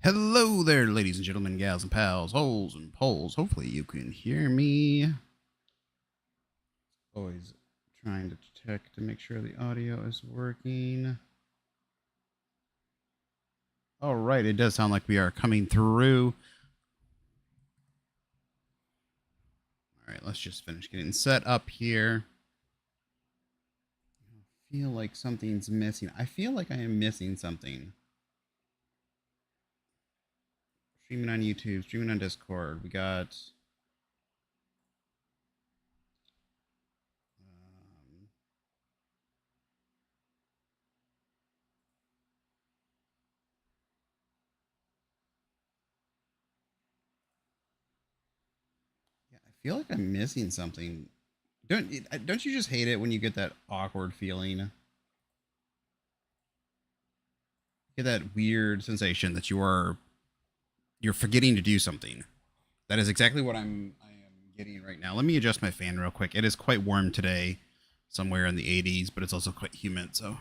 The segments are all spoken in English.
Hello there, ladies and gentlemen, gals and pals, holes and poles. Hopefully you can hear me. Always trying to check to make sure the audio is working. All right, it does sound like we are coming through. All right, let's just finish getting set up here. I feel like something's missing. I feel like I am missing something. Streaming on YouTube, streaming on Discord. We got... yeah, I feel like I'm missing something. Don't you just hate it when you get that awkward feeling? Get that weird sensation that you're forgetting to do something. That is exactly what I am getting right now. Let me adjust my fan real quick. It is quite warm today, somewhere in the 80s, but it's also quite humid, so.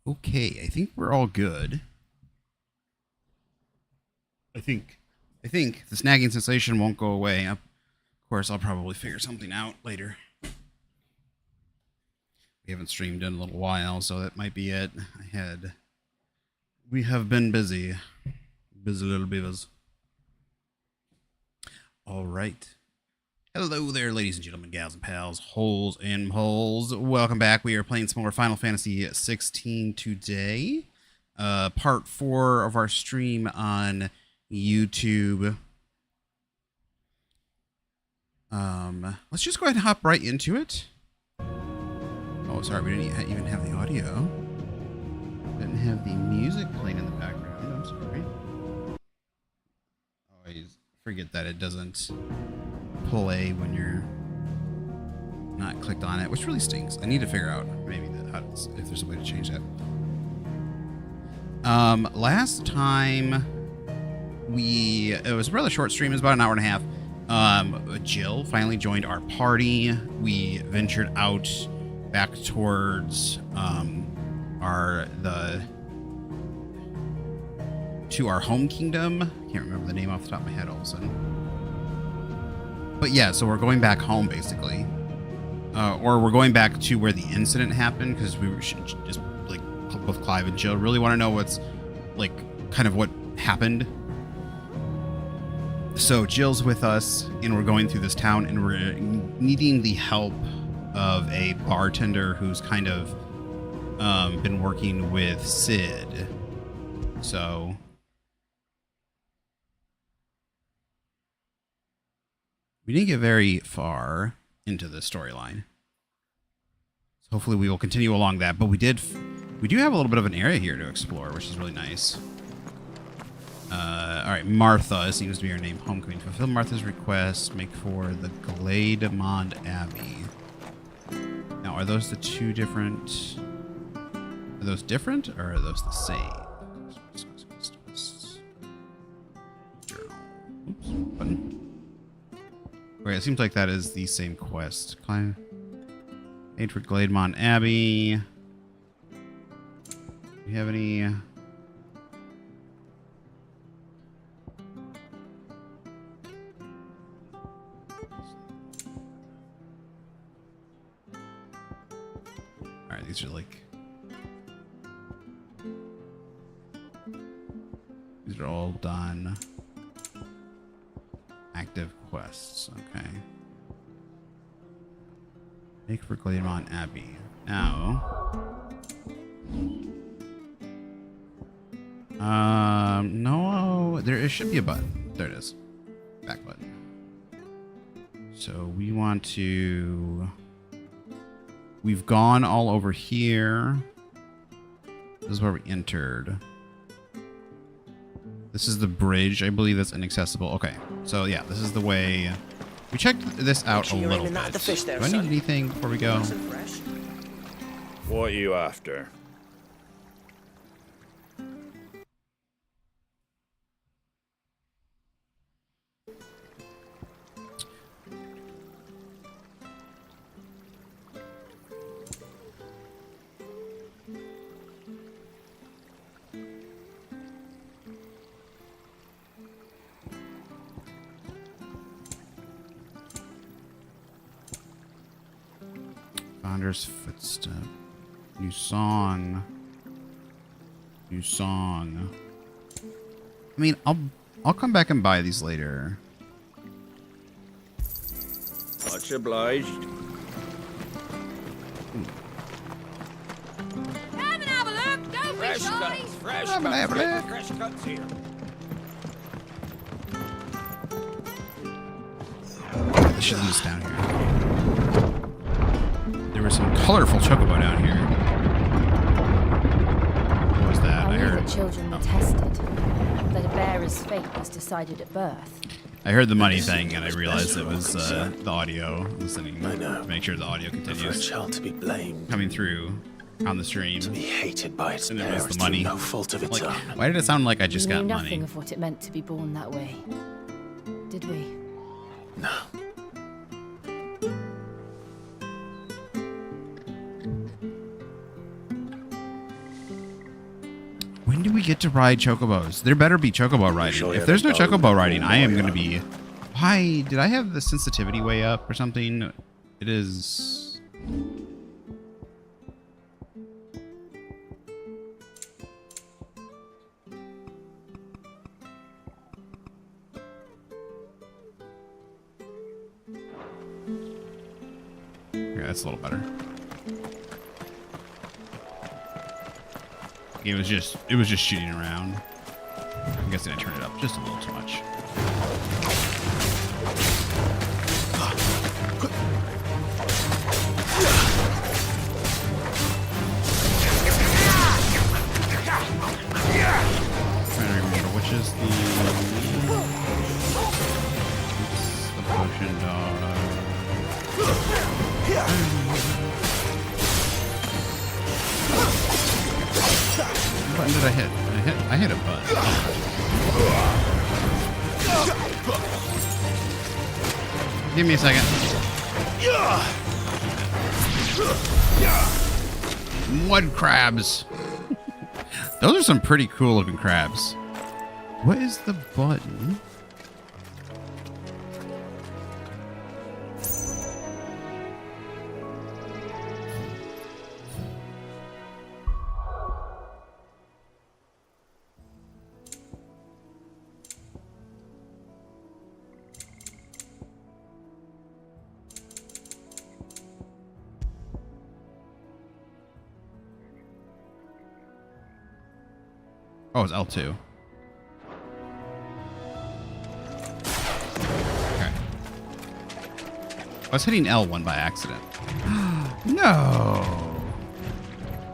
Okay, I think we're all good. I think the snagging sensation won't go away. Of course, I'll probably figure something out later. We haven't streamed in a little while, so that might be it. We have been busy. Busy little beavers. All right. Hello there, ladies and gentlemen, gals and pals, holes and poles. Welcome back. We are playing some more Final Fantasy 16 today. Part 4 of our stream on YouTube. Let's just go ahead and hop right into it. Oh, sorry, we didn't even have the audio. Didn't have the music playing in the background. I'm sorry. Always forget that it doesn't play when you're not clicked on it, which really stinks. I need to figure out maybe if there's a way to change that. Last time it was a rather short stream. It was about an hour and a half. Jill finally joined our party. We ventured out back towards to our home kingdom. Can't remember the name off the top of my head all of a sudden. But yeah, so we're going back home basically, or we're going back to where the incident happened because we should just like both Clive and Jill really want to know what's like kind of what happened. So Jill's with us, and we're going through this town, and we're needing the help of a bartender who's kind of been working with Sid. So we didn't get very far into the storyline. So hopefully we will continue along that. But we do have a little bit of an area here to explore, which is really nice. All right, Martha seems to be her name. Homecoming. Fulfill Martha's request. Make for the Glademond Abbey. Now, are those the two different? Are those different, or are those the same? Journal. Oops. Button. Okay, it seems like that is the same quest. Climb. Aid for Glademond Abbey. Do you have any? Alright, these are like... These are all done. Active quests, okay. Make for Glademond Abbey. Now... no, it should be a button. There it is. Back button. So we want to... We've gone all over here. This is where we entered. This is the bridge. I believe that's inaccessible. Okay, so yeah, this is the way. We checked this out a little bit. Do I need anything before we go? What are you after? Founder's footstep. New song. New song. I mean, I'll come back and buy these later. Much obliged. Come and have a look. Don't be shy. Fresh cuts here. I should leave this down here. There was some colorful chocobo down here. What was that? I knew heard. that children were tested. That a bearer's fate was decided at birth. I heard the money thing, and I realized it was the audio. Listening I know. to make sure the audio For a continues child to be blamed, coming through on the stream. to be hated by its And it was parents the money. through no fault of its Like, own. why did it sound like I just we got knew money? nothing of what it meant to be born that way, did we? No. When do we get to ride chocobos? There better be chocobo riding. If there's no chocobo riding, I am going to be... Why? Did I have the sensitivity way up or something? It is... Yeah, that's a little better. It was just shooting around. I'm guessing I turned it up just a little too much. Trying to remember which is the potion dog. What button did I hit? I hit a button. Give me a second. Mud crabs. Those are some pretty cool looking crabs. What is the button? Oh, it's L2. Okay. I was hitting L1 by accident. No!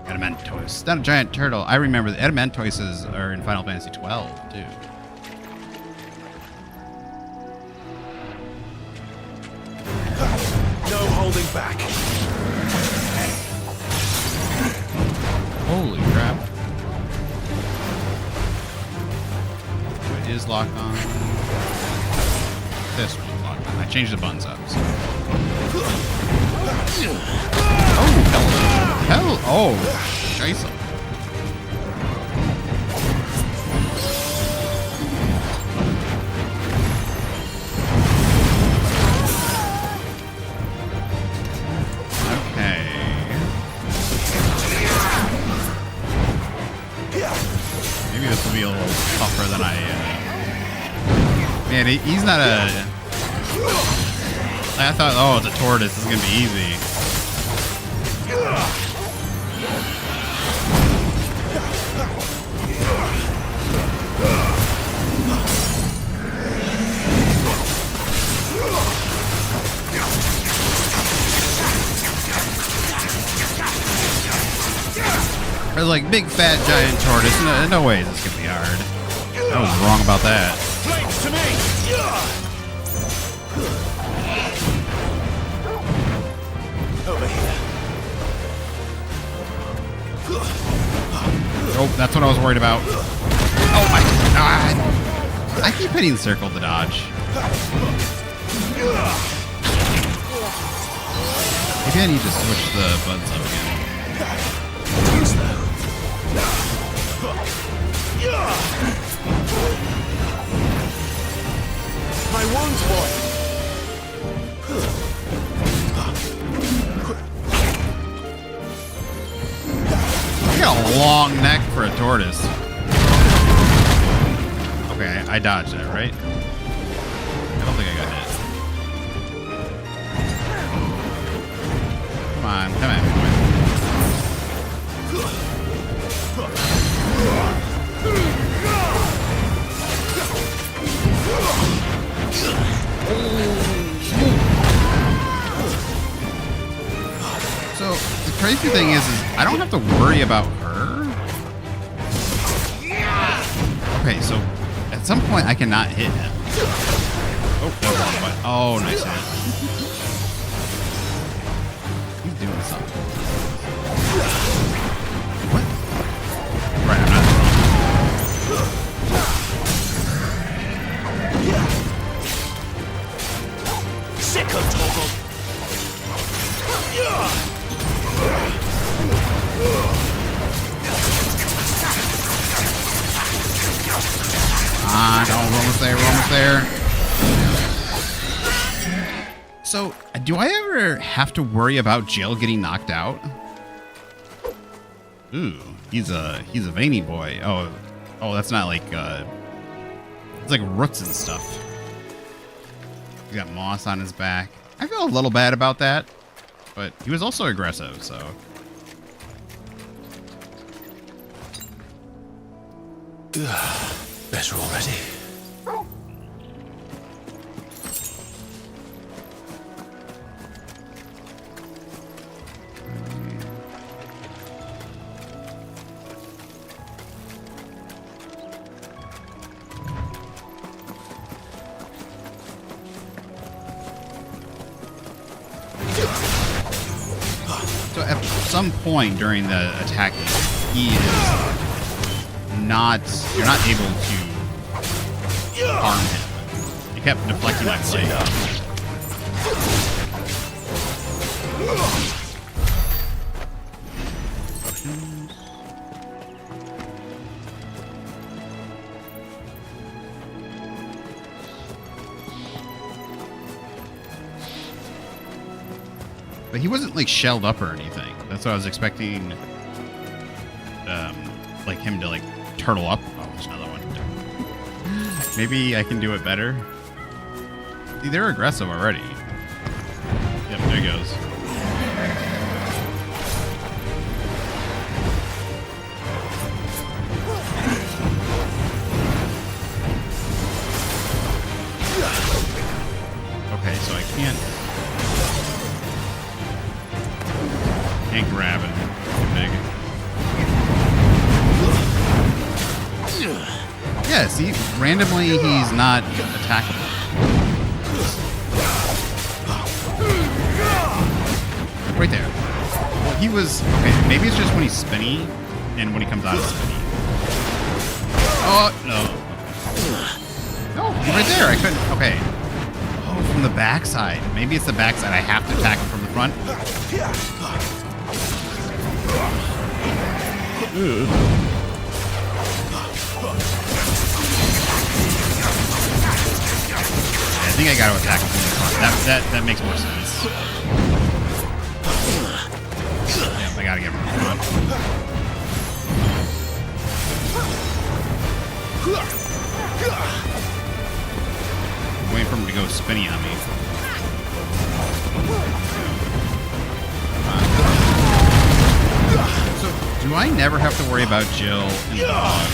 Adamantoise. That giant turtle. I remember the Adamantoises are in Final Fantasy 12, too. No holding back. Holy crap. It is locked on. This one's locked on. I changed the buttons up. So. Oh, hell. Oh, scheiße. Okay. Maybe this will be a little tougher than Man, he's not a... I thought, oh, it's a tortoise. This is going to be easy. Or like big fat giant tortoise. No way is this gonna be hard. I was wrong about that. Flames to me! Over here. Oh, that's what I was worried about. Oh my god. I keep hitting circle to dodge. Maybe I need to switch the buttons up again. My wounds, boy. I got a long neck for a tortoise. Okay, I dodged that, right? I don't think I got hit. Come on, come on, boy. So the crazy thing is I don't have to worry about her. Okay, so at some point I cannot hit him. Oh, that was wrong button. Oh, nice hit. He's doing something. What? Right, I'm not wrong. Sick of Toggle. Ah, no, we're almost there, we're almost there. So, do I ever have to worry about Jill getting knocked out? Ooh, he's a veiny boy. Oh, that's not like it's like roots and stuff. He's got moss on his back. I feel a little bad about that, but he was also aggressive, so. Better already. So at some point during the attack, he is not. You're not able to harm him. He kept deflecting my blade. But he wasn't like shelled up or anything. That's what I was expecting. Like him to like turtle up. Oh, there's another one. Maybe I can do it better. See, they're aggressive already. Yep, there he goes. Okay, so I can't grab it. Too big. Yeah, see, randomly he's not attackable. Right there. Well, he was okay. Maybe it's just when he's spinny and when he comes out of spinny. Oh no! No, he's right there. I couldn't. Okay. Oh, from the backside. Maybe it's the backside. I have to attack him from the front. Ugh. I think I gotta attack him from the front. That makes more sense. Yep, I gotta get him from the front. I'm waiting for him to go spinny on me. So, do I never have to worry about Jill and the dog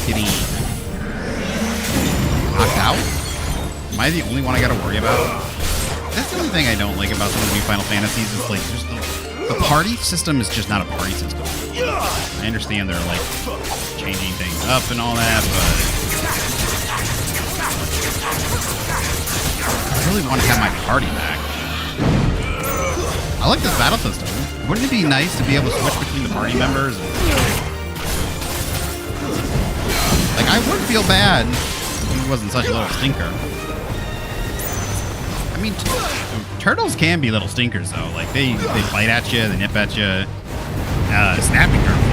getting knocked out? Am I the only one I gotta worry about? That's the only thing I don't like about some of the new Final Fantasies is like just The party system is just not a party system. I understand they're like changing things up and all that, but I really want to have my party back. I like this battle system. Wouldn't it be nice to be able to switch between the party members? Like, I would feel bad if he wasn't such a little stinker. I mean, turtles can be little stinkers, though. Like, they bite at you, they nip at you. Snapping turtles.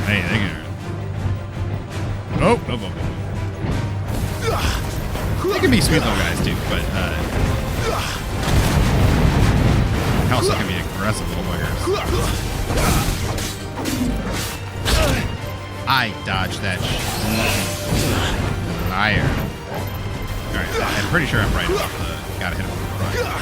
Hey, they can... Oh. They can be sweet little guys, too, but, they also can be aggressive little buggers. I dodged that liar. Alright, I'm pretty sure I'm right about the... Gotta hit him with the front. Get out.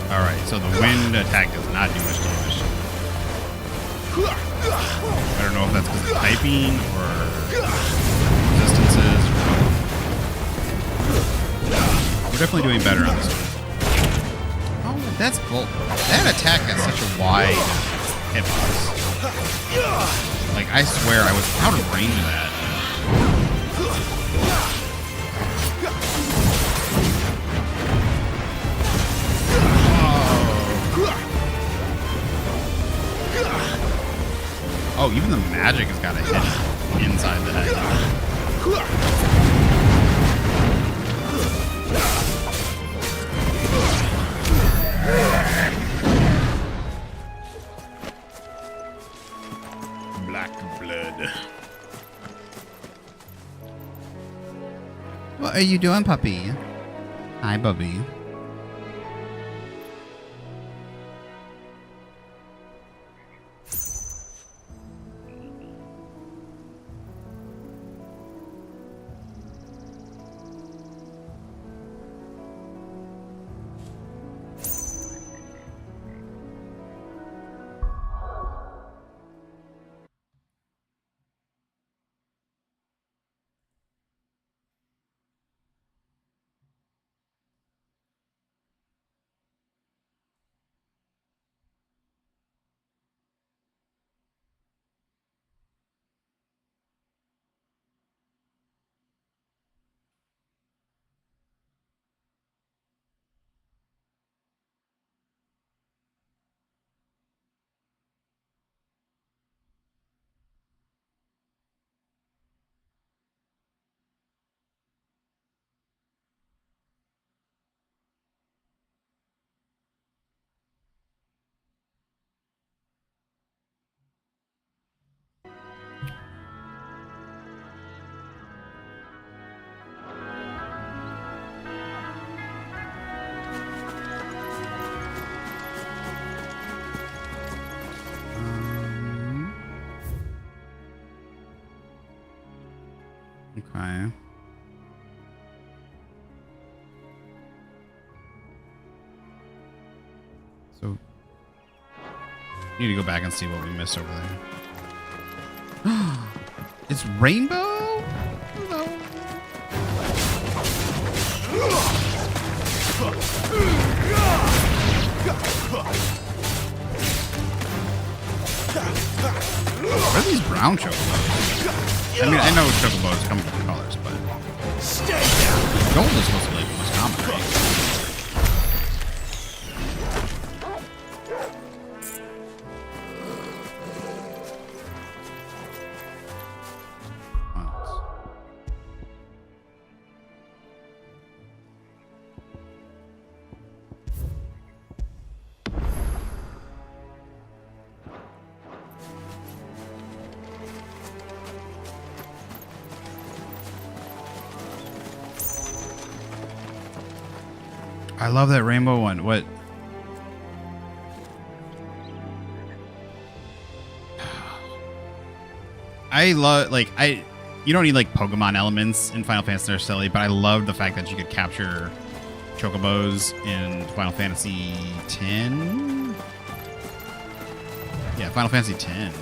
Alright, so the wind attack does not do much damage. I don't know if that's because of typing or resistances. We're definitely doing better on this one. Oh, that's cool. That attack has such a wide hitbox. Like, I swear I was out of range of that. Oh, even the magic has got a hit inside the head. Black blood. What are you doing, puppy? Hi, Bubby. Okay. So, need to go back and see what we missed over there. It's rainbow? No. What are these brown chocobos? I mean, I know chocobos come in different colors, but gold is supposed to be like the most common, right? I love that rainbow one. What? I love, like, you don't need, like, Pokemon elements in Final Fantasy necessarily, but I love the fact that you could capture Chocobos in Final Fantasy X. Yeah, Final Fantasy X.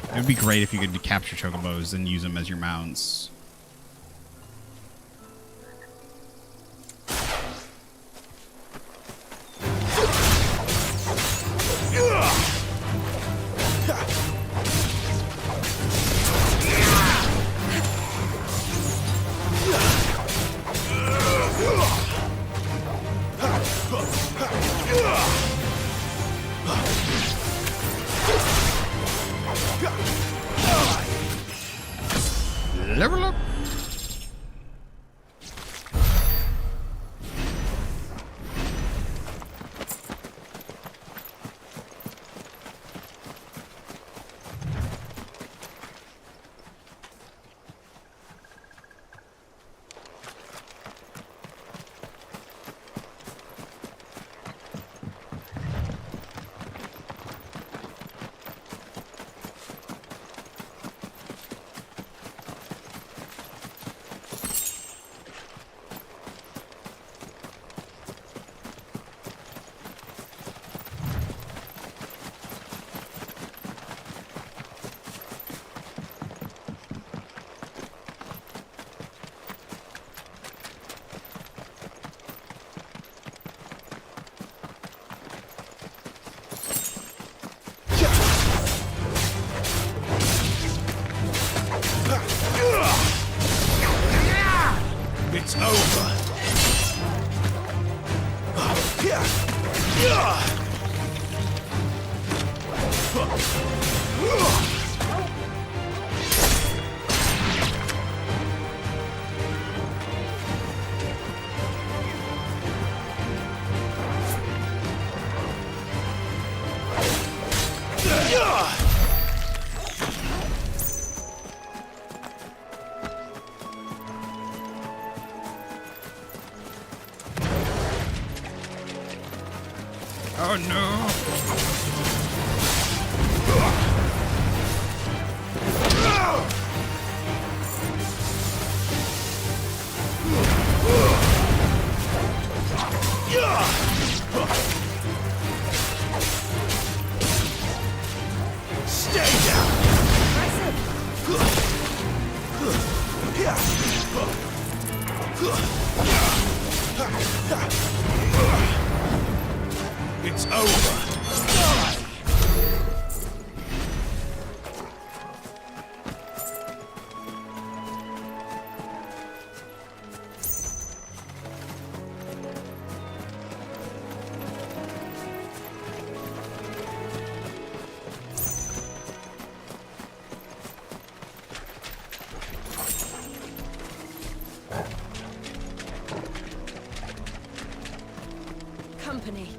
It would be great if you could capture Chocobos and use them as your mounts. Level up. It's over. Oh no. Stay down. It's over. Company.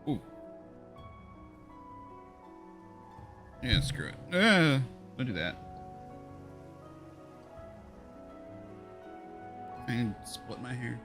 Ooh. Yeah, screw it. Don't do that. I can split my hair.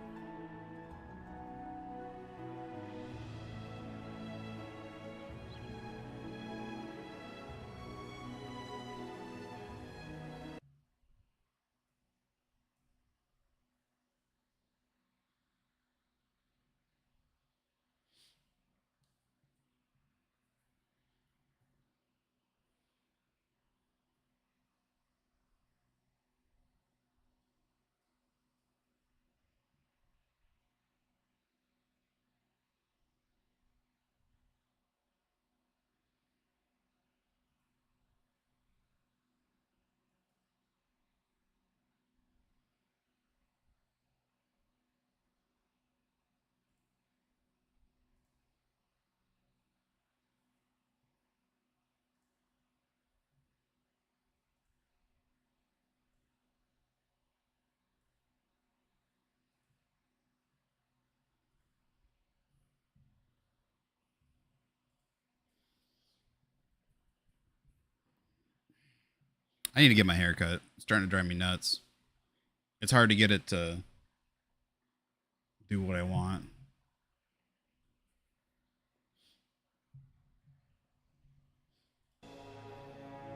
I need to get my hair cut. It's starting to drive me nuts. It's hard to get it to do what I want.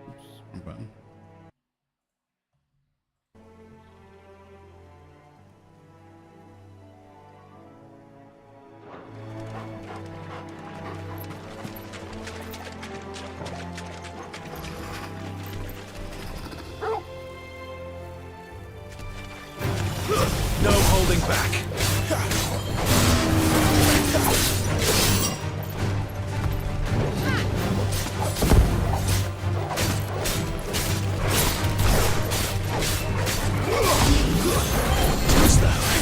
Oops, wrong button. No holding back. Just that way.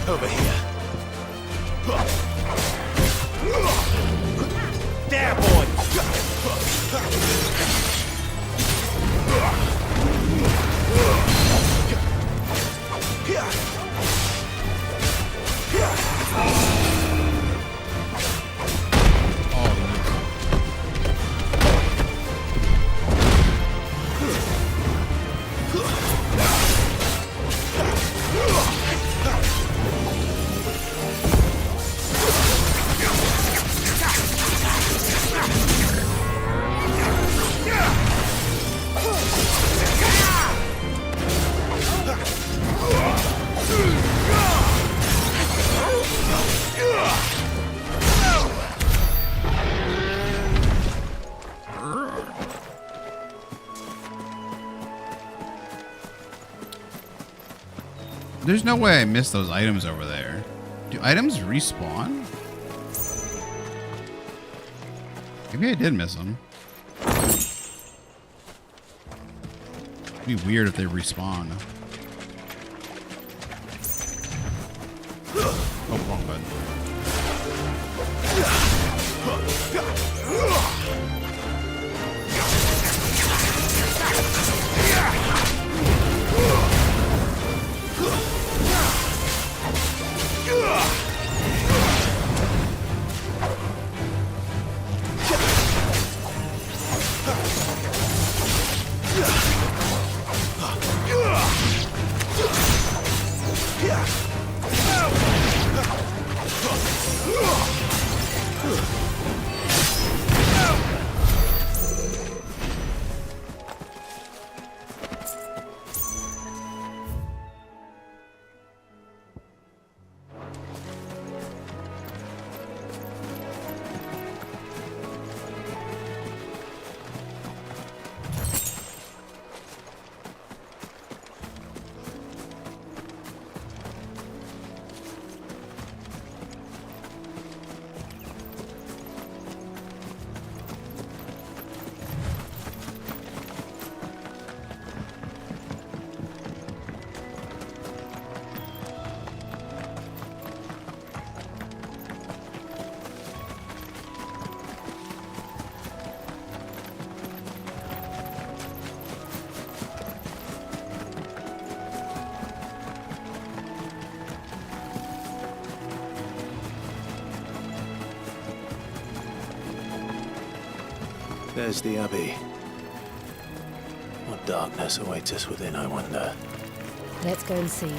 Over here. There, boy! There's no way I missed those items over there. Do items respawn? Maybe I did miss them. It'd be weird if they respawn. Oh, wrong button. There's the Abbey. What darkness awaits us within, I wonder. Let's go and see.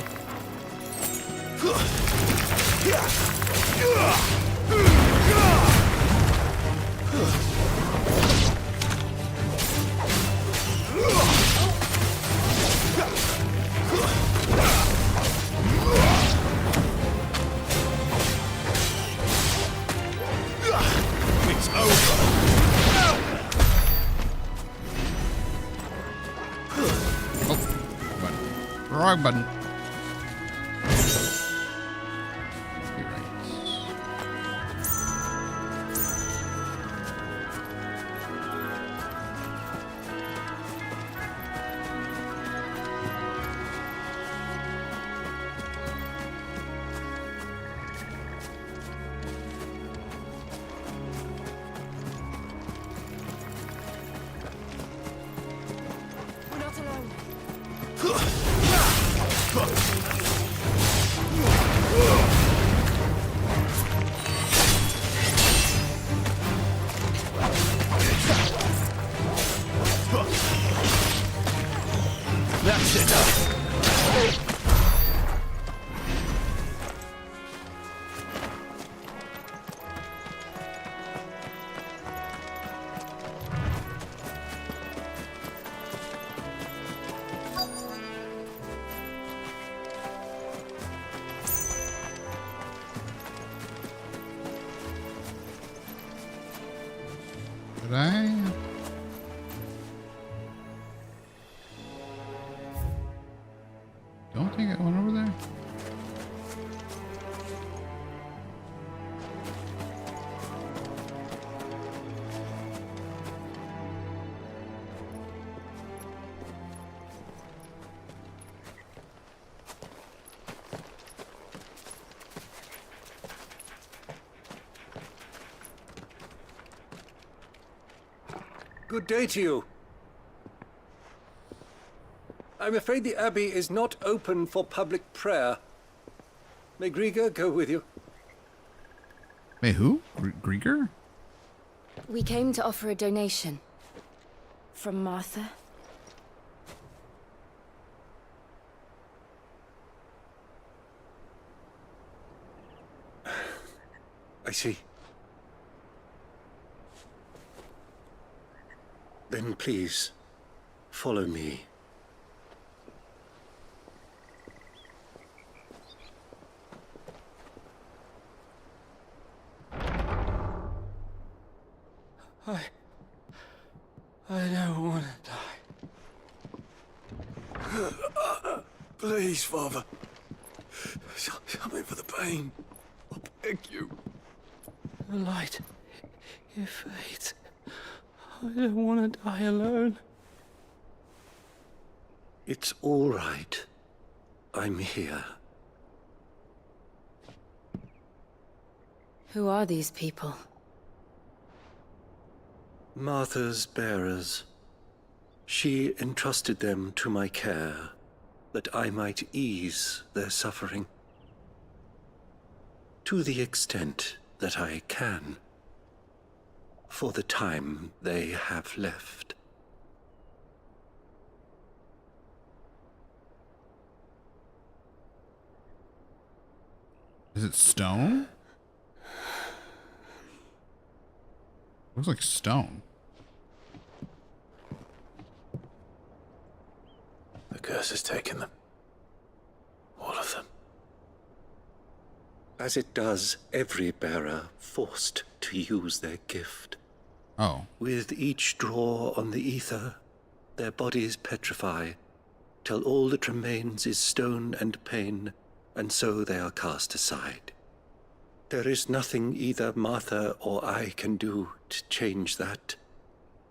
wrong button. You're right. We're not alone. That's enough. Did I? Don't think I went over there. Good day to you. I'm afraid the Abbey is not open for public prayer. May Grieger go with you? Wait, who? Grieger? We came to offer a donation. From Martha. I see. Then please, follow me. I don't want to die. Please, Father. Something for the pain. I beg you. The light, it fades. I don't want to die alone. It's all right. I'm here. Who are these people? Martha's bearers. She entrusted them to my care, that I might ease their suffering. To the extent that I can. For the time they have left. Is it stone? Looks like stone. The curse has taken them. All of them. As it does every bearer forced to use their gift. Oh. With each draw on the ether, their bodies petrify, till all that remains is stone and pain, and so they are cast aside. There is nothing either Martha or I can do to change that,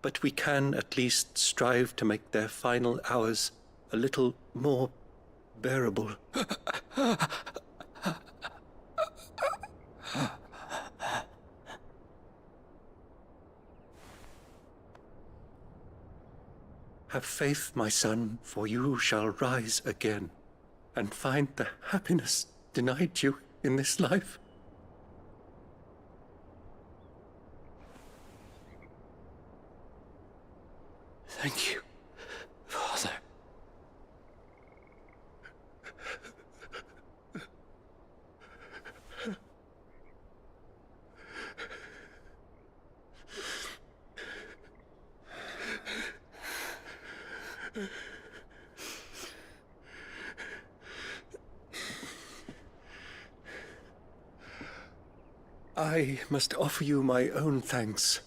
but we can at least strive to make their final hours a little more bearable. Have faith, my son, for you shall rise again and find the happiness denied you in this life. Thank you, Father. I must offer you my own thanks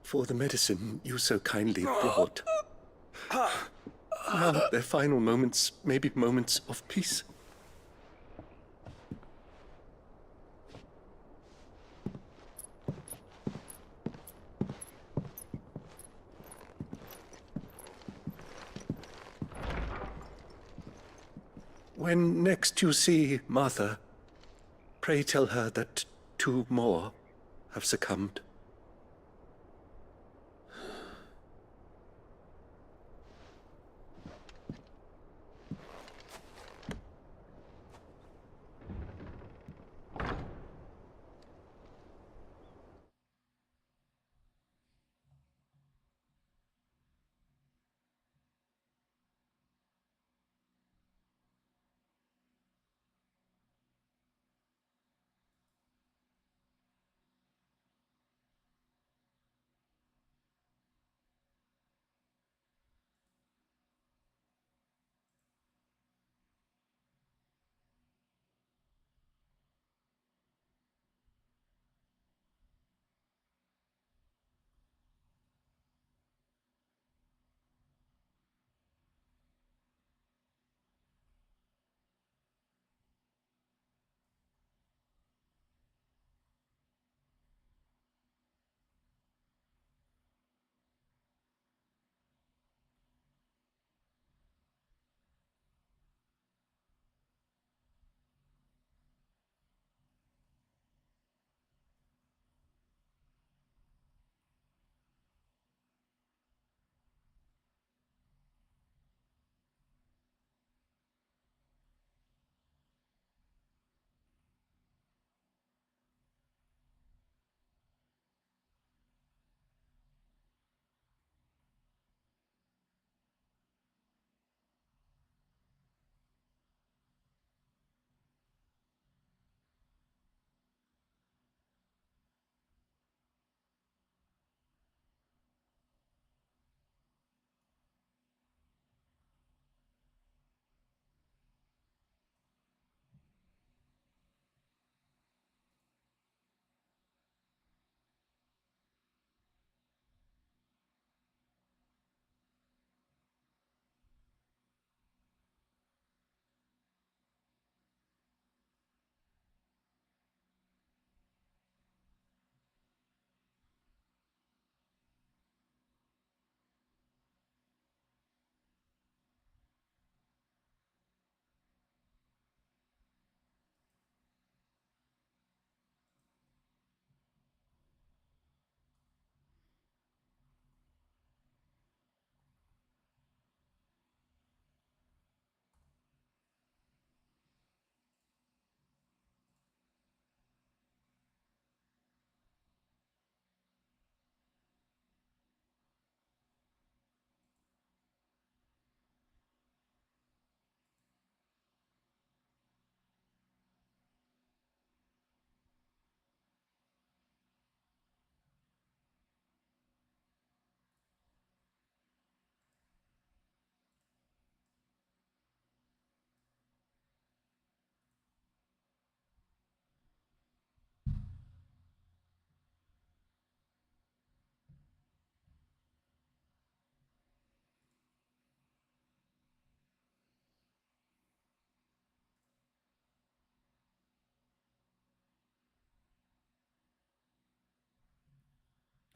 for the medicine you so kindly brought. Now their final moments may be moments of peace. When next you see Martha, pray tell her that 2 more have succumbed.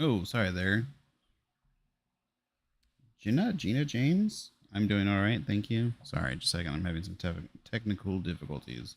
Oh, sorry there. Gina James? I'm doing all right, thank you. Sorry, just a second. I'm having some technical difficulties.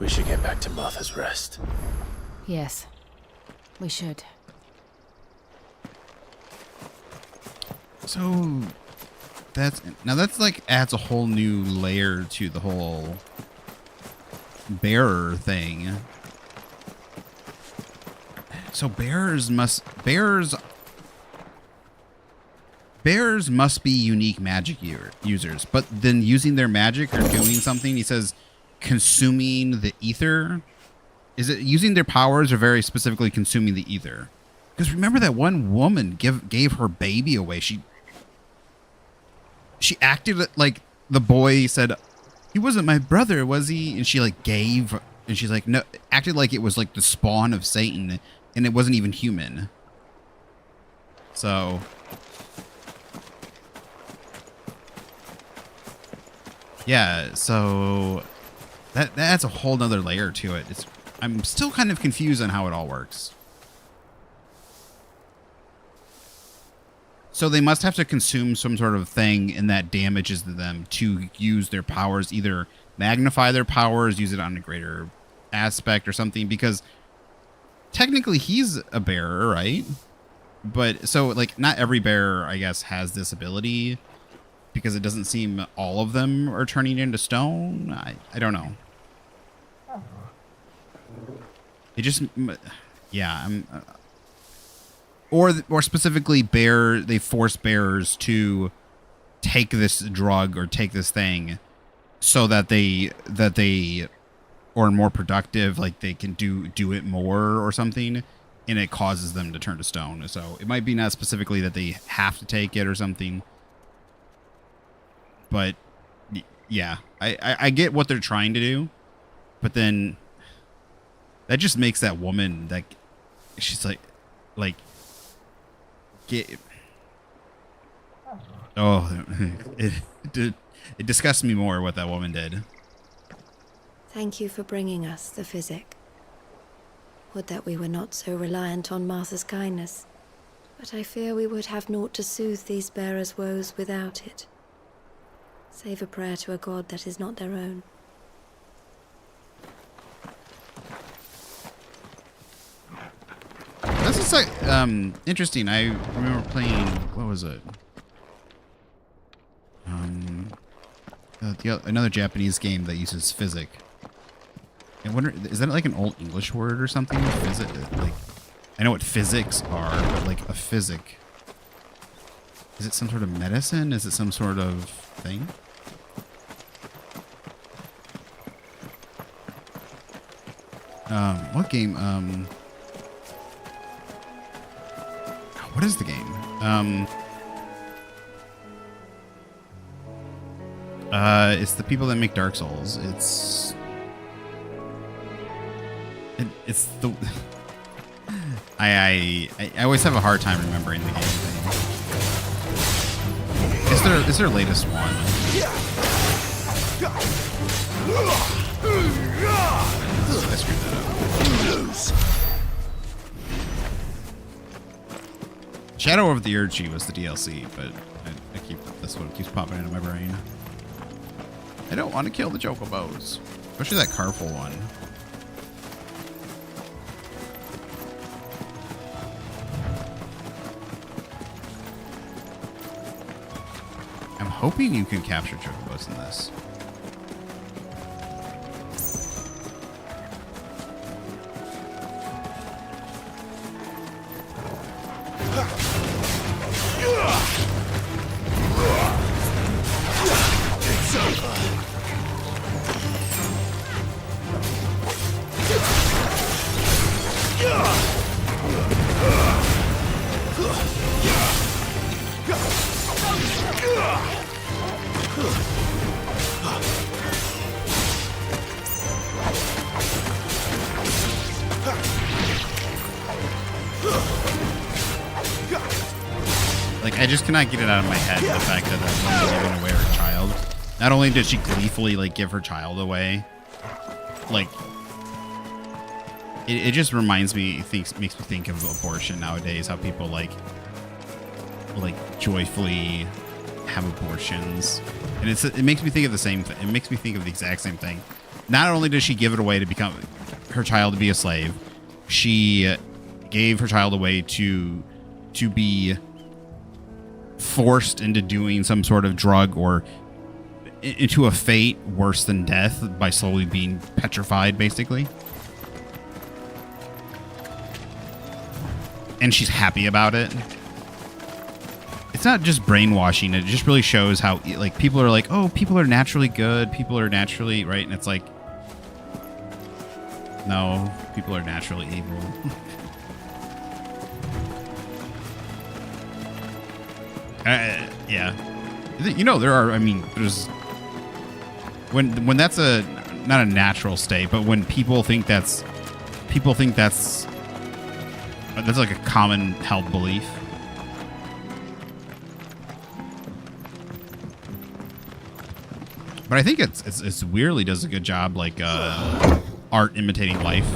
We should get back to Martha's Rest. Yes, we should. So that's like adds a whole new layer to the whole bearer thing. So bearers must be unique magic users, but then using their magic or doing something, he says, consuming the ether Is it using their powers or very specifically consuming the ether? Because remember that one woman gave her baby away. She acted like the boy said, "He wasn't my brother, was he?" And she like gave, and she's like, no, acted like it was like the spawn of Satan, and it wasn't even human. So, yeah, so that's a whole nother layer to it. I'm still kind of confused on how it all works. So they must have to consume some sort of thing, and that damages them to use their powers, either magnify their powers, use it on a greater aspect or something, because technically he's a bearer, right? But so like not every bearer, I guess, has this ability, because it doesn't seem all of them are turning into stone. I don't know. It just, yeah, or specifically they force bearers to take this drug or take this thing so that they are more productive, like they can do it more or something, and it causes them to turn to stone. So it might be not specifically that they have to take it or something, but yeah, I get what they're trying to do, but then that just makes that woman, that she's like it disgusts me more what that woman did. Thank you for bringing us the physic. Would that we were not so reliant on Martha's kindness, but I fear we would have naught to soothe these bearers' woes without it, save a prayer to a god that is not their own. This is like interesting. I remember playing, what was it? Another Japanese game that uses physic. I wonder, is that like an old English word or something? Physic, like, I know what physics are, but like a physic. Is it some sort of medicine? Is it some sort of thing? What game? What is the game? It's the people that make Dark Souls. It's the I always have a hard time remembering the game thing. It's their latest one. I screwed that up. Shadow of the Urchi was the DLC, but this one keeps popping into my brain. I don't want to kill the chocobos, especially that carful one. I'm hoping you can capture chocobos in this. Like, I just cannot get it out of my head, the fact that that woman giving away her child. Not only did she gleefully, like, give her child away, like, it just reminds me, makes me think of abortion nowadays, how people, like joyfully have abortions. And it makes me think of the same thing. It makes me think of the exact same thing. Not only does she give it away to become her child to be a slave, she gave her child away to be forced into doing some sort of drug or into a fate worse than death by slowly being petrified, basically. And she's happy about it. It's not just brainwashing. It just really shows how, like, people are like, oh, people are naturally good. People are naturally, right? And it's like, No, people are naturally evil. Yeah. You know, there are, I mean, there's when that's not a natural state, but when people think that's like a common held belief. But I think it's weirdly does a good job, like art imitating life.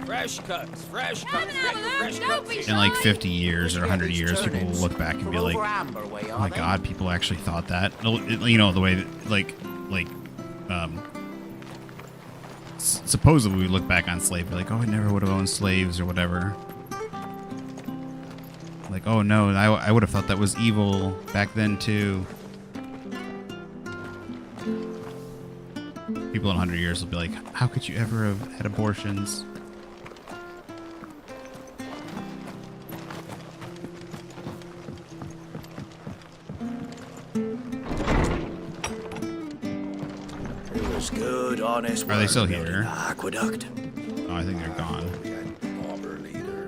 Fresh cuts. In like 50 years or 100 years, people will look back and be like, "Oh my God, people actually thought that." You know, the way that, supposedly we look back on slavery like, "Oh, I never would have owned slaves" or whatever. Like, "Oh no, I would have thought that was evil back then too." People in 100 years will be like, "How could you ever have had abortions?" Good, honest. Are they still here? Aqueduct. Oh, I think they're gone.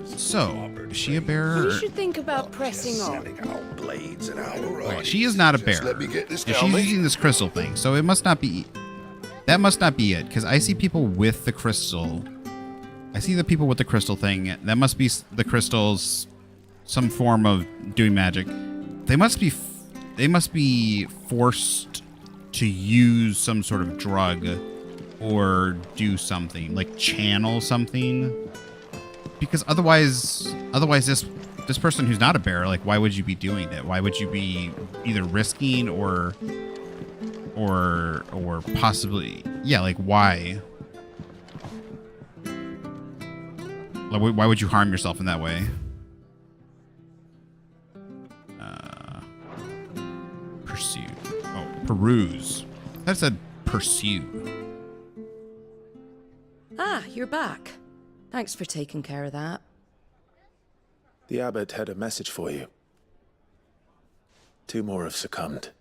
So, is she a bearer? You should think about pressing on. Wait, she is not a bearer. She's using this crystal thing, so it must not be. That must not be it, because I see people with the crystal. I see the people with the crystal thing. That must be the crystals, some form of doing magic. They must be forced to use some sort of drug or do something, like channel something, because otherwise this person who's not a bearer, like, why would you be doing it? Why would you be either risking or possibly, yeah, like, why? Like, why would you harm yourself in that way? Pursue. Oh, peruse. That said pursue. Ah, you're back. Thanks for taking care of that. The abbot had a message for you. 2 more have succumbed.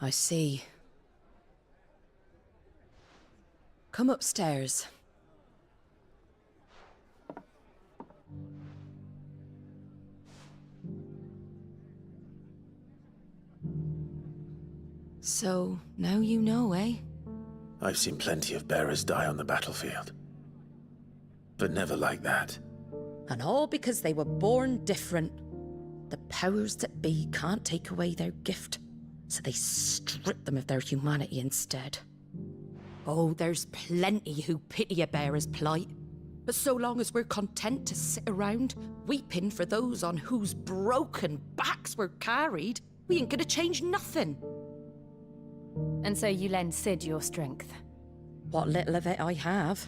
I see. Come upstairs. So, now you know, eh? I've seen plenty of bearers die on the battlefield. But never like that. And all because they were born different. The powers that be can't take away their gift, so they strip them of their humanity instead. Oh, there's plenty who pity a bearer's plight. But so long as we're content to sit around, weeping for those on whose broken backs we're carried, we ain't gonna change nothing. And so you lend Sid your strength. What little of it I have.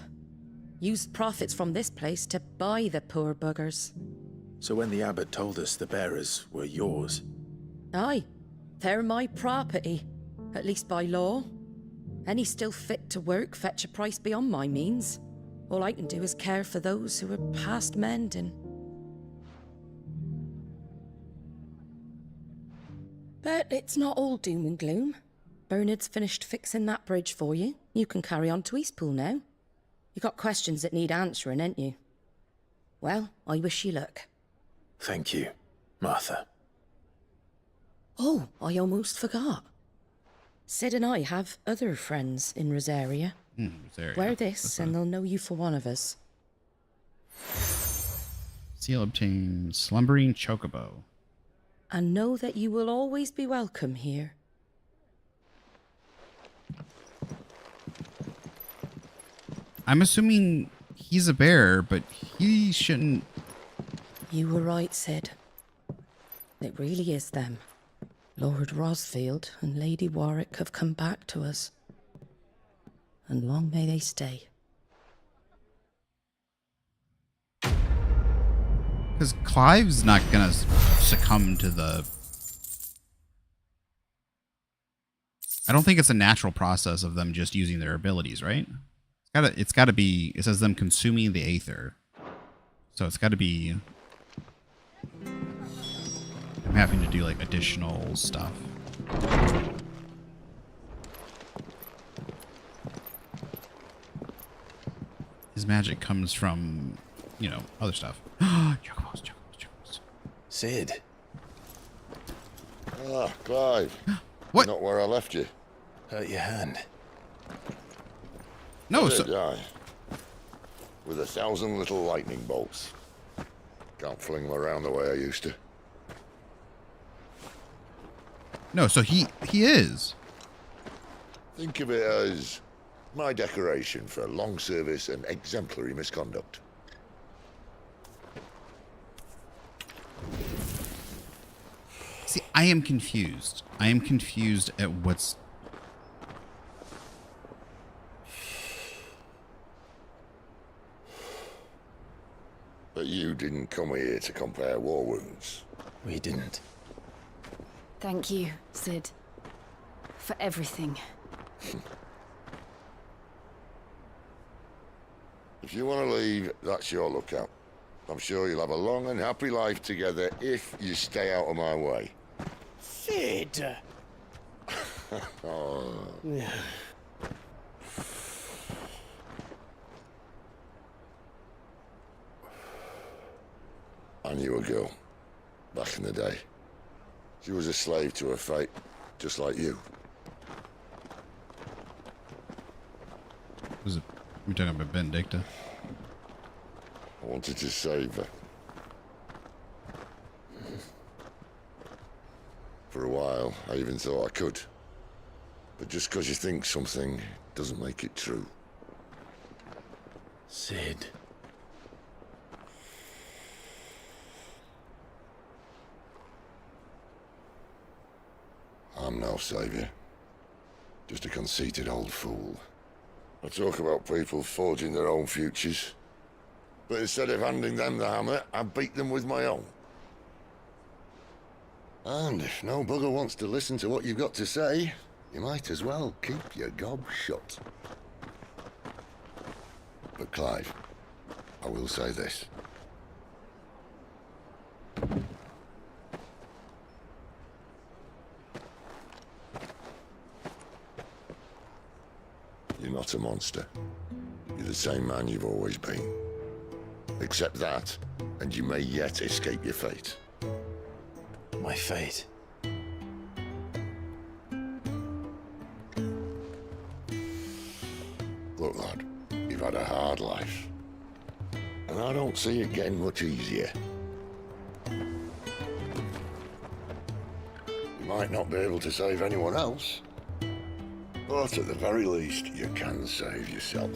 Used profits from this place to buy the poor buggers. So when the abbot told us the bearers were yours... Aye, they're my property, at least by law. Any still fit to work fetch a price beyond my means. All I can do is care for those who are past mending. But it's not all doom and gloom. Bernard's finished fixing that bridge for you. You can carry on to Eastpool now. You got questions that need answering, ain't you? Well, I wish you luck. Thank you, Martha. Oh, I almost forgot. Sid and I have other friends in Rosaria. Rosaria. Wear this and they'll know you for one of us. Seal obtained slumbering chocobo. And know that you will always be welcome here. I'm assuming he's a bear, but he shouldn't... You were right, Sid. It really is them. Lord Rosfield and Lady Warwick have come back to us. And long may they stay. Because Clive's not going to succumb to the... I don't think it's a natural process of them just using their abilities, right? It's gotta be, it says them consuming the aether. So it's gotta be, I'm having to do like additional stuff. His magic comes from, you know, other stuff. Chocobos. Sid. Ah, Clive. What? Not where I left you. Hurt your hand. No, Did so I? With 1,000 little lightning bolts. Can't fling them around the way I used to. no, so he is. Think of it as my decoration for long service and exemplary misconduct. See, I am confused. I am confused at what's. But you didn't come here to compare war wounds. We didn't. Thank you, Sid. For everything. If you want to leave, that's your lookout. I'm sure you'll have a long and happy life together if you stay out of my way. Sid! Oh. I knew a girl, back in the day. She was a slave to her fate, just like you. Was it? We're talking about Benedicta. I wanted to save her. For a while, I even thought I could. But just because you think something doesn't make it true. Sid. I'm no savior. Just a conceited old fool. I talk about people forging their own futures. But instead of handing them the hammer, I beat them with my own. And if no bugger wants to listen to what you've got to say, you might as well keep your gob shut. But Clive, I will say this. You're not a monster. You're the same man you've always been. Accept that, and you may yet escape your fate. My fate. Look, lad, you've had a hard life. And I don't see it getting much easier. You might not be able to save anyone else, but at the very least, you can save yourself.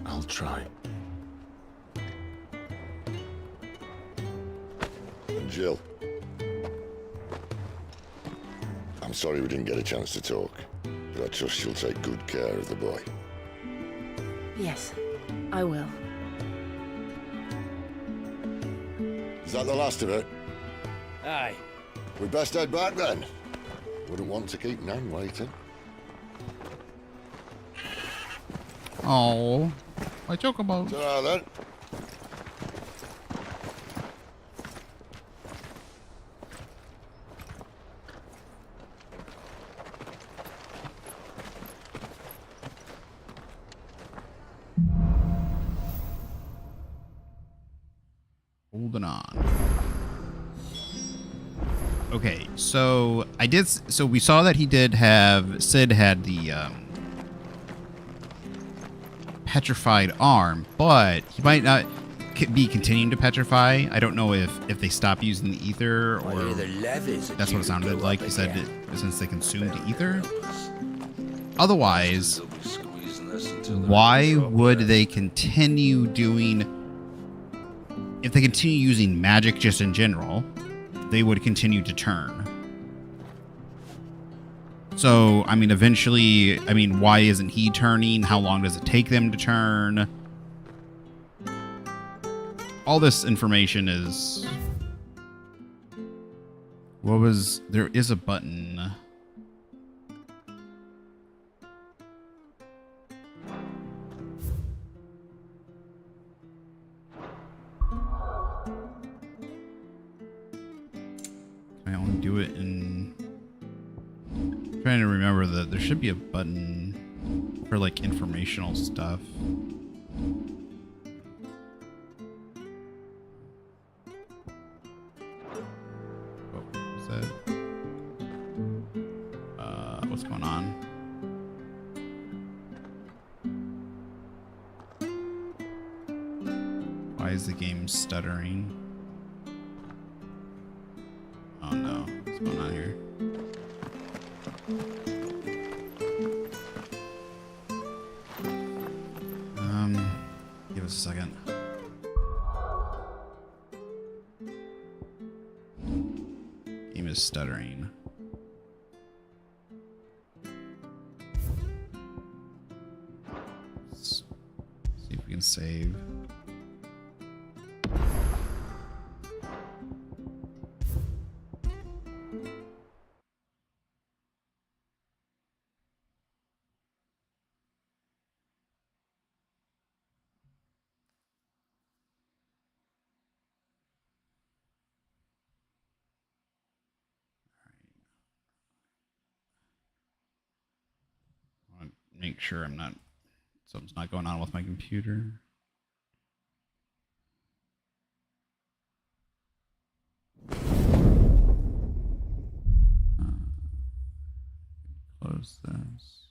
I'll try. And Jill, I'm sorry we didn't get a chance to talk, but I trust you'll take good care of the boy. Yes, I will. Is that the last of it? Aye. We best head back then. Wouldn't want to keep Nan waiting. Oh, my chocobo. Ta-ra then. Holding on. Okay, so I did. So we saw that he did have. Sid had the petrified arm, but he might not be continuing to petrify. I don't know if they stop using the ether or that's what it sounded like. He said that since they consumed the ether. Otherwise, why would they continue doing? If they continue using magic just in general, they would continue to turn. So, I mean, eventually, I mean, why isn't he turning? How long does it take them to turn? All this information is... What was... There is a button. do it in... I'm trying to remember that there should be a button for like informational stuff. Oh, what's that? What's going on? Why is the game stuttering? Oh no, what's going on here? Give us a second. Game is stuttering. Let's see if we can save. Make sure I'm not, something's not going on with my computer. Close this.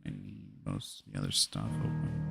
I need most of the other stuff open.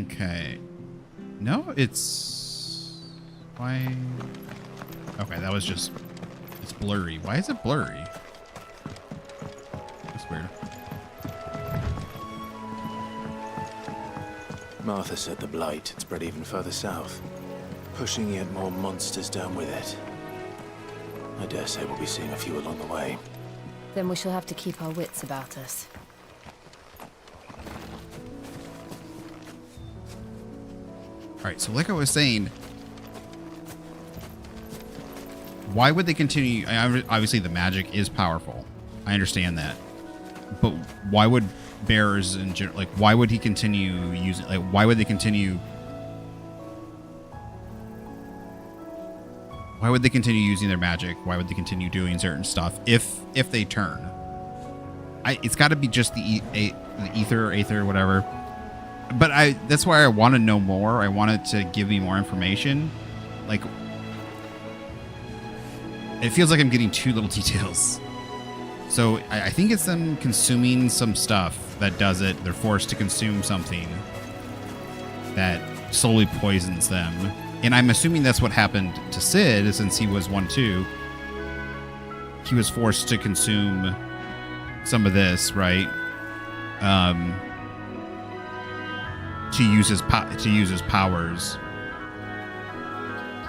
Okay. No, it's... Why? Okay, that was just... It's blurry. Why is it blurry? That's weird. Martha said the blight had spread even further south, pushing yet more monsters down with it. I dare say we'll be seeing a few along the way. Then we shall have to keep our wits about us. Alright, so like I was saying, why would they continue? Obviously, the magic is powerful. I understand that. But why would bearers in general, like, why would he continue using, like, why would they continue? Why would they continue using their magic? Why would they continue doing certain stuff if they turn? It's got to be just the ether, aether, whatever. But that's why I want to know more. I wanted to give me more information. Like, it feels like I'm getting too little details. So I think it's them consuming some stuff that does it. They're forced to consume something that slowly poisons them. And I'm assuming that's what happened to Sid, since he was 1-2. He was forced to consume some of this, right? To use his powers,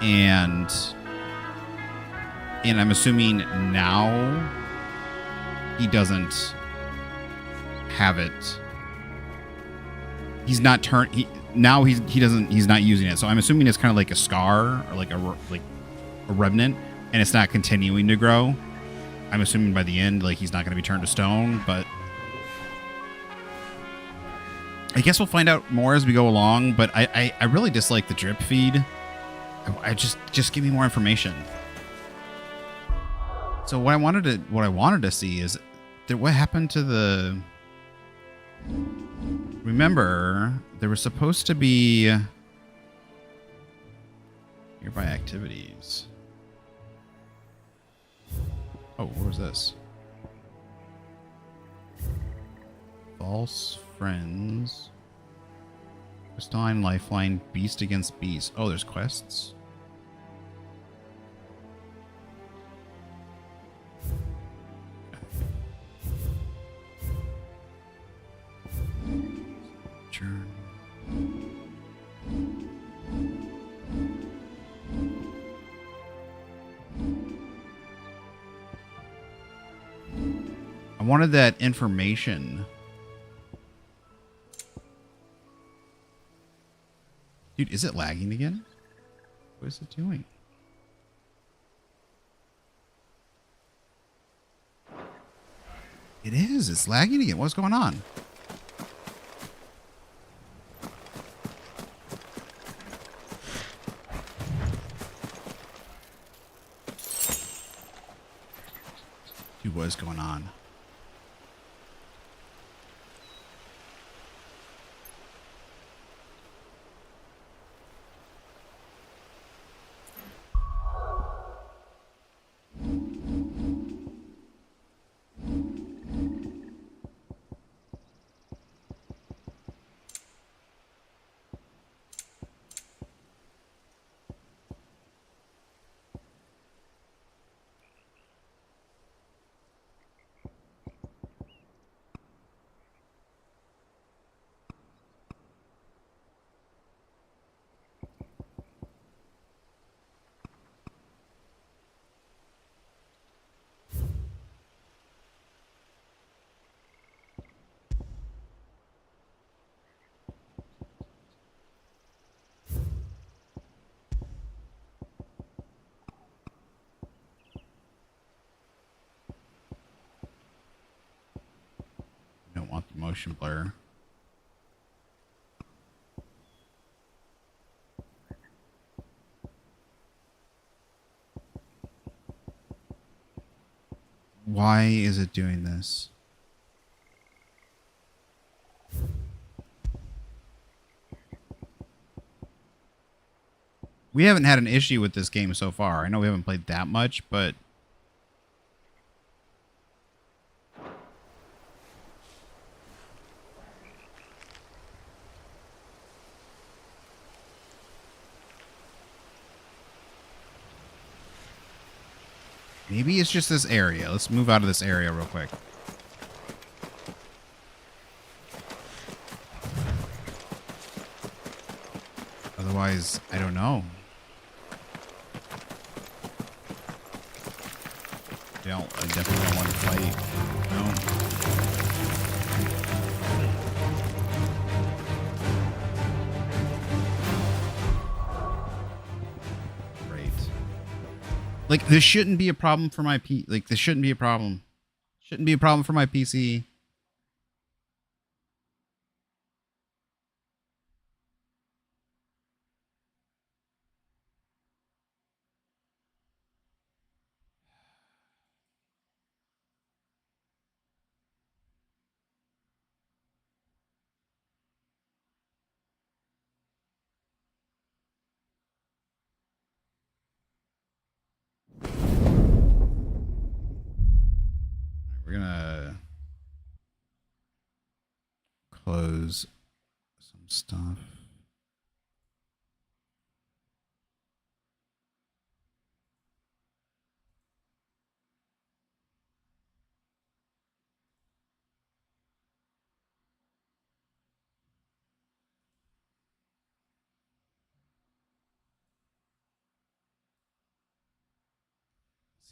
and I'm assuming now he doesn't have it. He's not he's not using it. So I'm assuming it's kind of like a scar or like a remnant, and it's not continuing to grow. I'm assuming by the end, like, he's not going to be turned to stone, but I guess we'll find out more as we go along. But I really dislike the drip feed. I just give me more information. So what I wanted to see is that what happened to the. Remember, there was supposed to be nearby activities. Oh, what was this? False friends. Crystalline lifeline. Beast against beast. Oh, there's quests. return. I wanted that information. Dude, is it lagging again? What is it doing? It is. It's lagging again. What's going on? Dude, what is going on? Don't want the motion blur. Why is it doing this? We haven't had an issue with this game so far. I know we haven't played that much, but maybe it's just this area. Let's move out of this area real quick. Otherwise, I don't know. I definitely don't want to fight. No. Great. Like, this shouldn't be a problem for my this shouldn't be a problem. Shouldn't be a problem for my PC. We're gonna close some stuff.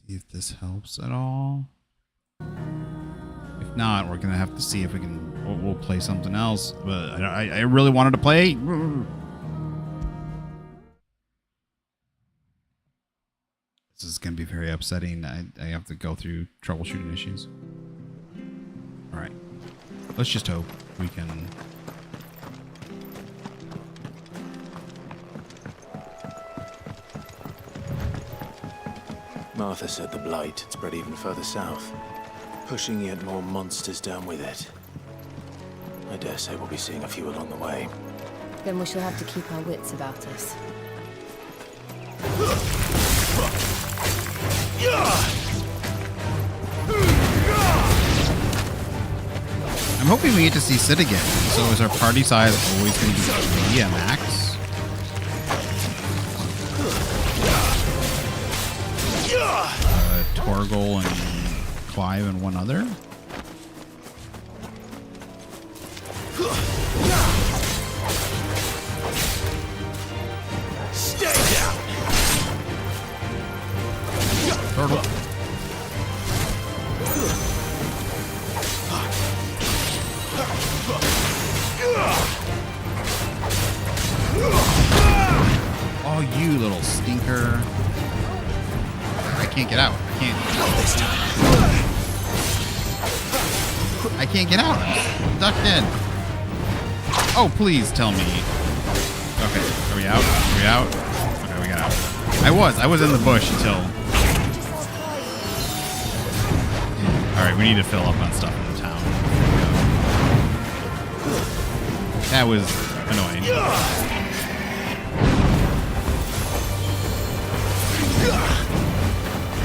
See if this helps at all. If not, we're gonna have to see if we can. We'll play something else. But I really wanted to play. This is gonna be very upsetting. I have to go through troubleshooting issues. All right, let's just hope we can. Martha said the blight had spread even further south, pushing yet more monsters down with it. I dare say we'll be seeing a few along the way. Then we shall have to keep our wits about us. I'm hoping we get to see Sid again. So is our party size always going to be 3 at max? Torgal and Clive and one other? Oh, you little stinker. I can't get out. I can't. This time. I can't get out. I'm stuck in. Oh, please tell me. Okay, are we out? Are we out? Okay, we got out. I was in the bush until... Alright, we need to fill up on stuff in the town. That was annoying.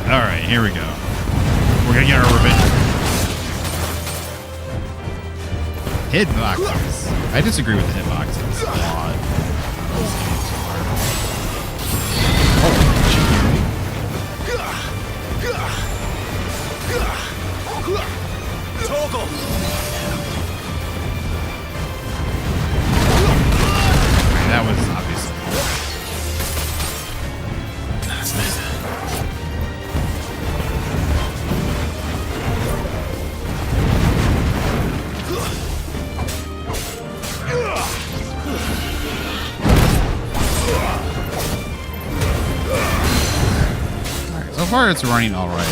Alright, here we go. We're gonna get our revenge. Hitboxes. I disagree with the hitboxes a lot. Oh, Toggle! that was obviously. So far, it's running all right.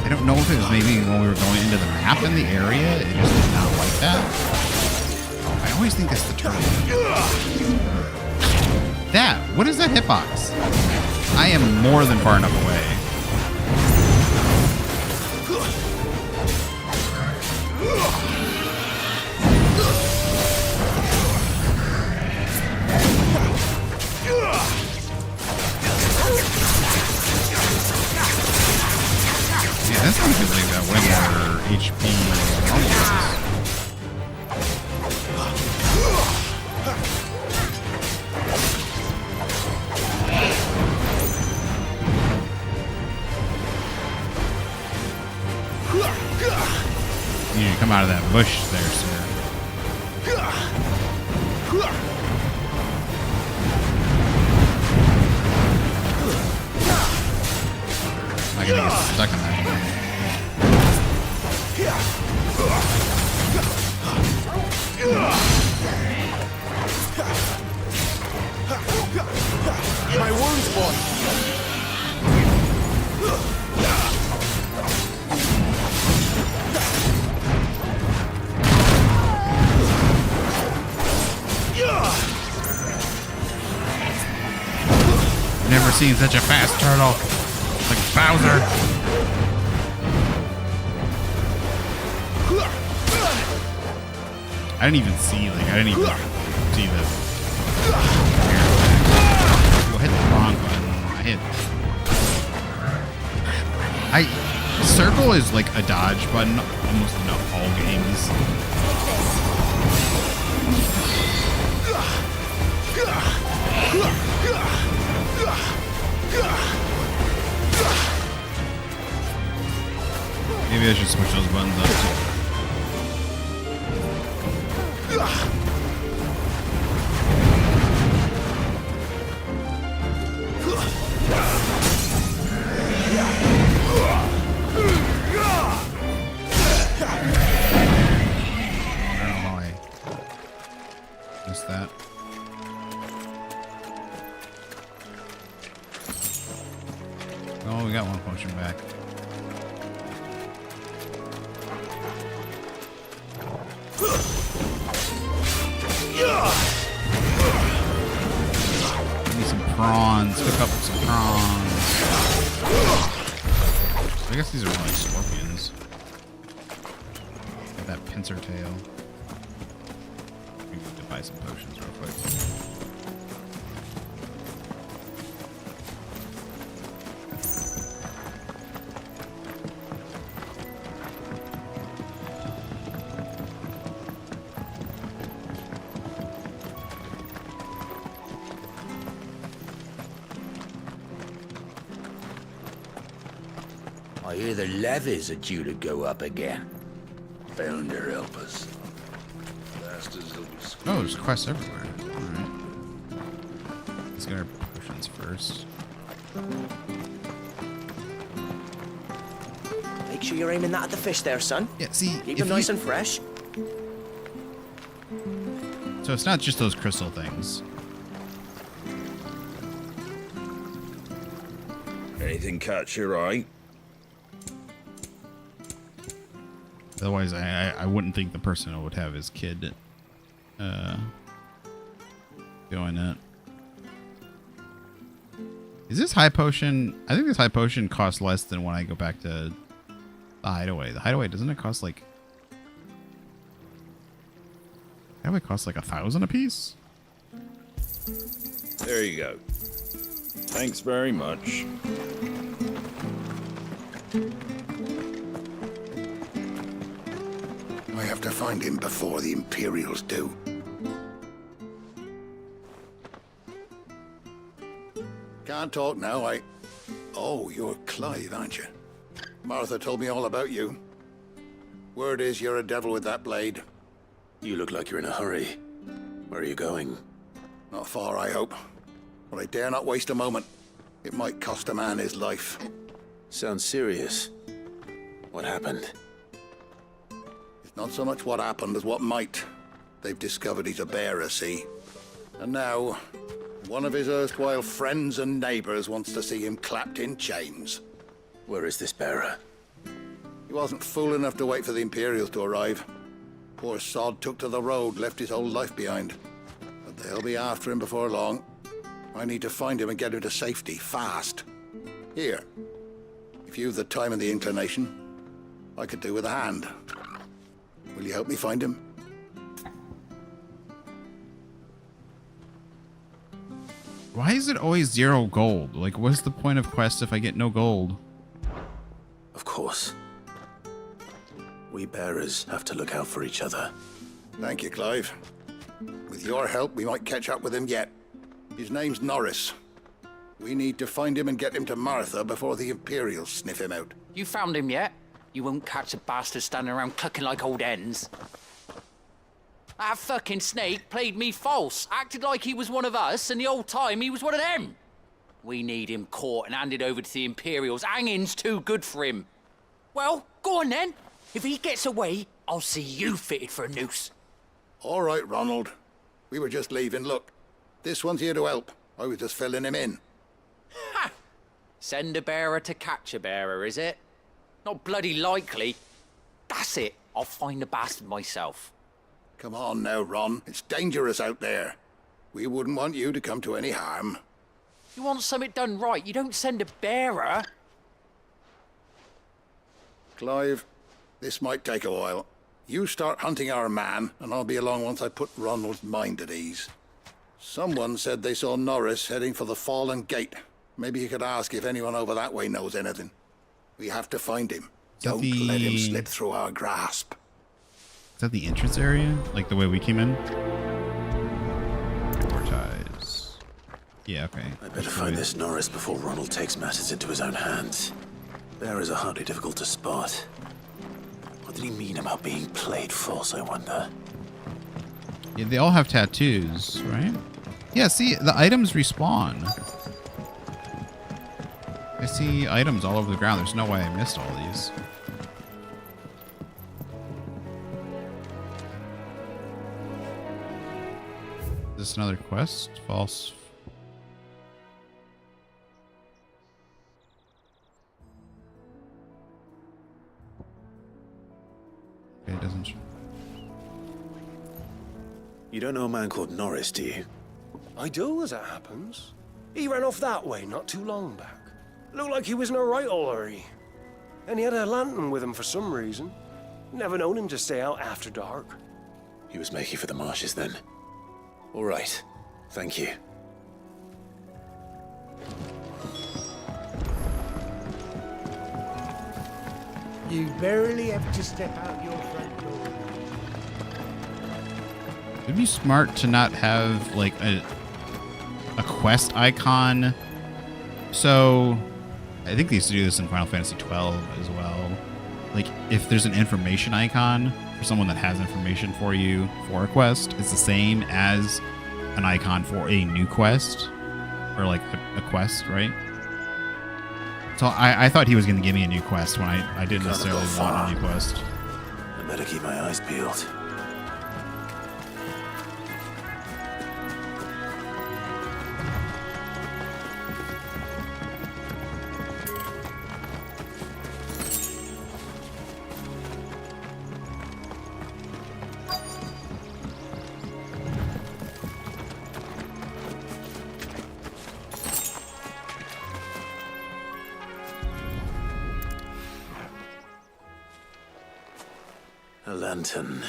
I don't know if it was maybe when we were going into the map in the area, it just did not like that. Oh, I always think it's the turtle. That, what is that hitbox? I am more than far enough away. Yeah, this one feels like that way more HP normal versus. You need to come out of that bush there, sir. I'm not gonna get stuck in that thing. My wounds, boy! Never seen such a fast turtle. Like Bowser. I didn't even see the. I hit the wrong button. Circle is like a dodge button almost in all games. Maybe I should switch those buttons up too. That. Oh, we got one potion back. Need some prawns. Cook up some prawns. I guess these are more like scorpions. Got that pincer tail. Buy some potions real quick. I hear the levies are due to go up again. Bound to help us. Oh, there's quests everywhere. Alright. Let's get our potions first. Make sure you're aiming that at the fish there, son. Yeah, see, Keep them nice and fresh. So it's not just those crystal things. Anything catch your eye? Otherwise, I wouldn't think the person would have his kid doing it. Is this high potion? I think this high potion costs less than when I go back to the hideaway. The hideaway, doesn't it cost like... Hideaway costs like 1,000 a piece? There you go. Thanks very much. I have to find him before the Imperials do. Can't talk now, Oh, you're Clive, aren't you? Martha told me all about you. Word is you're a devil with that blade. You look like you're in a hurry. Where are you going? Not far, I hope. But I dare not waste a moment. It might cost a man his life. Sounds serious. What happened? It's not so much what happened as what might. They've discovered he's a bearer, see? And now, one of his erstwhile friends and neighbors wants to see him clapped in chains. Where is this bearer? He wasn't fool enough to wait for the Imperials to arrive. Poor sod took to the road, left his whole life behind. But they'll be after him before long. I need to find him and get him to safety, fast. Here, if you've the time and the inclination, I could do with a hand. Will you help me find him? Why is it always 0 gold? Like, what's the point of quest if I get no gold? Of course. We bearers have to look out for each other. Thank you, Clive. With your help, we might catch up with him yet. His name's Norris. We need to find him and get him to Martha before the Imperials sniff him out. You found him yet? You won't catch a bastard standing around clucking like old hens. That fucking snake played me false, acted like he was one of us, and the whole time he was one of them. We need him caught and handed over to the Imperials. Hanging's too good for him. Well, go on then. If he gets away, I'll see you fitted for a noose. All right, Ronald. We were just leaving. Look, this one's here to help. I was just filling him in. Ha! Send a bearer to catch a bearer, is it? Not bloody likely. That's it. I'll find the bastard myself. Come on now, Ron. It's dangerous out there. We wouldn't want you to come to any harm. You want something done right, you don't send a bearer. Clive, this might take a while. You start hunting our man, and I'll be along once I put Ronald's mind at ease. Someone said they saw Norris heading for the Fallen Gate. Maybe you could ask if anyone over that way knows anything. We have to find him. Don't let him slip through our grasp. Is that the entrance area? Like the way we came in? Advertise. Yeah, okay. I better find this Norris before Ronald takes matters into his own hands. Bearers are hardly difficult to spot. What did he mean about being played false, I wonder? Yeah, they all have tattoos, right? Yeah, see, the items respawn. I see items all over the ground. There's no way I missed all these. Is this another quest? False. Okay, it doesn't. You don't know a man called Norris, do you? I do, as it happens. He ran off that way not too long back. Looked like he was in a right old hurry. And he had a lantern with him for some reason. Never known him to stay out after dark. He was making for the marshes then. All right. Thank you. You barely have to step out your front door. It'd be smart to not have like a quest icon. So I think they used to do this in Final Fantasy 12 as well. Like if there's an information icon for someone that has information for you for a quest, it's the same as an icon for a new quest or like a quest, right? So I thought he was going to give me a new quest when I didn't necessarily want a new quest. I better keep my eyes peeled. lantern.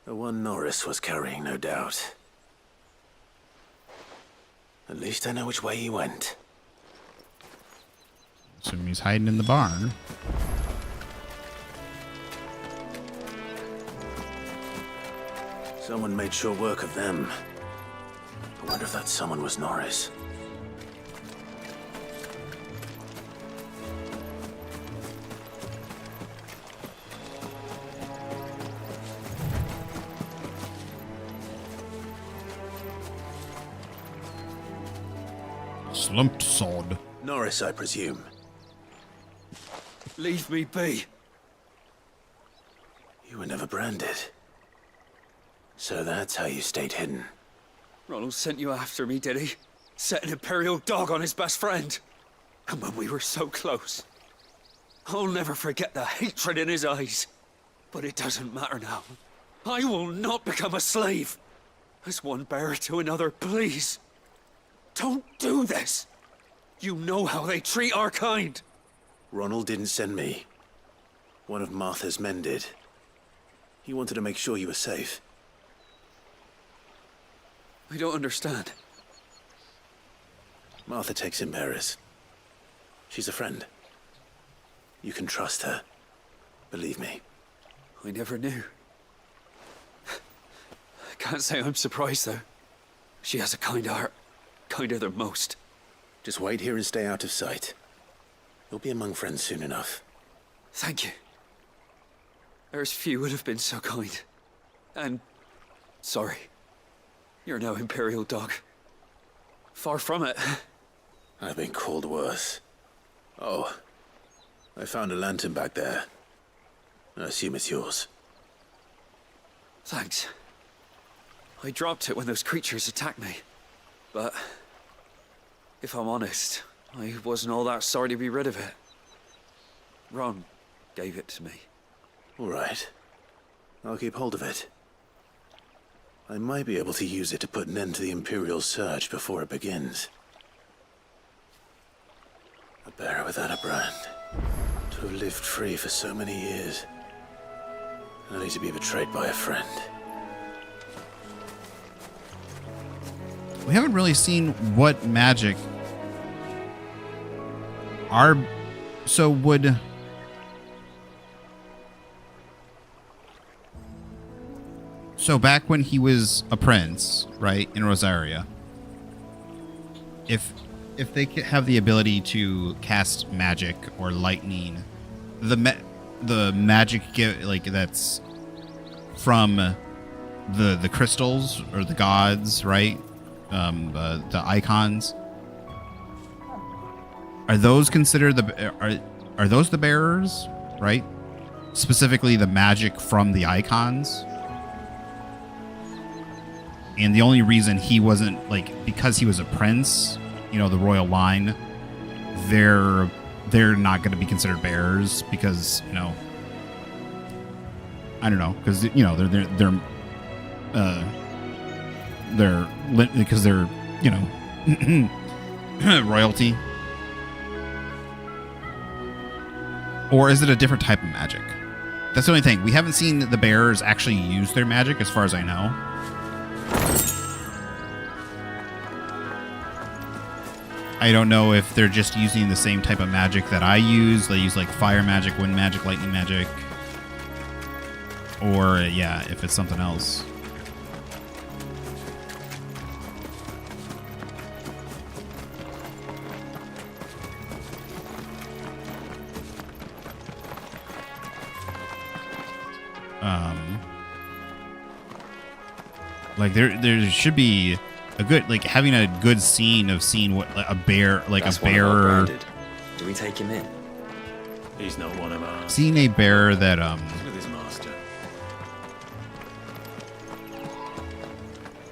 The one Norris was carrying, no doubt. At least I know which way he went. Assume he's hiding in the barn. Someone made sure work of them. I wonder if that someone was Norris. Slumped sod. Norris, I presume. Leave me be. You were never branded. So that's how you stayed hidden. Ronald sent you after me, did he? Set an Imperial dog on his best friend. And when we were so close. I'll never forget the hatred in his eyes. But it doesn't matter now. I will not become a slave. As one bearer to another, please. Don't do this. You know how they treat our kind. Ronald didn't send me. One of Martha's men did. He wanted to make sure you were safe. I don't understand. Martha takes in bearers. She's a friend. You can trust her. Believe me. I never knew. I can't say I'm surprised, though. She has a kind heart. Kinder than most. Just wait here and stay out of sight. You'll be among friends soon enough. Thank you. There's few would have been so kind. And... sorry. You're no Imperial dog. Far from it. I've been called worse. Oh. I found a lantern back there. I assume it's yours. Thanks. I dropped it when those creatures attacked me. But... if I'm honest, I wasn't all that sorry to be rid of it. Ron gave it to me. All right. I'll keep hold of it. I might be able to use it to put an end to the Imperial Surge before it begins. A bearer without a brand. To have lived free for so many years. Only to be betrayed by a friend. We haven't really seen what magic are. So would... So back when he was a prince, right, in Rosaria, if they could have the ability to cast magic or lightning, the magic like that's from the crystals or the gods, right? The Eikons, are those considered are those the bearers, right? Specifically, the magic from the Eikons. And the only reason he wasn't, like, because he was a prince, you know, the royal line, they're not going to be considered bearers because, you know, I don't know, because, you know, because they're, you know, royalty. Or is it a different type of magic? That's the only thing. We haven't seen the bearers actually use their magic, as far as I know. I don't know if they're just using the same type of magic that I use. They use like fire magic, wind magic, lightning magic. Or, yeah, if it's something else. Like there should be a good, like, having a good scene of seeing what a bear, like That's a bearer. Do we take him in? He's not one of ours. Seeing a bear that With his master.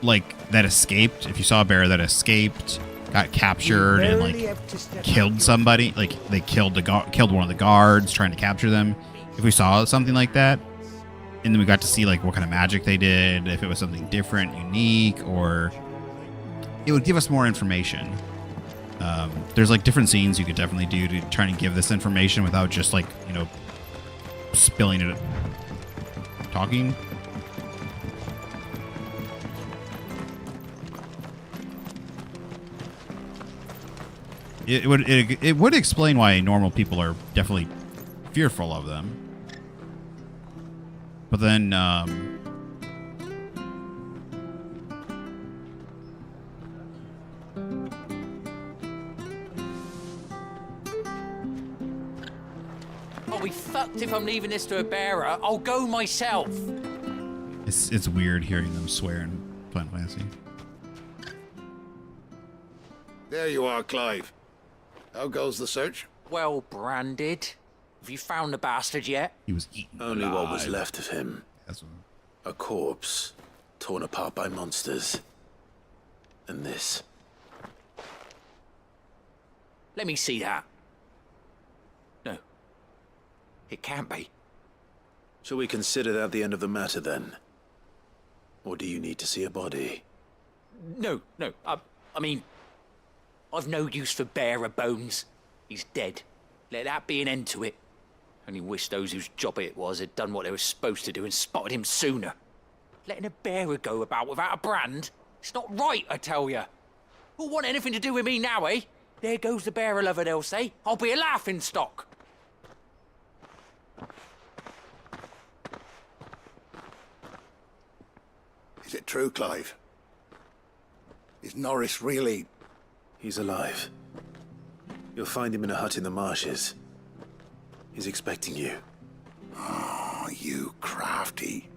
like that escaped. If you saw a bear that escaped, got captured, and like killed somebody, like they killed one of the guards trying to capture them. If we saw something like that, and then we got to see like what kind of magic they did, if it was something different, unique, or it would give us more information. There's like different scenes you could definitely do to try and give this information without just like, you know, spilling it talking. It would explain why normal people are definitely fearful of them. But then, I'll be fucked if I'm leaving this to a bearer. I'll go myself. it's weird hearing them swear in Final Fantasy. There you are, Clive. How goes the search? Well branded. Have you found the bastard yet? He was eaten Only alive. what was left of him. A corpse, torn apart by monsters. And this. Let me see that. No. It can't be. Shall we consider that the end of the matter, then? Or do you need to see a body? No. I mean, I've no use for bearer bones. He's dead. Let that be an end to it. Only wish those whose job it was had done what they were supposed to do and spotted him sooner. Letting a bearer go about without a brand? It's not right, I tell you. Who'll want anything to do with me now, eh? There goes the bearer lover, they'll say. I'll be a laughing stock. Is it true, Clive? Is Norris really... He's alive. You'll find him in a hut in the marshes. He's expecting you. Oh, you crafty.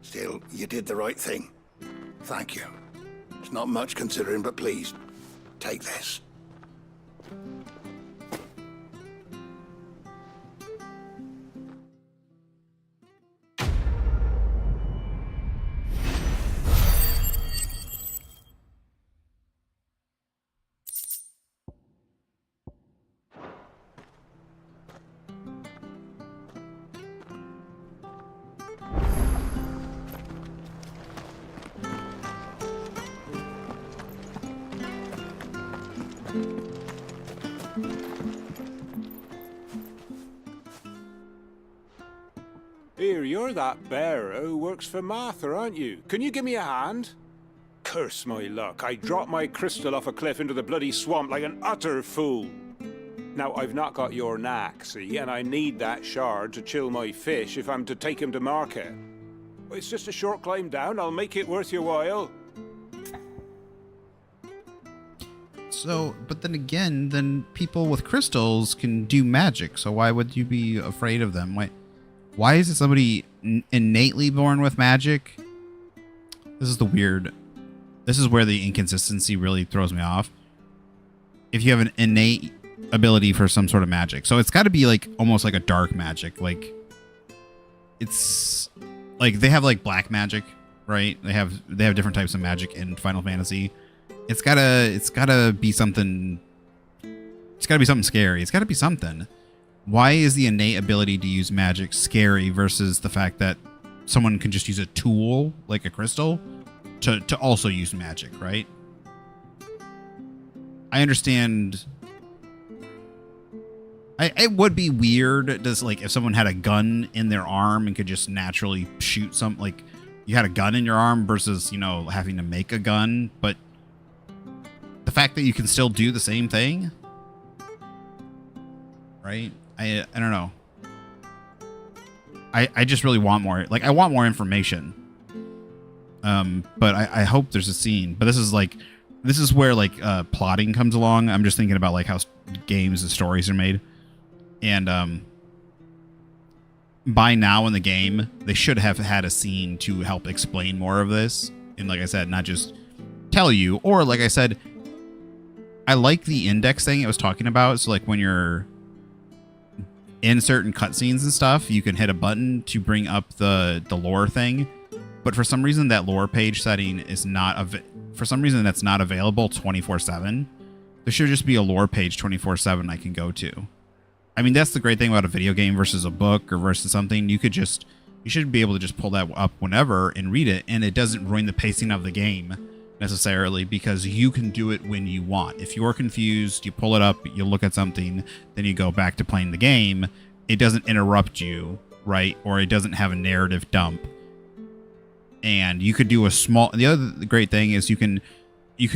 Still, you did the right thing. Thank you. It's not much considering, but please, take this. Here, you're that bearer who works for Martha, aren't you? Can you give me a hand? Curse my luck, I dropped my crystal off a cliff into the bloody swamp like an utter fool. Now, I've not got your knack, see, and I need that shard to chill my fish if I'm to take him to market. It's just a short climb down, I'll make it worth your while. So, but then again, then people with crystals can do magic, so why would you be afraid of them? Why is it somebody innately born with magic? This is where the inconsistency really throws me off. If you have an innate ability for some sort of magic, so it's got to be like almost like a dark magic. Like it's like they have like black magic, right? They have different types of magic in Final Fantasy. It's gotta be something. It's gotta be something scary. It's gotta be something. Why is the innate ability to use magic scary versus the fact that someone can just use a tool like a crystal to also use magic, right? I understand. It would be weird like if someone had a gun in their arm and could just naturally shoot some, like you had a gun in your arm versus, having to make a gun, but the fact that you can still do the same thing, right? I don't know. I just really want more. Like, I want more information. But I hope there's a scene. But this is where plotting comes along. I'm just thinking about like how games and stories are made. And by now in the game, they should have had a scene to help explain more of this. And like I said, not just tell you. Or like I said, I like the index thing it was talking about. So like when you're in certain cutscenes and stuff, you can hit a button to bring up the lore thing. But for some reason, that lore page setting is not for some reason that's not available 24/7. There should just be a lore page 24/7 I can go to. I mean, that's the great thing about a video game versus a book or versus something. You should be able to just pull that up whenever and read it, and it doesn't ruin the pacing of the game necessarily, because you can do it when you want. If you're confused, you pull it up, you look at something, then you go back to playing the game. It doesn't interrupt you right? Or it doesn't have a narrative dump. And you could do a small, the other great thing is you can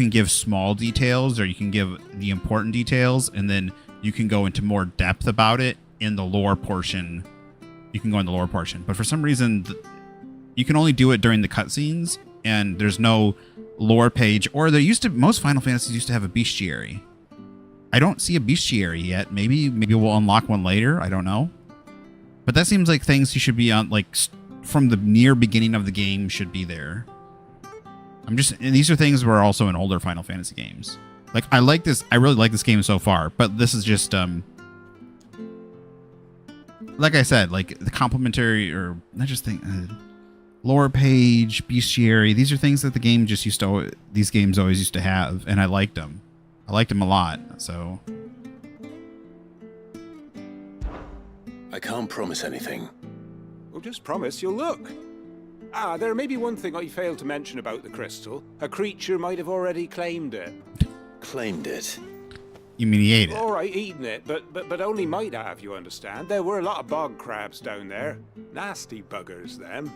give small details, or you can give the important details, and then you can go into more depth about it in the lore portion. You can go in the lore portion, but for some reason you can only do it during the cutscenes, and there's no lore page. Or most Final Fantasies used to have a bestiary. I don't see a bestiary yet. Maybe we'll unlock one later. I don't know. But that seems like things you should be on, like, from the near beginning of the game should be there. And these are things were also in older Final Fantasy games. Like, I really like this game so far, but this is just, like I said, like the complimentary, or not just lore page, bestiary. These are things that these games always used to have, and I liked them. I liked them a lot, so. I can't promise anything. Well, just promise you'll look. There may be one thing I failed to mention about the crystal. A creature might have already claimed it. Claimed it? You mean he ate it? All right, eaten it, but only might have, you understand. There were a lot of bog crabs down there. Nasty buggers, them.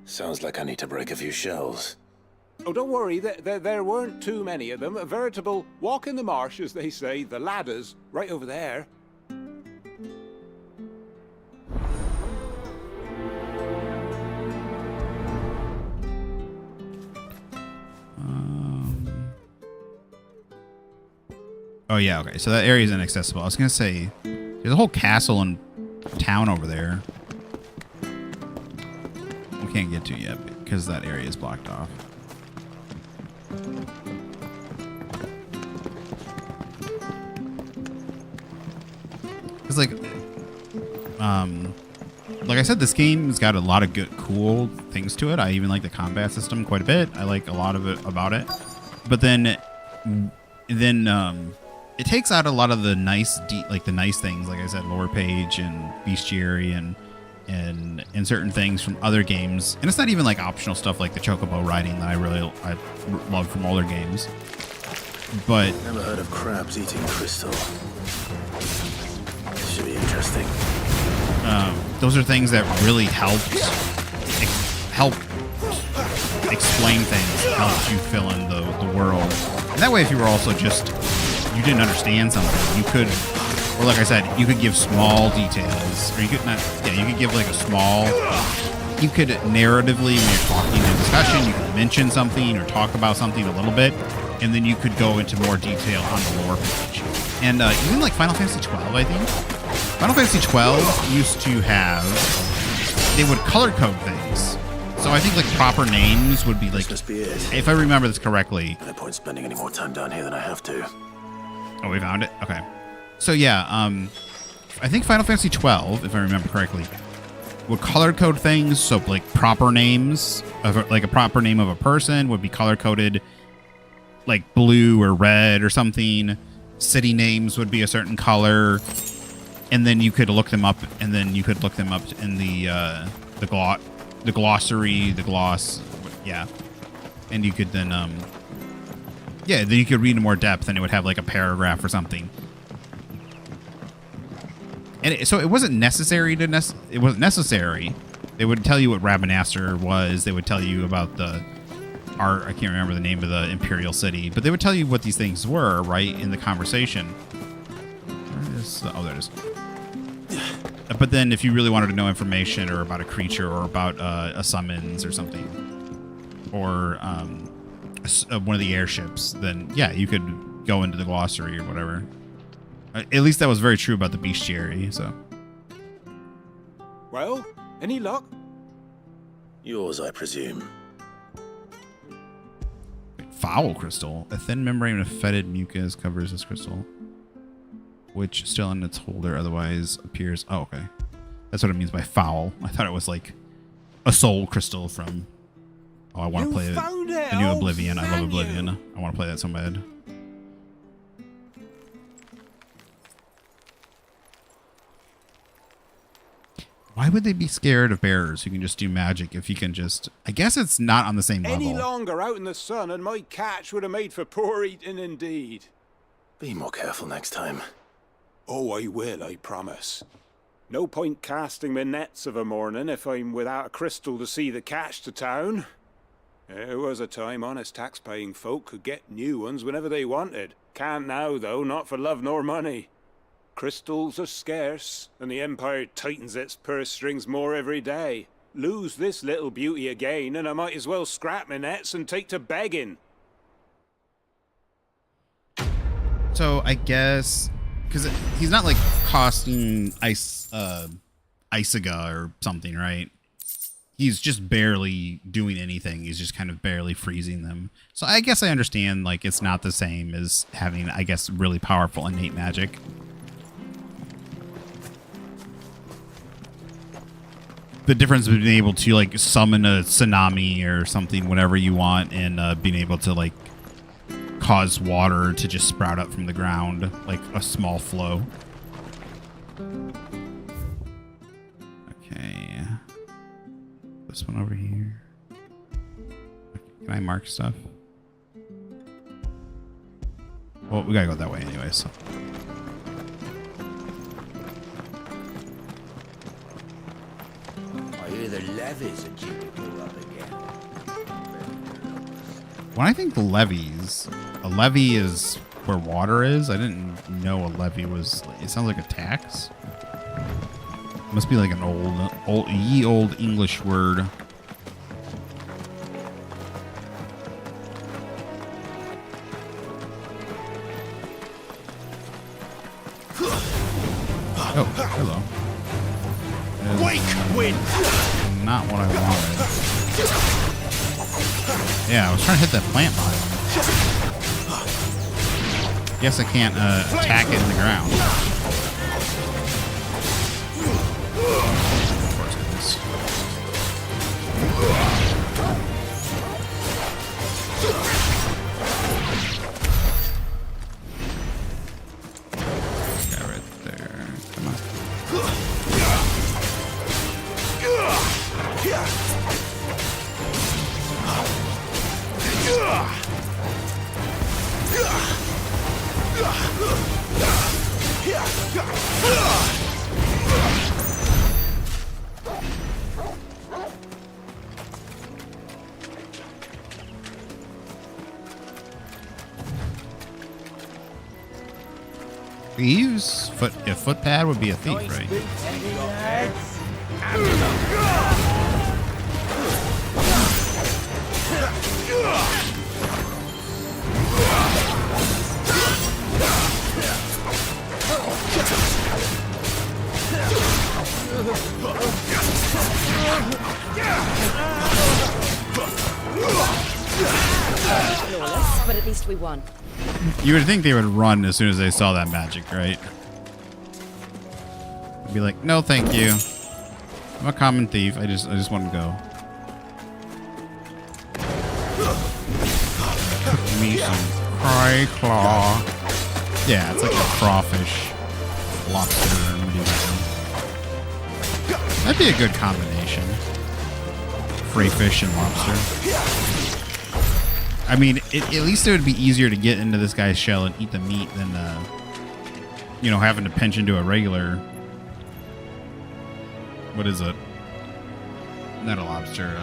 Sounds like I need to break a few shells. Oh, don't worry, there weren't too many of them. A veritable walk in the marsh, as they say. The ladders, right over there. Oh yeah, okay. So that area is inaccessible. I was gonna say there's a whole castle and town over there we can't get to yet because that area is blocked off. It's like I said, this game's got a lot of good, cool things to it. I even like the combat system quite a bit. I like a lot of it about it. But then it takes out a lot of the nice things, like I said, lore page and bestiary and certain things from other games. And it's not even like optional stuff like the chocobo riding that I love from older games. But never heard of crabs eating crystal. This should be interesting. Those are things that really help explain things, help you fill in the world. And that way, if you were also you didn't understand something, you could, or like I said, you could give small details, or you could give like you could narratively, when you're talking in a discussion, you could mention something or talk about something a little bit, and then you could go into more detail on the lore page. And even like Final Fantasy 12, I think. Final Fantasy 12 used to have, they would color code things. So I think like proper names would be like, this must be it. If I remember this correctly. No point spending any more time down here than I have to. Oh, we found it? Okay. So yeah, I think Final Fantasy 12, if I remember correctly, would color code things. So like proper names, like a proper name of a person would be color coded like blue or red or something. City names would be a certain color. And then you could look them up, in the glossary, the gloss, yeah. And you could then, then you could read in more depth, and it would have like a paragraph or something. And so it wasn't necessary it wasn't necessary. They would tell you what Rabanastre was. They would tell you about I can't remember the name of the Imperial City, but they would tell you what these things were, right, in the conversation. Where is, oh, there it is. But then if you really wanted to know information or about a creature or about a summons or something, or one of the airships, then yeah, you could go into the glossary or whatever. At least that was very true about the bestiary, so. Well, any luck? Yours, I presume. Foul crystal. A thin membrane of fetid mucus covers this crystal, which still in its holder otherwise appears. Oh, okay. That's what it means by foul. I thought it was like a soul crystal from. Oh, I want to play the new Oblivion. I love Oblivion. I want to play that so bad. Why would they be scared of bearers who can just do magic if you can just... I guess it's not on the same level. Any longer out in the sun and my catch would have made for poor eating indeed. Be more careful next time. Oh, I will, I promise. No point casting my nets of a morning if I'm without a crystal to see the catch to town. There was a time honest tax-paying folk could get new ones whenever they wanted. Can't now, though, not for love nor money. Crystals are scarce, and the Empire tightens its purse strings more every day. Lose this little beauty again, and I might as well scrap my nets and take to begging. So I guess because he's not like costing Isaga or something, right? He's just barely doing anything. He's just kind of barely freezing them. So I guess I understand, like, it's not the same as having, I guess, really powerful innate magic. The difference between being able to, like, summon a tsunami or something, whatever you want, and being able to, like, cause water to just sprout up from the ground, like a small flow. Okay. This one over here. Can I mark stuff? Well, we gotta go that way anyway, so. I hear the levies are due to go up again. When I think a levy is where water is. I didn't know a levy was. It sounds like a tax. Must be like an old English word. Oh, hello. Wake wind. Not what I wanted. Yeah, I was trying to hit that plant mine. Guess I can't attack it in the ground. Of course it is. Guy right there. Come on. Thieves? A footpad would be a thief, right? Flawless, but at least we won. You would think they would run as soon as they saw that magic, right? They'd be like, no, thank you. I'm a common thief. I just want to go. Cook me some cry claw. Yeah, it's like a crawfish lobster. That'd be a good combination. Crayfish and lobster. I mean, at least it would be easier to get into this guy's shell and eat the meat than, you know, having to pinch into a regular. What is it? Not a lobster.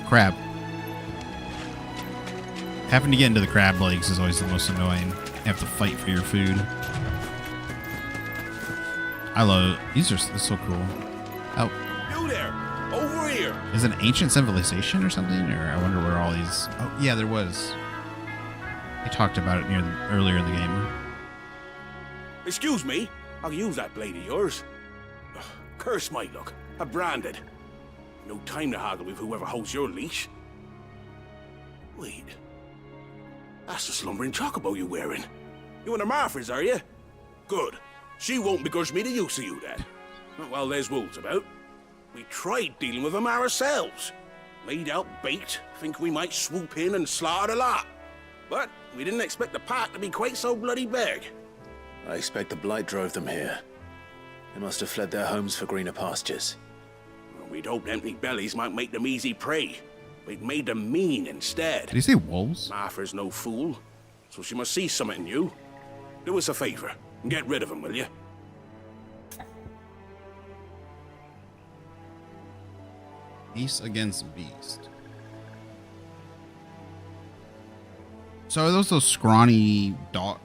Crab. Having to get into the crab legs is always the most annoying. You have to fight for your food. I love it. These are so cool. Oh. You there! Over here! Is it an ancient civilization or something? Or I wonder where all these... Oh, yeah, there was. They talked about it earlier in the game. Excuse me, I'll use that blade of yours. Ugh, curse my luck. I'm branded. No time to haggle with whoever holds your leash. Wait. That's the slumbering chocobo you're wearing. You and the Marfors, are you? Good. She won't begrudge me the use of you, then. Not while there's wolves about. We tried dealing with them ourselves. Laid out bait, think we might swoop in and slaughter the lot. But we didn't expect the pack to be quite so bloody big. I expect the blight drove them here. They must have fled their homes for greener pastures. Well, we'd hoped empty bellies might make them easy prey. We'd made them mean instead. Did he say wolves? Martha's no fool, so she must see something in you. Do us a favor and get rid of them, will you? Beast against beast. So are those scrawny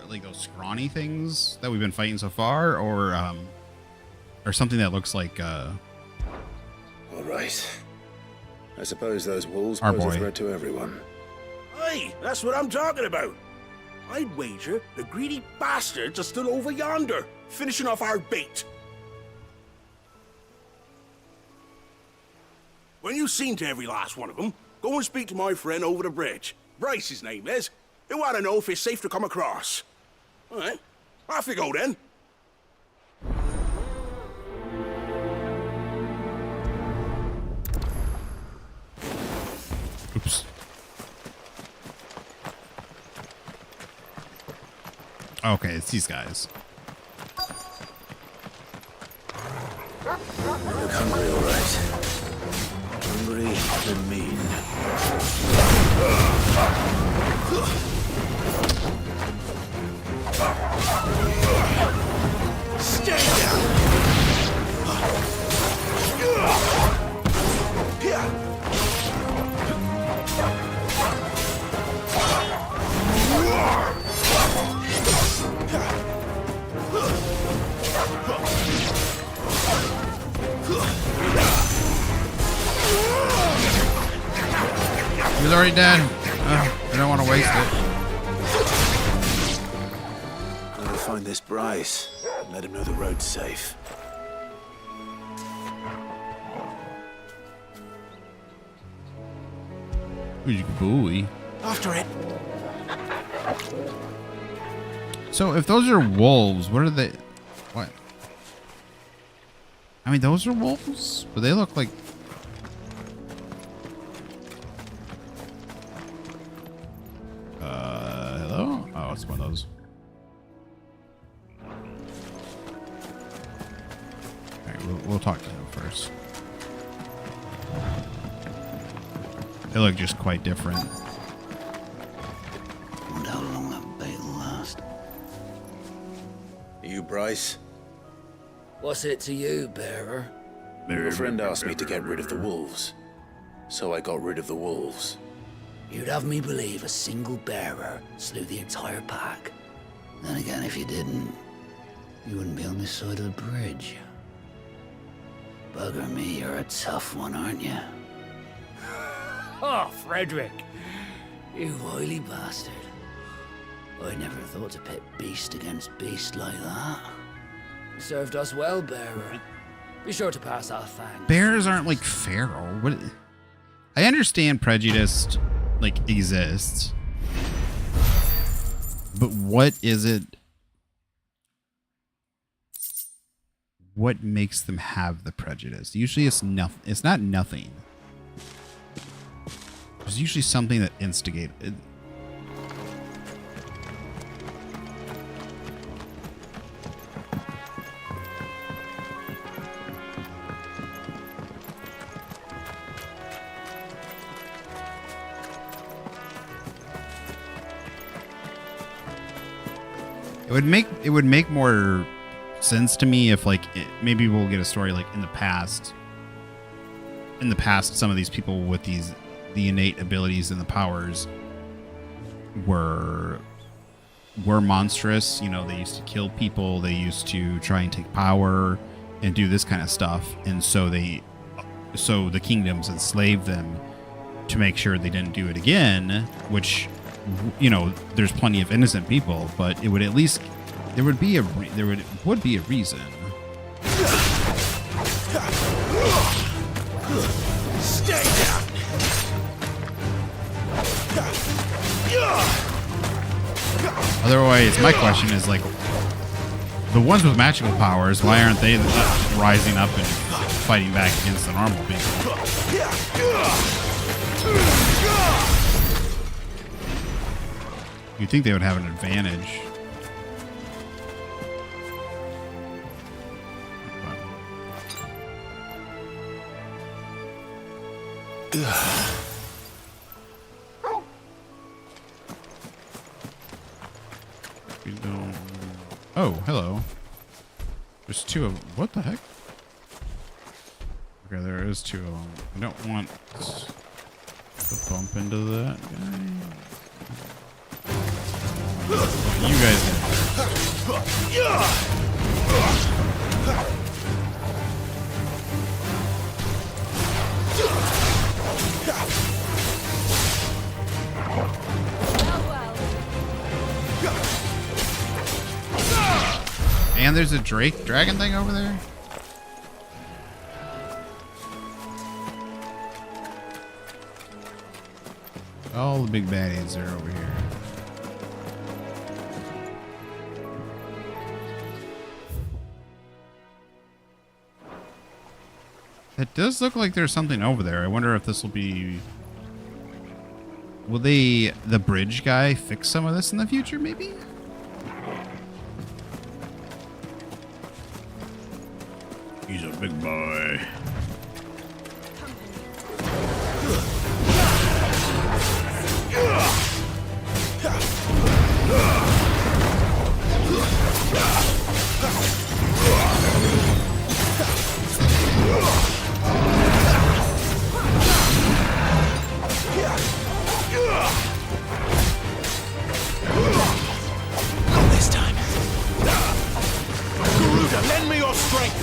like those scrawny things that we've been fighting so far, or something that looks like All right. I suppose those wolves our pose a boy. threat to everyone. Hey, that's what I'm talking about. I'd wager the greedy bastards are still over yonder, finishing off our bait. When you've seen to every last one of them, go and speak to my friend over the bridge. Bryce, his name is. He'll want to know if it's safe to come across. All right, off you go then. Oops. Okay, it's these guys. You look hungry, all right. Hungry and mean. Stay down! He's already dead. I don't want to waste it. Gotta find this Bryce and let him know the road's safe. Booey. After it. So if those are wolves, what are they? What? I mean, those are wolves, but they look like. Hello? Oh, it's one of those. Alright, we'll talk to him first. They look just quite different. Wonder how long that bait will last. Are you Bryce? What's it to you, bearer? Your friend asked me to get rid of the wolves, so I got rid of the wolves. You'd have me believe a single bearer slew the entire pack. Then again, if you didn't, you wouldn't be on this side of the bridge. Bugger me, you're a tough one, aren't you? Oh, Frederick! You wily bastard. I never thought to pit beast against beast like that. You served us well, bearer. Be sure to pass our thanks. Bears aren't like feral. What? I understand prejudice like exists, but what is it? What makes them have the prejudice? Usually, it's nothing. It's not nothing. There's usually something that instigates it. It would make more sense to me if like maybe we'll get a story like in the past some of these people with the innate abilities and the powers were monstrous. You know, they used to kill people, they used to try and take power and do this kind of stuff, and so the kingdoms enslaved them to make sure they didn't do it again, which, you know, there's plenty of innocent people, but it would at least there would be a reason. Stay down. Otherwise, my question is like, the ones with magical powers, why aren't they rising up and fighting back against the normal people? You'd think they would have an advantage. Oh, hello. There's two of... What the heck? Okay, there is 2 of them. I don't want to bump into that guy. You guys And there's a dragon thing over there. All the big baddies are over here. It does look like there's something over there. I wonder if this will be... Will the bridge guy fix some of this in the future, maybe? He's a big boy. This time. Garuda, lend me your strength.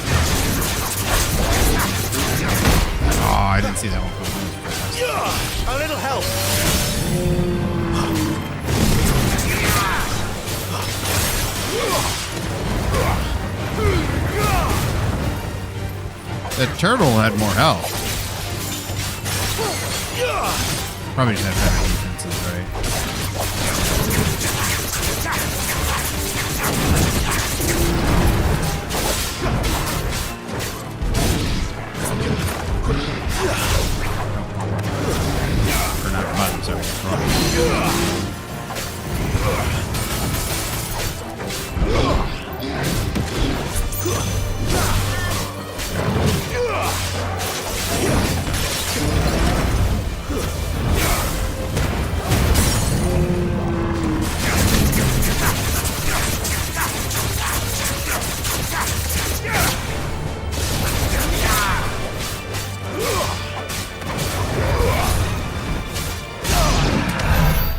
Oh, I didn't see that one coming. A little help. The turtle had more health. Probably just had better defenses, right? Or not buttons, sorry.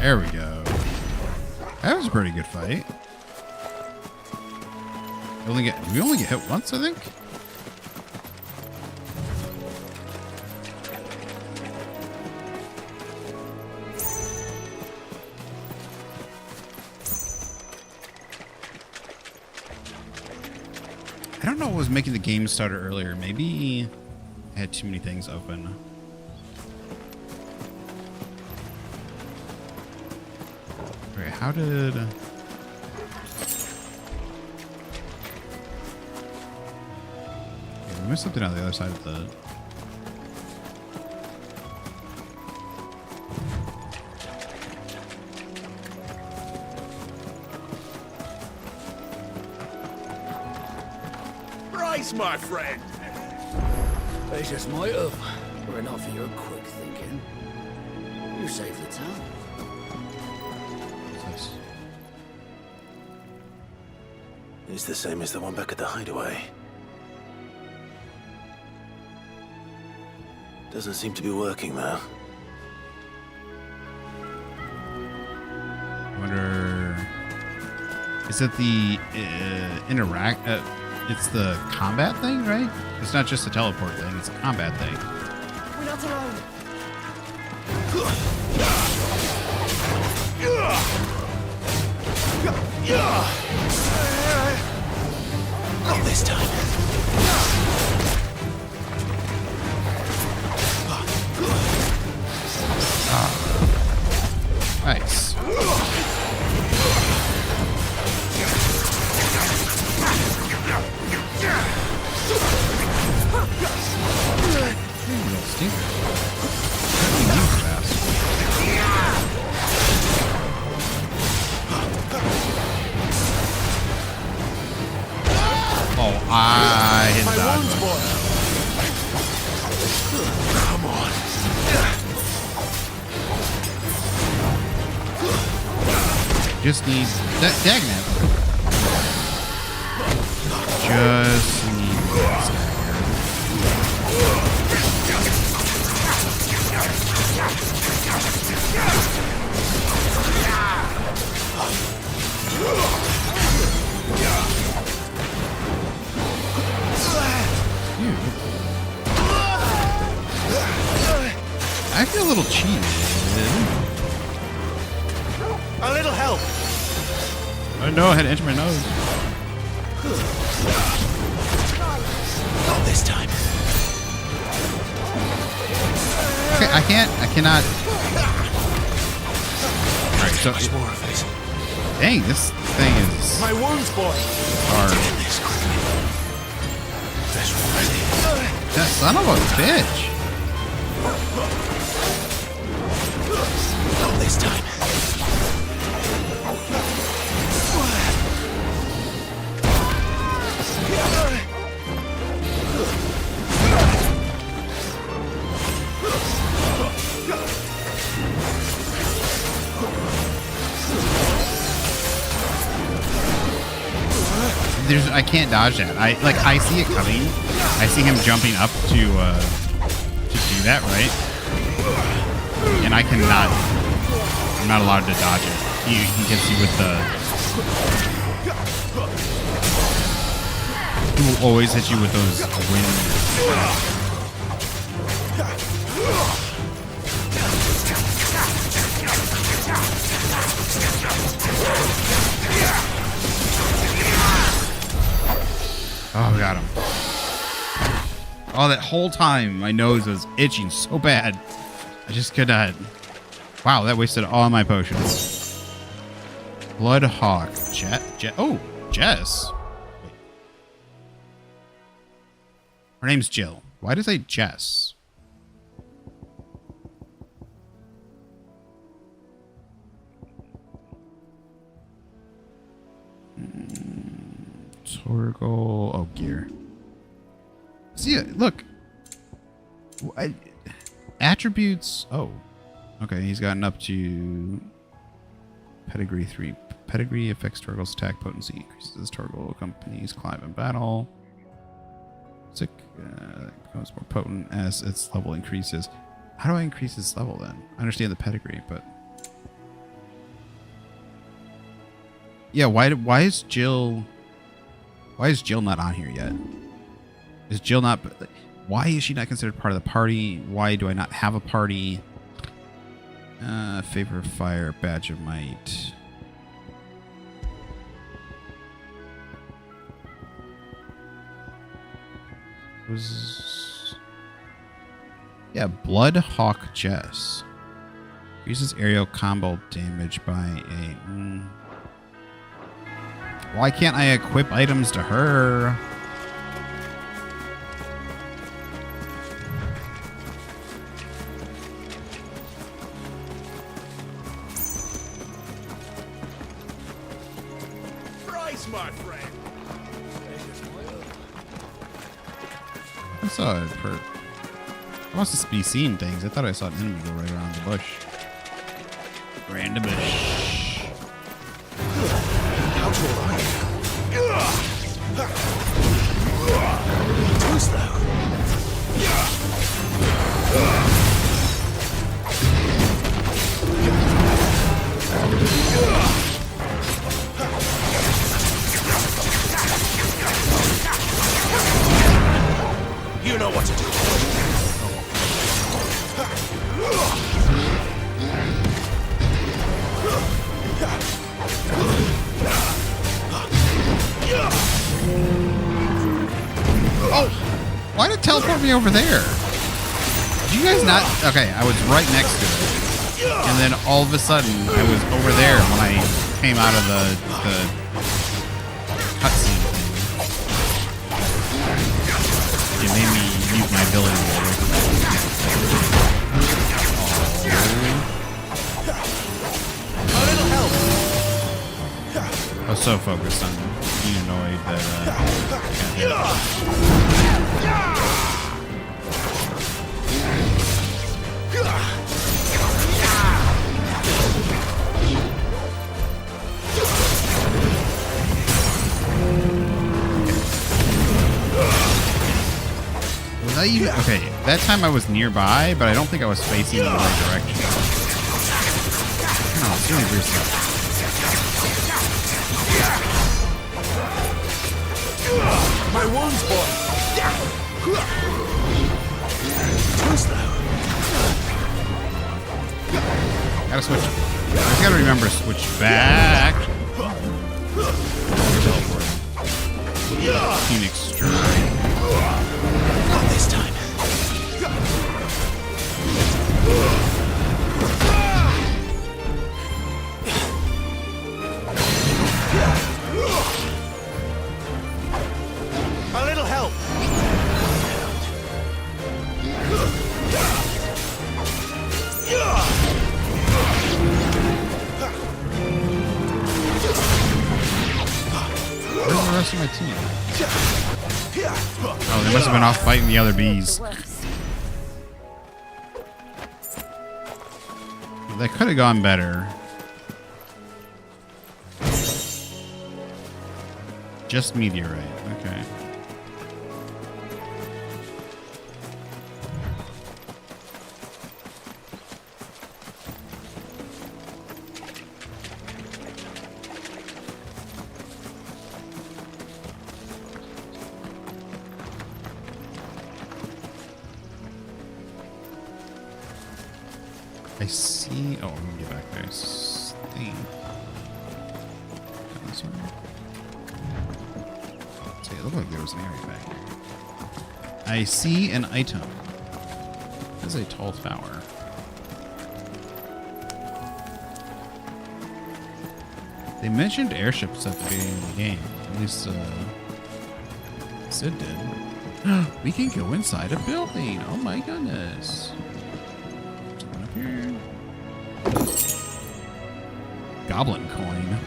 There we go. That was a pretty good fight. We only get hit once, I think. I don't know what was making the game stutter earlier. Maybe I had too many things open. Okay, how did... Okay, we missed something on the other side of the... Bryce, my friend! They just might have. Were it not for your quick thinking. You saved the town. What's this? It's the same as the one back at the hideaway. Doesn't seem to be working, though. I wonder... Is it the interact... it's the combat thing, right? It's not just a teleport thing, it's a combat thing. We're not alone. Not this time. Nice. Little stinker. Oh, I hit that. Come on. Just need that dagnet. Just need this guy here. I feel a little cheated. A little help. Oh no, I had to enter my nose. Not this time. Okay, I cannot. Alright, so. Much more of it. Dang, this thing is. My wounds, boy. Hard. That son of a bitch. Not this time. I can't dodge that. I see it coming. I see him jumping up to do that, right? And I cannot. I'm not allowed to dodge it. He hits you with the. He will always hit you with those wind. Oh, got him. Oh, that whole time my nose was itching so bad. I just could not. Wow, that wasted all my potions. Bloodhawk. Oh, Jess. Wait. Her name's Jill. Why does I say Jess? Torgal. Oh, gear. See, look. Attributes. Oh. Okay, he's gotten up to Pedigree 3. Pedigree affects Torgal's attack potency. Increases Torgal accompanies Clive in battle. Sick. Becomes more potent as its level increases. How do I increase its level then? I understand the pedigree, but. Yeah, why is Jill... Why is Jill not on here yet? Is Jill not... Why is she not considered part of the party? Why do I not have a party? Favor of Fire, Badge of Might. Yeah, Bloodhawk Jess. Increases aerial combo damage by a... Why can't I equip items to her? Price, my friend. I saw it for... I must just be seeing things. I thought I saw an enemy go right around the bush. Random bush. How tall are you? Too slow. You know what to do. Oh! Why did it teleport me over there? Did you guys not... Okay, I was right next to it. And then all of a sudden, I was over there when I came out of the cutscene thing. It made me use my ability to go away from that. I was so focused on being annoyed that I got hit. Was I even... Okay, that time I was nearby, but I don't think I was facing in the right direction. No, it's doing weird stuff. My wounds, boy. Too slow. gotta switch. I just gotta remember to switch back. Phoenix Strike. Not this time. A little help. Where's the rest of my team? Oh, they must have been off fighting the other bees. That could have gone better. Just meteorite. Okay. I see. Oh, I'm gonna get back there. Thing. This one. See, it looked like there was an area back here. I see an item. This is a tall tower. They mentioned airships at the beginning of the game. At least Sid did. We can go inside a building. Oh my goodness. One up here. Goblin coin.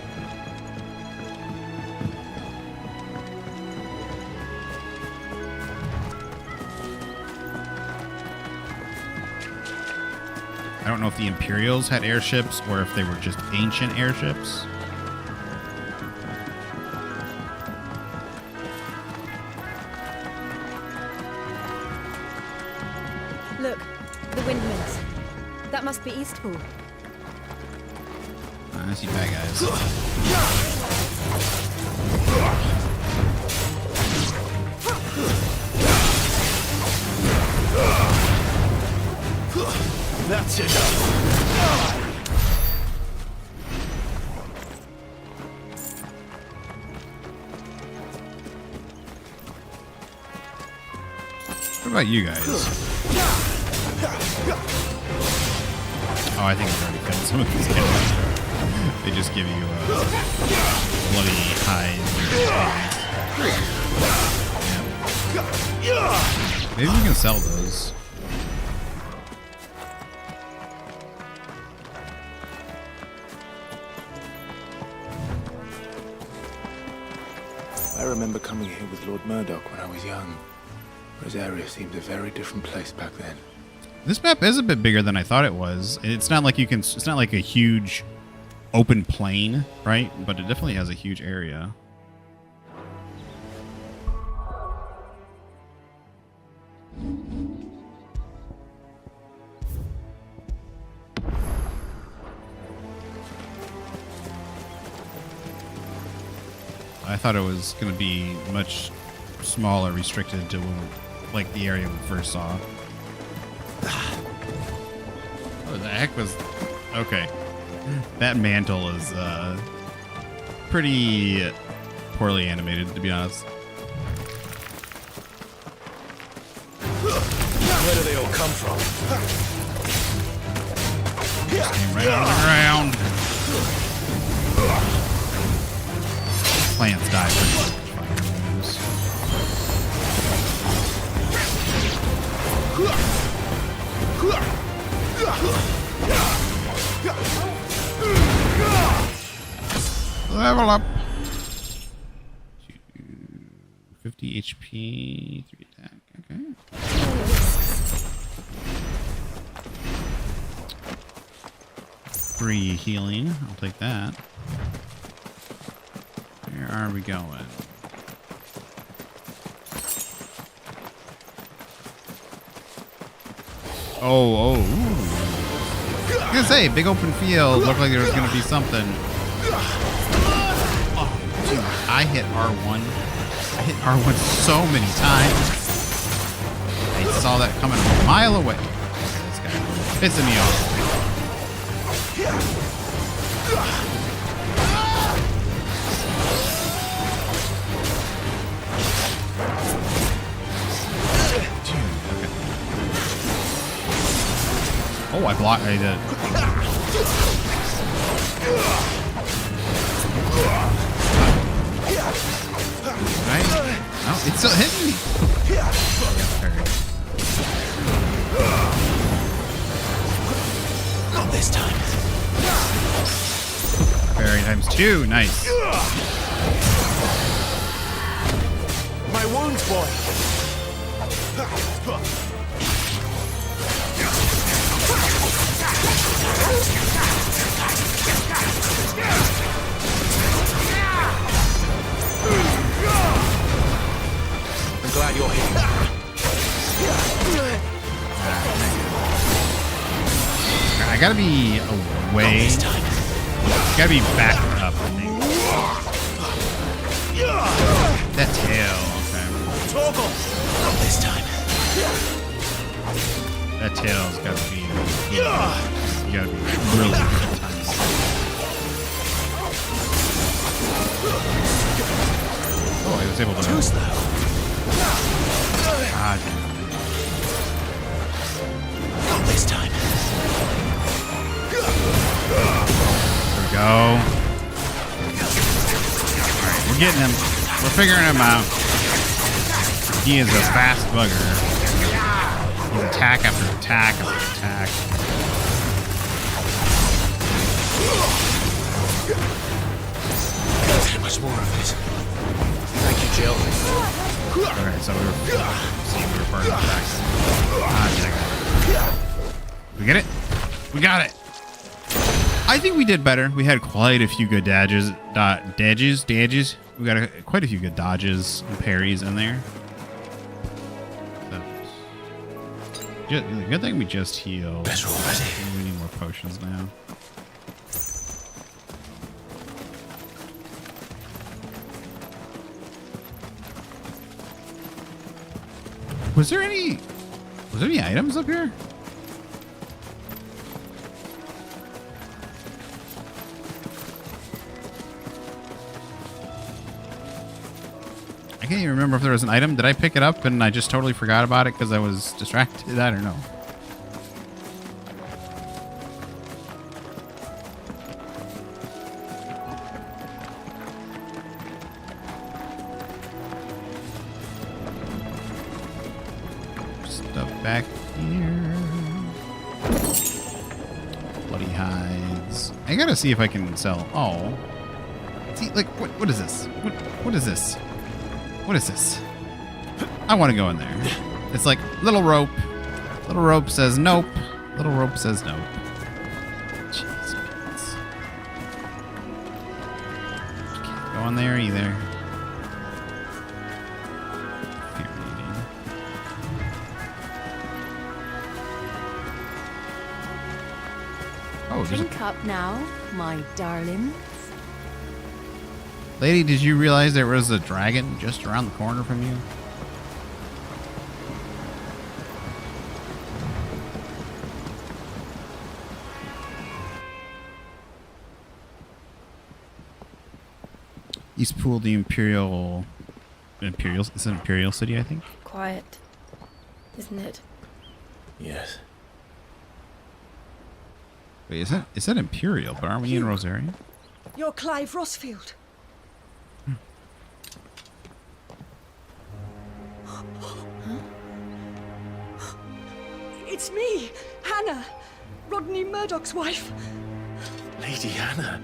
I don't know if the Imperials had airships or if they were just ancient airships. Look, the windmills. That must be Eastpool. I see bad guys. That's it. What about you guys? Oh, I think I've already killed some of these guys. They just give you bloody highs. Yeah. Maybe we can sell those. I remember coming here with Lord Murdoch when I was young. Rosaria seemed a very different place back then. This map is a bit bigger than I thought it was. It's not like you can. It's not like a huge open plain, right? But it definitely has a huge area. I thought it was going to be much smaller, restricted to like the area we first saw. What the heck was... Okay. That mantle is pretty poorly animated, to be honest. Where do they all come from? Just came right out of the ground. Plants die pretty much. Level up. 50 HP, 3 attack. Okay. Free healing. I'll take that. Where are we going? Oh. Ooh. I was gonna say, big open field. Looked like there was gonna be something. Oh, dude, I hit R1. I hit R1 so many times. I saw that coming a mile away. This guy pissing me off. Oh, I blocked. I did. Right? No, it's still hitting me. Not this time. Parry times 2. Nice. My wounds, boy. I'm glad you're here. I gotta be away. Gotta be back up, I think. That tail. Okay. Not this time. That tail's gotta be. You gotta be really good at times. Oh, I was able to. Too slow. God damn. Not this time. There we go. Alright, we're getting him. We're figuring him out. He is a fast bugger. He's attack after attack after attack. How much more of it? Thank you, Jill. Okay, so we were burning attacks. We get it? We got it. I think we did better. We had quite a few good dodges. We got quite a few good dodges and parries in there. Good thing we just healed. Better already. We need more potions now. Was there any items up here? I can't even remember if there was an item. Did I pick it up and I just totally forgot about it because I was distracted? I don't know. Stuff back here. Bloody hides. I gotta see if I can sell. Oh. See, like, what is this? What is this? What is this? I want to go in there. It's like little rope. Little rope says nope. Little rope says nope. Jeez, pants. Can't go in there either. Oh, drink up now, my darling. Lady, did you realize there was a dragon just around the corner from you? Eastpool, the Imperial. It's an Imperial city, I think. Quiet, isn't it? Yes. Wait, is that Imperial? But aren't we in Rosaria? You're Clive Rossfield. It's me, Hannah, Rodney Murdoch's wife. Lady Hannah.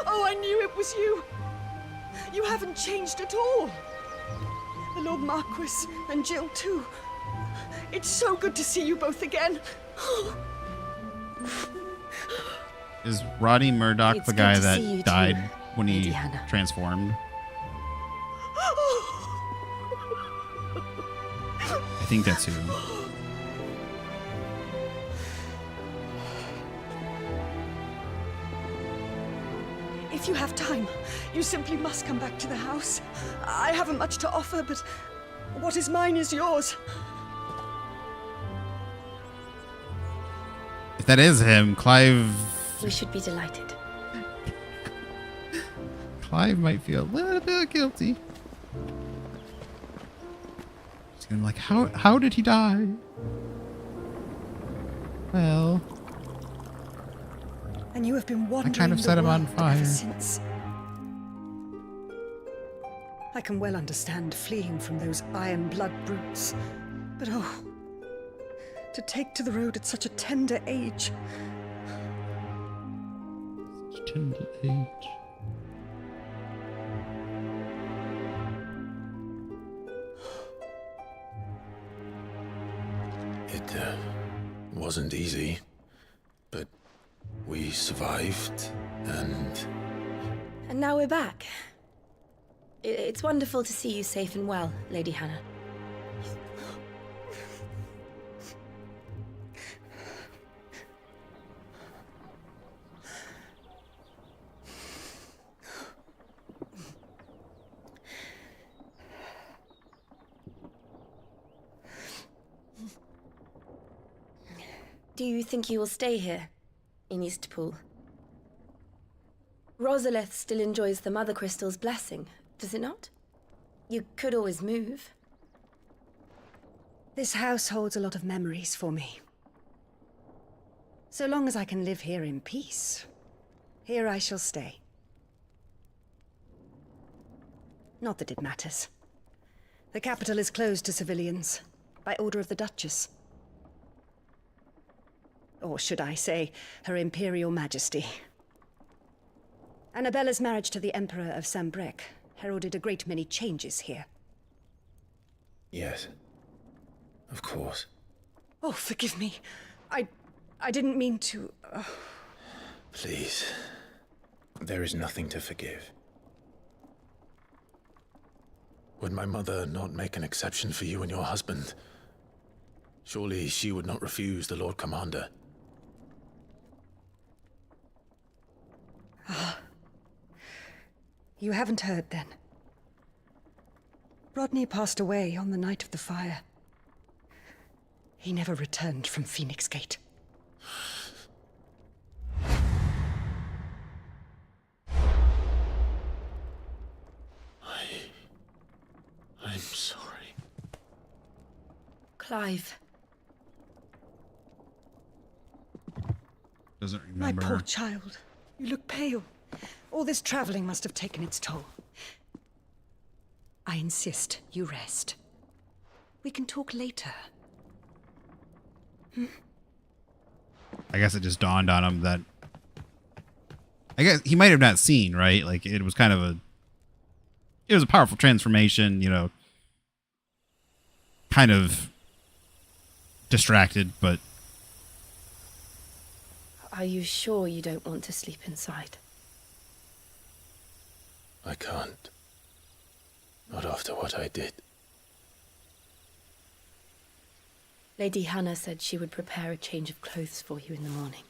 Oh, I knew it was you. You haven't changed at all. The Lord Marquis and Jill too. It's so good to see you both again. Is Rodney Murdoch It's the good guy to that see you died too, when he Lady Hannah. transformed? I think that's who. If you have time, you simply must come back to the house. I haven't much to offer, but what is mine is yours. If that is him, Clive We should be delighted. might feel a little bit guilty. It's gonna be like, how did he die? Well, And you have been wandering kind of the set him on world fire. ever since. I can well understand fleeing from those iron blood brutes, but oh, to take to the road at such a tender age. Such tender age. It wasn't easy, but we survived, and... And now we're back. It's wonderful to see you safe and well, Lady Hannah. Do you think you will stay here, in Eastpool? Rosalith still enjoys the Mother Crystal's blessing, does it not? You could always move. This house holds a lot of memories for me. So long as I can live here in peace, here I shall stay. Not that it matters. The capital is closed to civilians, by order of the Duchess. Or should I say, Her Imperial Majesty. Annabella's marriage to the Emperor of Sambrec heralded a great many changes here. Yes. Of course. Oh, forgive me. I didn't mean to... Please. There is nothing to forgive. Would my mother not make an exception for you and your husband? Surely she would not refuse the Lord Commander. You haven't heard, then. Rodney passed away on the night of the fire. He never returned from Phoenix Gate. I'm sorry. Clive. Doesn't My remember. poor child. You look pale. All this traveling must have taken its toll. I insist you rest. We can talk later. I guess it just dawned on him that I guess he might have not seen, right? Like it was kind of it was a powerful transformation, you know, kind of distracted, but Are you sure you don't want to sleep inside? I can't. Not after what I did. Lady Hannah said she would prepare a change of clothes for you in the morning.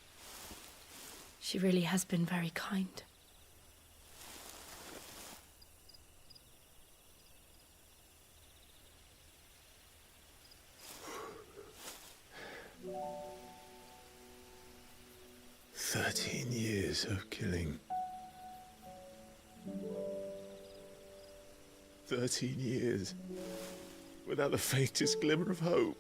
She really has been very kind. "13 years of killing. 13 years without the faintest glimmer of hope.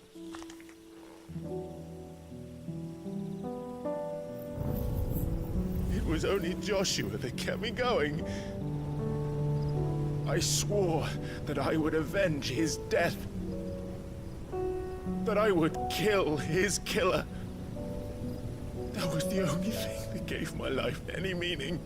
It was only Joshua that kept me going. I swore that I would avenge his death. That I would kill his killer. That was the only thing that gave my life any meaning.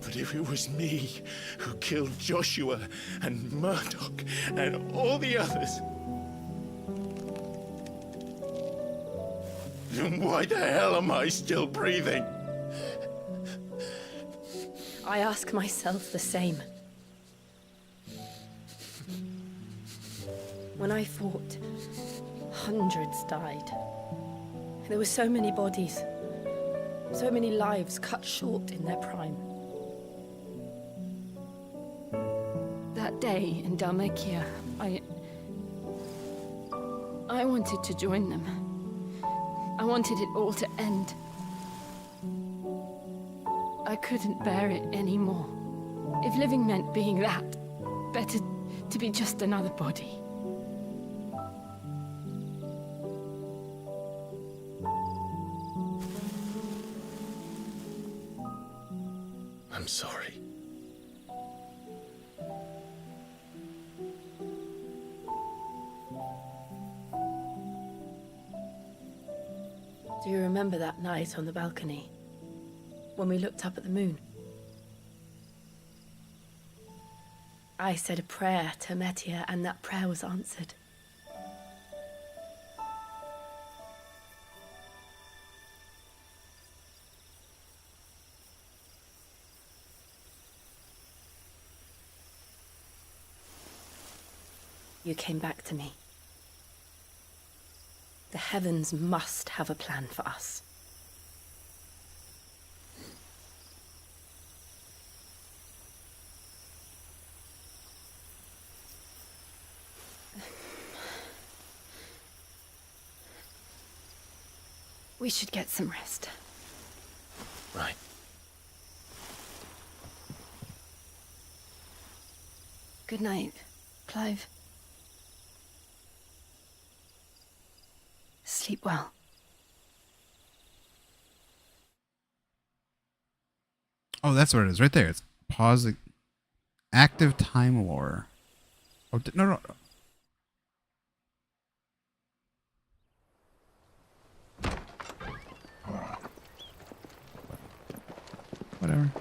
But if it was me who killed Joshua and Murdoch and all the others, then why the hell am I still breathing? I ask myself the same. When I fought, hundreds died. There were so many bodies, so many lives cut short in their prime. That day in Dalmekia, I wanted to join them. I wanted it all to end. I couldn't bear it anymore. If living meant being that, better to be just another body. I'm sorry. Do you remember that night on the balcony? When we looked up at the moon? I said a prayer to Metia, and that prayer was answered. You came back to me. The heavens must have a plan for us. We should get some rest. Right. Good night, Clive. Sleep well. Oh, that's what it is right there. It's pause. Active time lore. Oh, no. Whatever.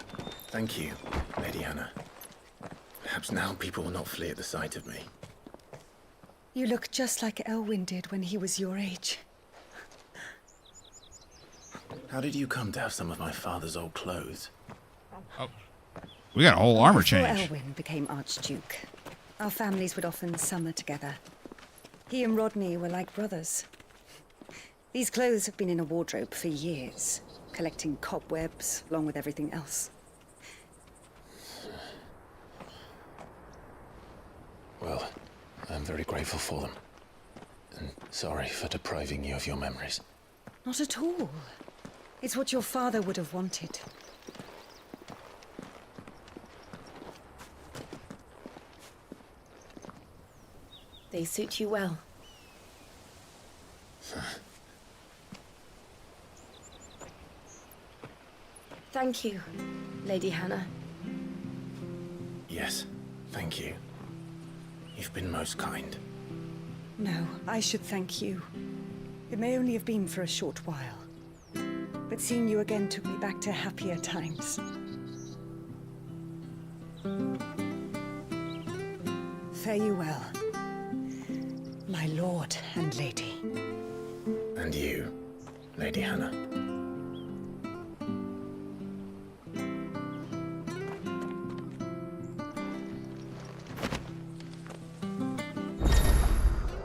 Thank you, Lady Hannah. Perhaps now people will not flee at the sight of me. You look just like Elwyn did when he was your age. How did you come to have some of my father's old clothes? Oh. We got a whole armor Before change. Elwyn became Archduke, our families would often summer together. He and Rodney were like brothers. These clothes have been in a wardrobe for years, collecting cobwebs along with everything else. Well, I'm very grateful for them. And sorry for depriving you of your memories. Not at all. It's what your father would have wanted. They suit you well. Thank you, Lady Hannah. Yes, thank you. You've been most kind. No, I should thank you. It may only have been for a short while, but seeing you again took me back to happier times. Fare you well, my lord and lady. And you, Lady Hannah.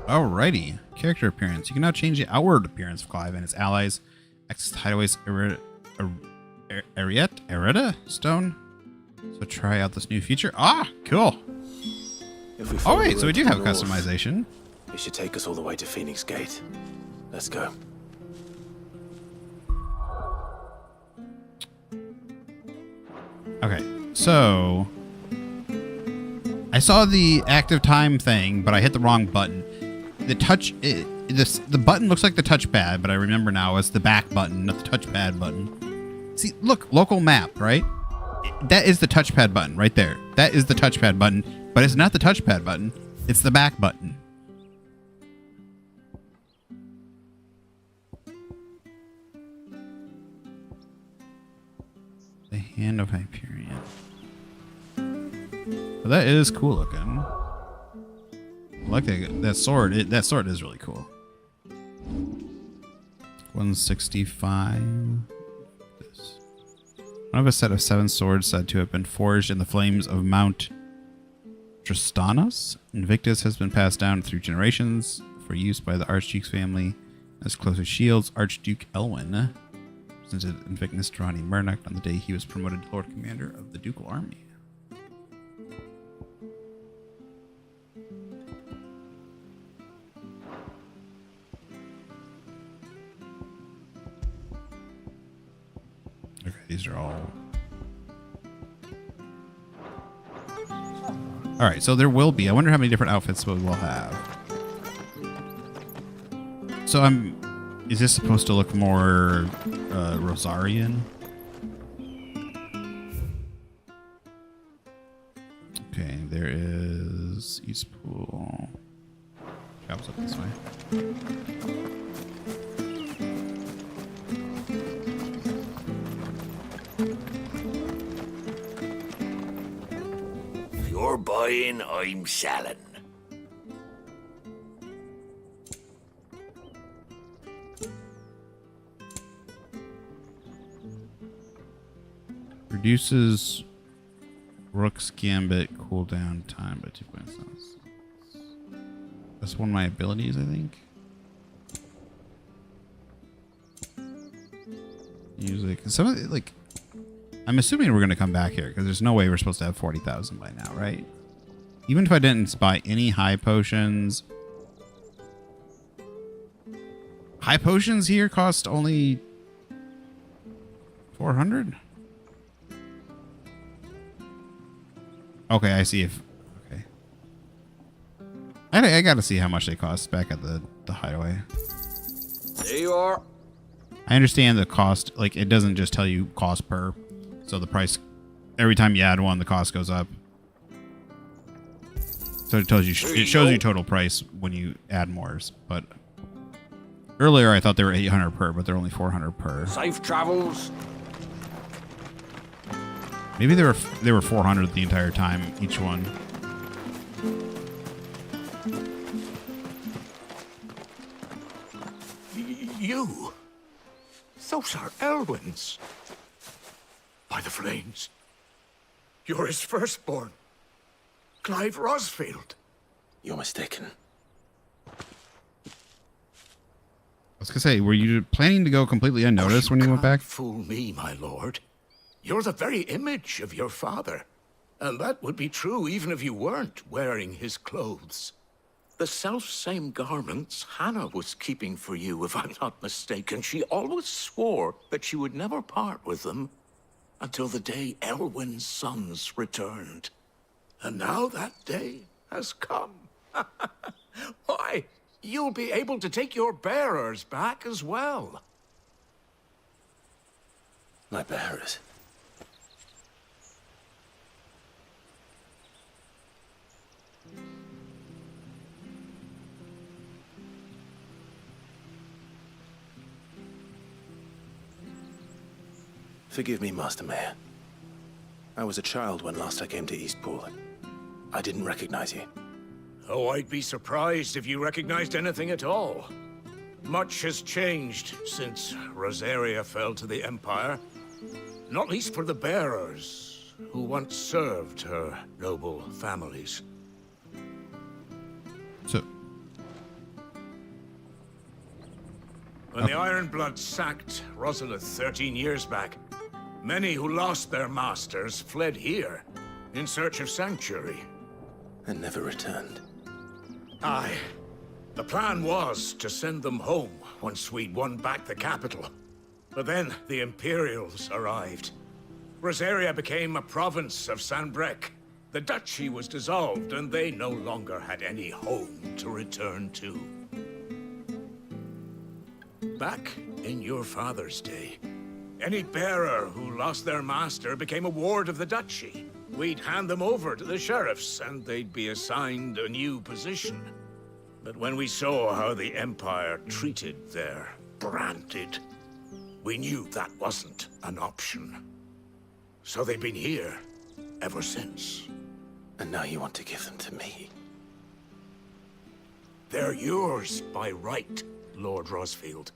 Alrighty. Character appearance. You can now change the outward appearance of Clive and his allies. Access hideaways Ereda Stone. So try out this new feature. Ah, cool. Oh wait, so we do have customization. It should take us all the way to Phoenix Gate. Let's go. Okay, so I saw the active time thing, but I hit the wrong button. The button looks like the touchpad, but I remember now it's the back button, not the touchpad button. See, look, local map, right? That is the touchpad button right there. That is the touchpad button, but it's not the touchpad button. It's the back button. The Hand of Hyperion. Well, that is cool looking. I like that sword. That sword is really cool. 165. This. One of a set of 7 swords said to have been forged in the flames of Mount Tristanos. Invictus has been passed down through generations for use by the Archduke's family as closest shields. Archduke Elwyn presented Invictus to Ronnie Murdoch on the day he was promoted to Lord Commander of the Ducal Army. Okay, these are all... All right, so there will be. I wonder how many different outfits we will have. So is this supposed to look more Rosarian? Okay, there is East Pool. Travels up this way. If you're buying, I'm selling. Reduces Rook's Gambit cooldown time by 2.7. That's one of my abilities, I think. Usually, cause some of the, like, I'm assuming we're gonna come back here because there's no way we're supposed to have 40,000 by now, right? Even if I didn't buy any high potions, high potions here cost only 400. Okay, I see. Okay, I gotta see how much they cost back at the hideaway. There you are. I understand the cost. Like, it doesn't just tell you cost per, so the price every time you add one, the cost goes up. So it tells you, it shows you total price when you add more. But earlier I thought they were 800 per, but they're only 400 per. Safe travels. Maybe they were 400 the entire time, each one. You? Those are Elwyn's. By the flames. You're his firstborn. Clive Rosfield. You're mistaken. I was gonna say, were you planning to go completely unnoticed when you went back? Fool me, my lord. You're the very image of your father. And that would be true even if you weren't wearing his clothes. The self-same garments Hannah was keeping for you, if I'm not mistaken. She always swore that she would never part with them until the day Elwyn's sons returned. And now that day has come. Why, you'll be able to take your bearers back as well. My bearers? Forgive me, Master Mayor. I was a child when last I came to Eastpool. I didn't recognize you. Oh, I'd be surprised if you recognized anything at all. Much has changed since Rosaria fell to the Empire. Not least for the bearers, who once served her noble families. So... When the Ironbloods sacked Rosalith 13 years back, many who lost their masters fled here, in search of sanctuary. And never returned. Aye. The plan was to send them home once we'd won back the capital. But then the Imperials arrived. Rosaria became a province of Sanbreque. The duchy was dissolved, and they no longer had any home to return to. Back in your father's day, any bearer who lost their master became a ward of the duchy. We'd hand them over to the sheriffs, and they'd be assigned a new position. But when we saw how the Empire treated their branded, we knew that wasn't an option. So they've been here ever since. And now you want to give them to me? They're yours by right, Lord Rosfield.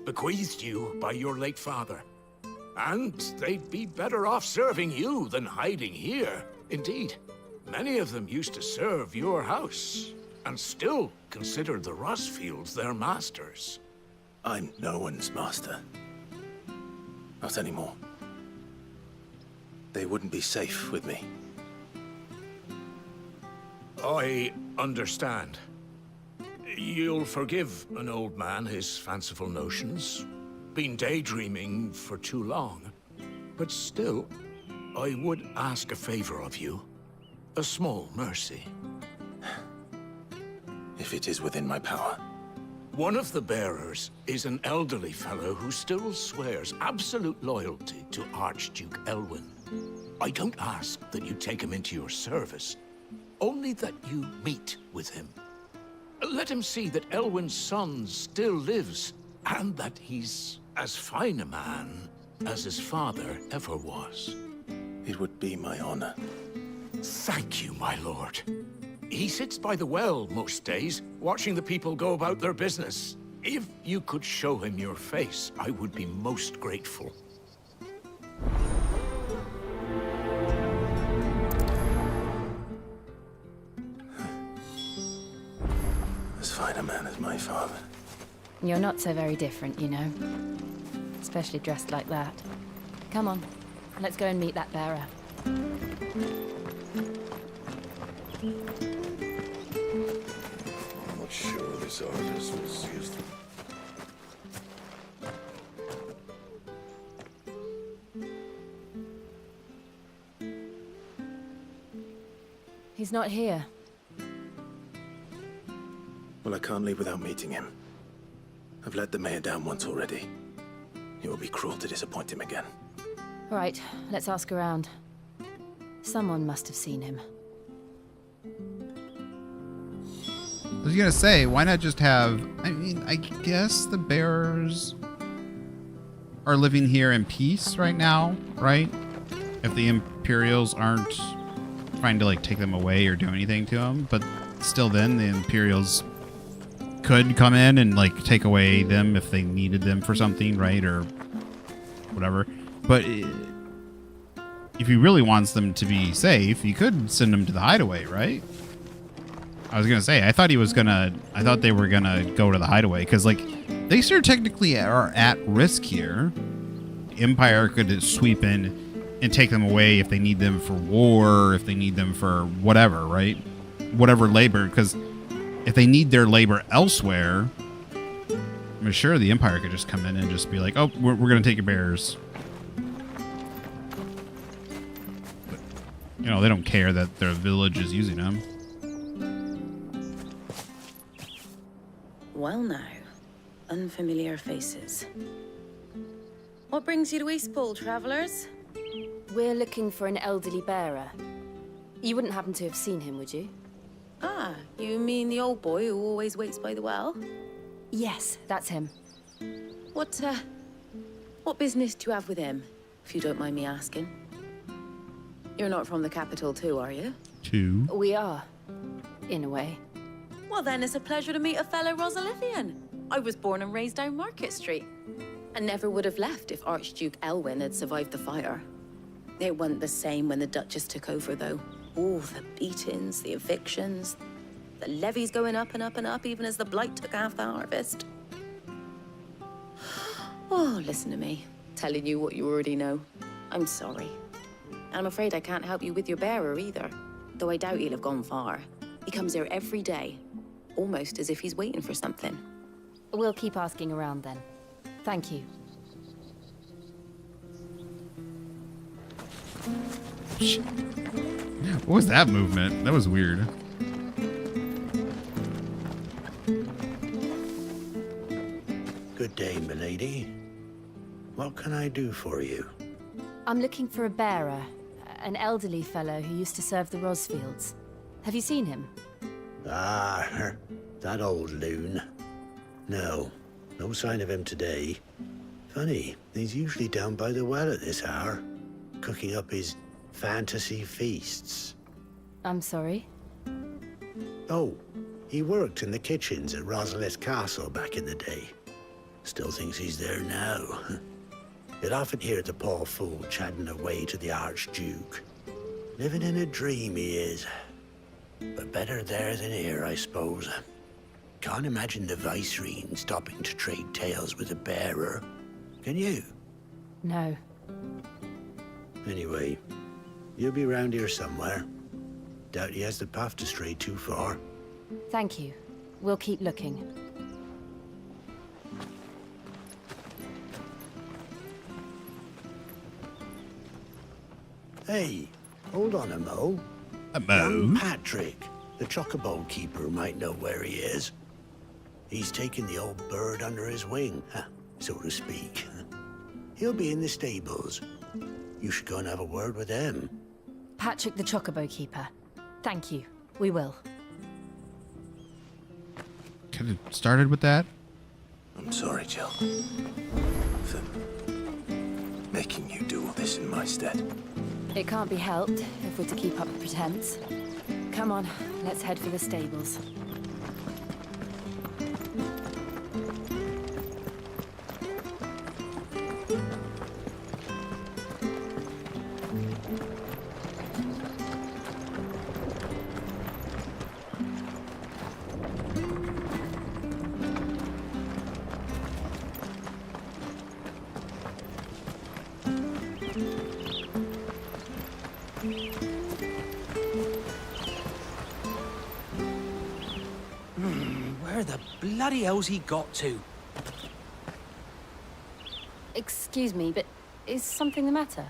Bequeathed you by your late father. And they'd be better off serving you than hiding here. Indeed, many of them used to serve your house, and still consider the Rosfields their masters. I'm no one's master. Not anymore. They wouldn't be safe with me. I understand. You'll forgive an old man his fanciful notions. Been daydreaming for too long. But still, I would ask a favor of you. a small mercy. If it is within my power. One of the bearers is an elderly fellow who still swears absolute loyalty to Archduke Elwyn. I don't ask that you take him into your service, only that you meet with him. Let him see that Elwyn's son still lives, and that he's as fine a man as his father ever was. It would be my honor. Thank you, my lord. He sits by the well most days, watching the people go about their business. If you could show him your face, I would be most grateful. As fine a man as my father. You're not so very different, you know. Especially dressed like that. Come on, let's go and meet that bearer. I'm not sure this artist will see us through. He's not here. Well, I can't leave without meeting him. I've let the mayor down once already. It would be cruel to disappoint him again. Right, let's ask around. Someone must have seen him. I was gonna say, why not just have... I mean, I guess the bearers are living here in peace right now, right? If the Imperials aren't trying to, like, take them away or do anything to them. But still then, the Imperials could come in and, like, take away them if they needed them for something, right? Or whatever. But if he really wants them to be safe, he could send them to the hideaway, right? I was gonna say, I thought they were gonna go to the hideaway, because, like, they sure technically are at risk here. The Empire could sweep in and take them away if they need them for war, if they need them for whatever, right? Whatever labor, because if they need their labor elsewhere, I'm sure the Empire could just come in and just be like, oh, we're gonna take your bearers. But, you know, they don't care that their village is using them. Well now, unfamiliar faces. What brings you to Eastpool, travellers? We're looking for an elderly bearer. You wouldn't happen to have seen him, would you? Ah, you mean the old boy who always waits by the well? Yes, that's him. What business do you have with him, if you don't mind me asking? You're not from the capital too, are you? We are, in a way. Well then, it's a pleasure to meet a fellow Rosalithian. I was born and raised down Market Street, and never would have left if Archduke Elwyn had survived the fire. It wasn't the same when the Duchess took over, though. Oh, the beatings, the evictions, the levies going up and up and up, even as the blight took half the harvest. Oh, listen to me, telling you what you already know. I'm sorry. And I'm afraid I can't help you with your bearer either, though I doubt he'll have gone far. He comes here every day, almost as if he's waiting for something. We'll keep asking around then. Thank you. What was that movement? That was weird. Good day, milady. What can I do for you? I'm looking for a bearer, an elderly fellow who used to serve the Rosfields. Have you seen him? Ah, that old loon. No sign of him today. Funny, he's usually down by the well at this hour, cooking up his fantasy feasts. I'm sorry? Oh, he worked in the kitchens at Rosalith Castle back in the day. Still thinks he's there now. You'd often hear the poor fool chatting away to the Archduke. Living in a dream he is. But better there than here, I suppose. Can't imagine the Vicereine stopping to trade tales with a bearer. Can you? No. Anyway, you'll be round here somewhere. Doubt he has the path to stray too far. Thank you. We'll keep looking. Hey, hold on a mo. Young Patrick, the chocobo keeper, might know where he is. He's taken the old bird under his wing, so to speak. He'll be in the stables. You should go and have a word with him. Patrick the Chocobo Keeper. Thank you. We will. Could have started with that. I'm sorry, Jill, for making you do all this in my stead. It can't be helped if we're to keep up the pretense. Come on, let's head for the stables. Where the bloody hell's he got to? Excuse me, but is something the matter?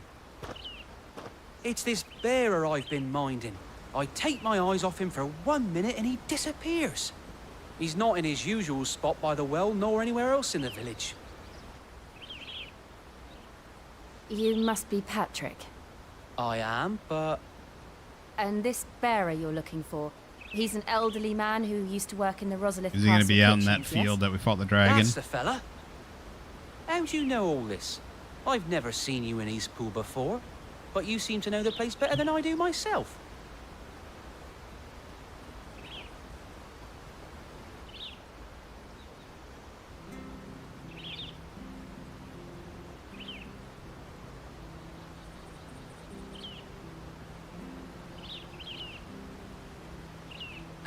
It's this bearer I've been minding. I take my eyes off him for 1 minute and he disappears. He's not in his usual spot by the well, nor anywhere else in the village. You must be Patrick. I am, but... And this bearer you're looking for, he's an elderly man who used to work in the Rosalith Is he going to Castle be out in kitchens, that field yes? that we fought the dragon? That's the fella. How'd you know all this? I've never seen you in Eastpool before, but you seem to know the place better than I do myself.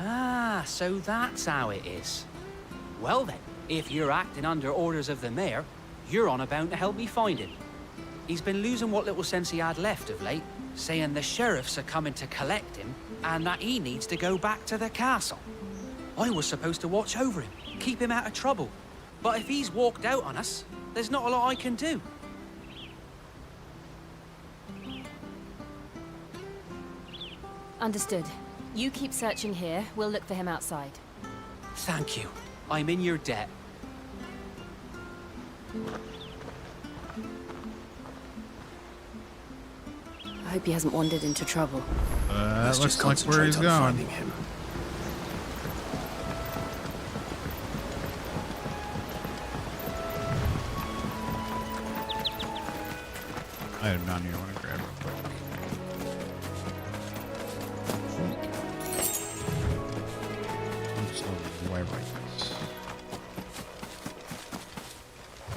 Ah, so that's how it is. Well then, if you're acting under orders of the mayor, you're on about to help me find him. He's been losing what little sense he had left of late, saying the sheriffs are coming to collect him and that he needs to go back to the castle. I was supposed to watch over him, keep him out of trouble. But if he's walked out on us, there's not a lot I can do. Understood. You keep searching here, we'll look for him outside. Thank you. I'm in your debt. I hope he hasn't wandered into trouble. That looks like where he's going. Him. Item down here I want to grab real quick.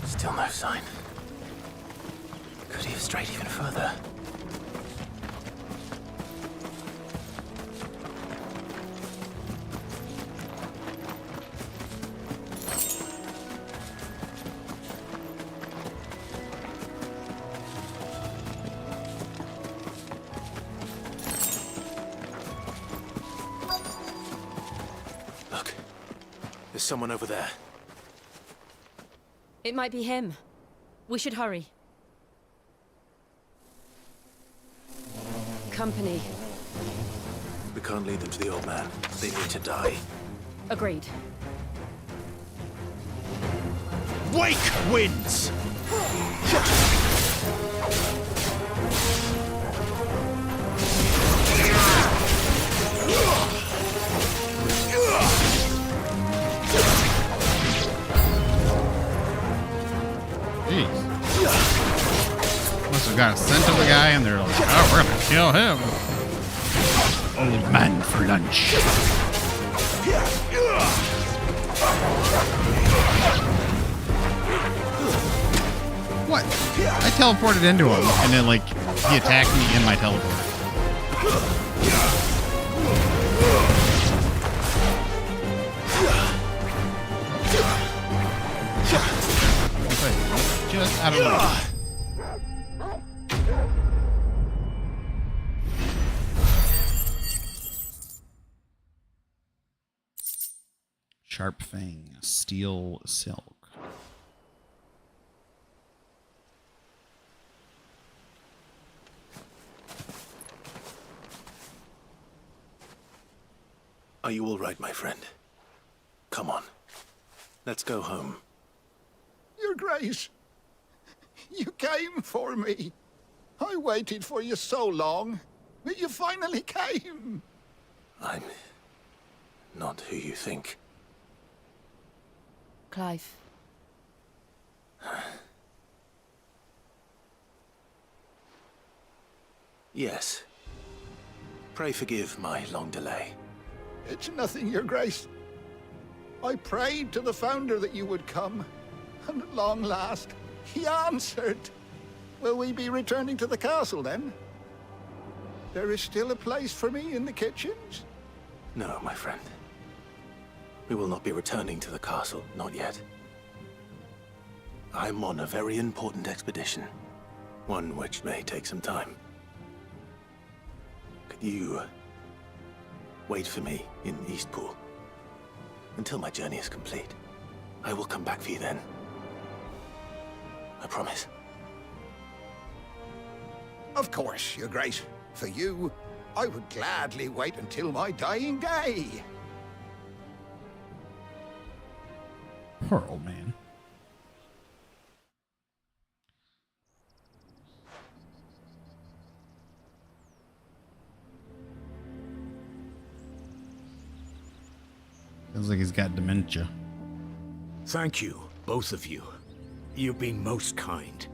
Still no sign. Could he have strayed even further? Look, there's someone over there. It might be him. We should hurry. Company. We can't lead them to the old man. They need to die. Agreed. Wake winds! Jeez. Must have got a scent of the guy and they're like, oh, we're gonna kill him. Old man for lunch. What? I teleported into him and then like he attacked me in my teleport. Just out of the way. Sharp Fang, Steel Silk. Are you all right, my friend? Come on. Let's go home. Your Grace, you came for me. I waited for you so long, but you finally came. I'm not who you think. Clive. Yes. Pray forgive my long delay. It's nothing, Your Grace. I prayed to the Founder that you would come, and at long last, he answered. Will we be returning to the castle, then? There is still a place for me in the kitchens? No, my friend. We will not be returning to the castle, not yet. I'm on a very important expedition, one which may take some time. Could you wait for me in Eastpool until my journey is complete? I will come back for you then. I promise. Of course, Your Grace. For you, I would gladly wait until my dying day. Poor old man. Feels like he's got dementia. Thank you, both of you. You've been most kind.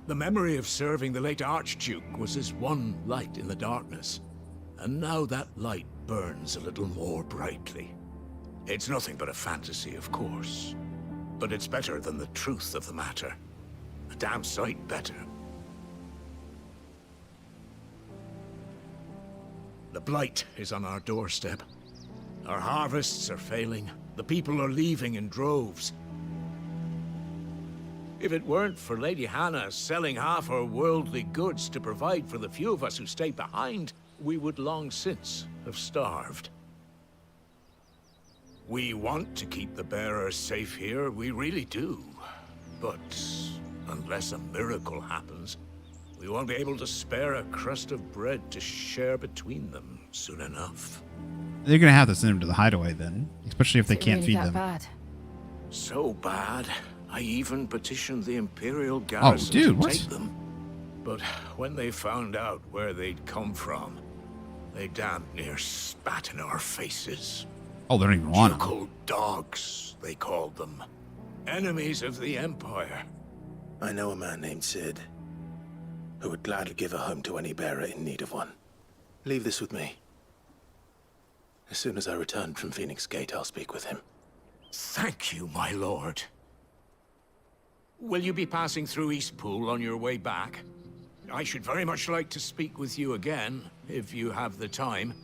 The memory of serving the late Archduke was as one light in the darkness, and now that light burns a little more brightly. It's nothing but a fantasy, of course, but it's better than the truth of the matter. A damn sight better. The blight is on our doorstep. Our harvests are failing. The people are leaving in droves. If it weren't for Lady Hannah selling half her worldly goods to provide for the few of us who stay behind, we would long since have starved. We want to keep the bearers safe here, we really do. But unless a miracle happens, we won't be able to spare a crust of bread to share between them soon enough. They're gonna have to send them to the hideaway then, especially if they can't really feed that them. Bad? So bad, I even petitioned the Imperial Garrison to take them. But when they found out where they'd come from, they damn near spat in our faces. Oh, they don't even want them. Ducal dogs, they called them. Enemies of the Empire. I know a man named Sid, who would gladly give a home to any bearer in need of one. Leave this with me. As soon as I return from Phoenix Gate, I'll speak with him. Thank you, my lord. Will you be passing through Eastpool on your way back? I should very much like to speak with you again, if you have the time,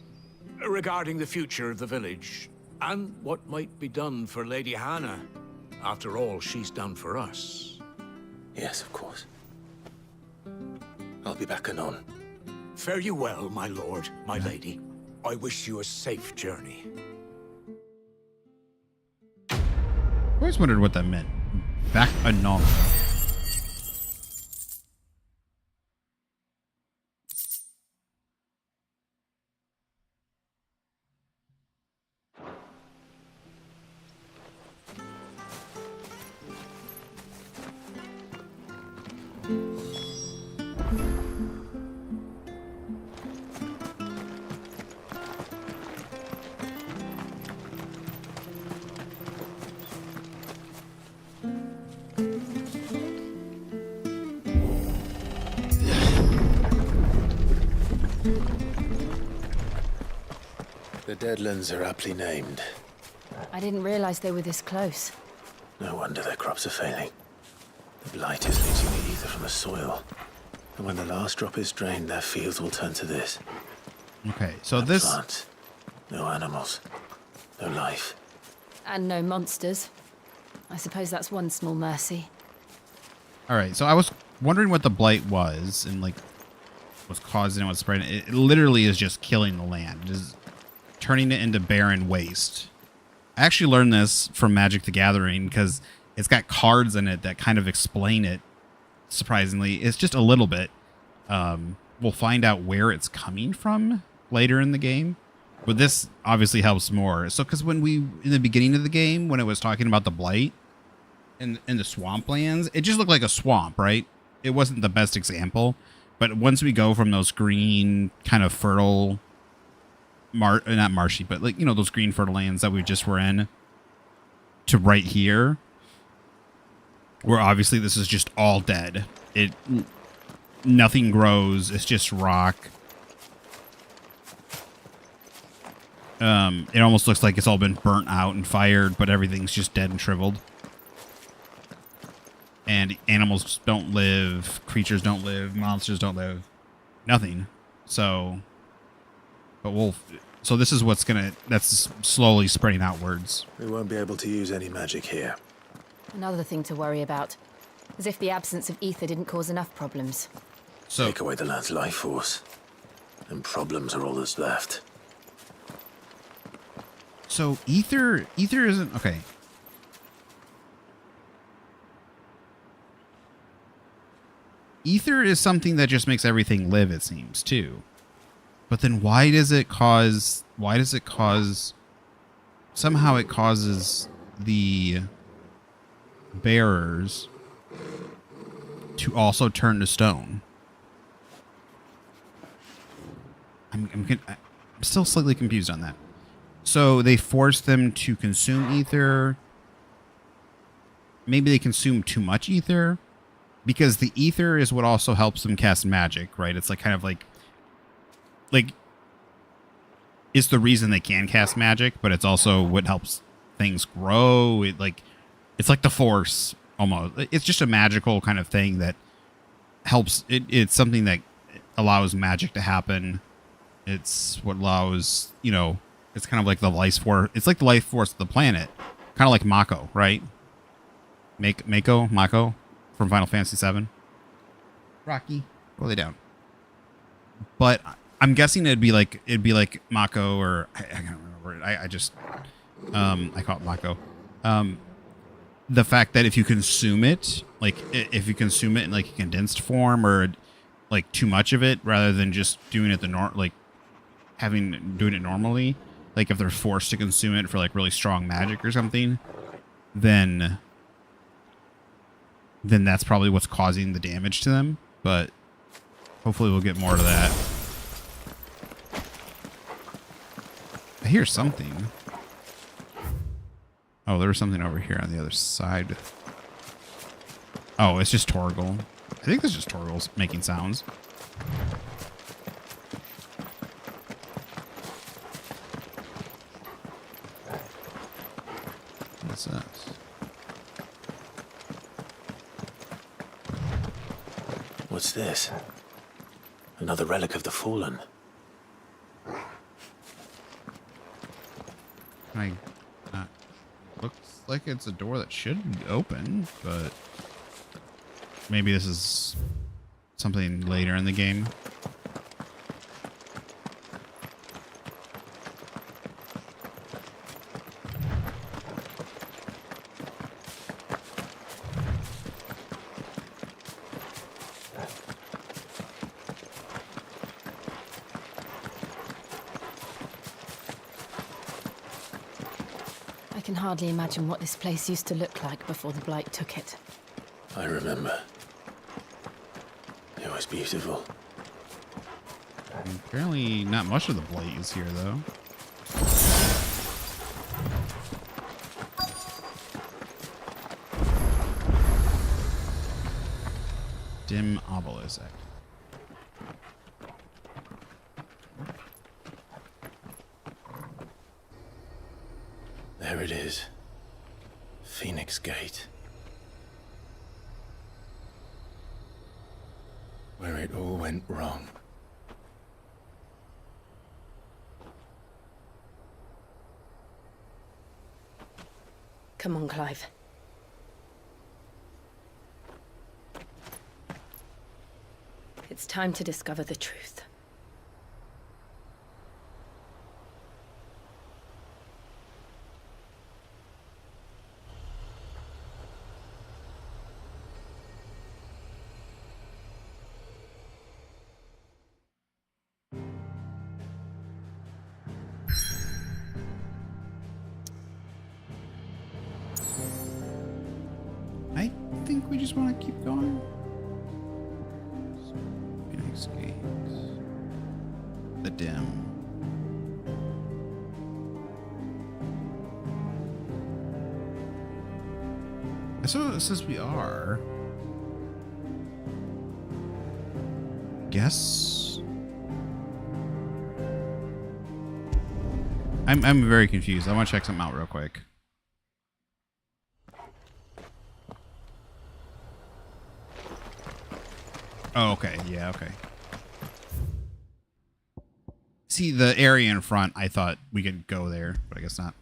regarding the future of the village, and what might be done for Lady Hannah, after all she's done for us. Yes, of course. I'll be back anon. Fare you well, my lord, my lady. I wish you a safe journey. I always wondered what that meant. Back anon. The Deadlands are aptly named. I didn't realize they were this close. No wonder their crops are failing. The blight is losing the ether from the soil. And when the last drop is drained, their fields will turn to this. Okay, so No this... plants, no animals, no life. And no monsters. I suppose that's one small mercy. Alright, so I was wondering what the blight was, and like, what's causing it, what's spreading it. It literally is just killing the land. It is turning it into barren waste. I actually learned this from Magic the Gathering, because it's got cards in it that kind of explain it, surprisingly. It's just a little bit. We'll find out where it's coming from later in the game. But this obviously helps more. So, because when we, in the beginning of the game, when it was talking about the blight in the swamplands, it just looked like a swamp, right? It wasn't the best example. But once we go from those green kind of fertile, not marshy, but like, you know, those green fertile lands that we just were in, to right here, where obviously this is just all dead. Nothing grows. It's just rock. It almost looks like it's all been burnt out and fired, but everything's just dead and shriveled. And animals don't live, creatures don't live, monsters don't live, nothing. So, so this is that's slowly spreading outwards. We won't be able to use any magic here. Another thing to worry about, as if the absence of ether didn't cause enough problems. So, take away the lad's life force, and problems are all that's left. So ether isn't okay. Ether is something that just makes everything live, it seems, too. But then why does it cause somehow it causes the bearers to also turn to stone? I'm still slightly confused on that. So they force them to consume ether. Maybe they consume too much ether, because the ether is what also helps them cast magic, right? It's like kind of like it's the reason they can cast magic, but it's also what helps things grow. It's like the force almost. It's just a magical kind of thing that helps. It's something that allows magic to happen. It's what allows, you know, it's kind of like the life force. It's like the life force of the planet. Kind of like Mako, right? Mako from Final Fantasy VII. Rocky, go lay down. But I'm guessing it'd be like Mako, or I can't remember it. I call it Mako. The fact that if you consume it, if you consume it in like a condensed form, or like too much of it, rather than just doing it doing it normally, like if they're forced to consume it for like really strong magic or something, then that's probably what's causing the damage to them. But hopefully we'll get more to that. I hear something. Oh, there was something over here on the other side. Oh, it's just Torgal. I think it's just Torgal's making sounds. What's that? What's this? Another relic of the Fallen. Looks like it's a door that should be open, but maybe this is something later in the game. I can hardly imagine what this place used to look like before the Blight took it. I remember. It was beautiful. Apparently not much of the Blight is here, though. Dim obelisk. There it is. Phoenix Gate. Where it all went wrong. Come on, Clive. It's time to discover the truth. we just want to keep going. Phoenix Gate. The dim. So it says we are. Guess. I'm very confused. I want to check something out real quick. Oh, okay. Yeah, okay. See, the area in front, I thought we could go there, but I guess not.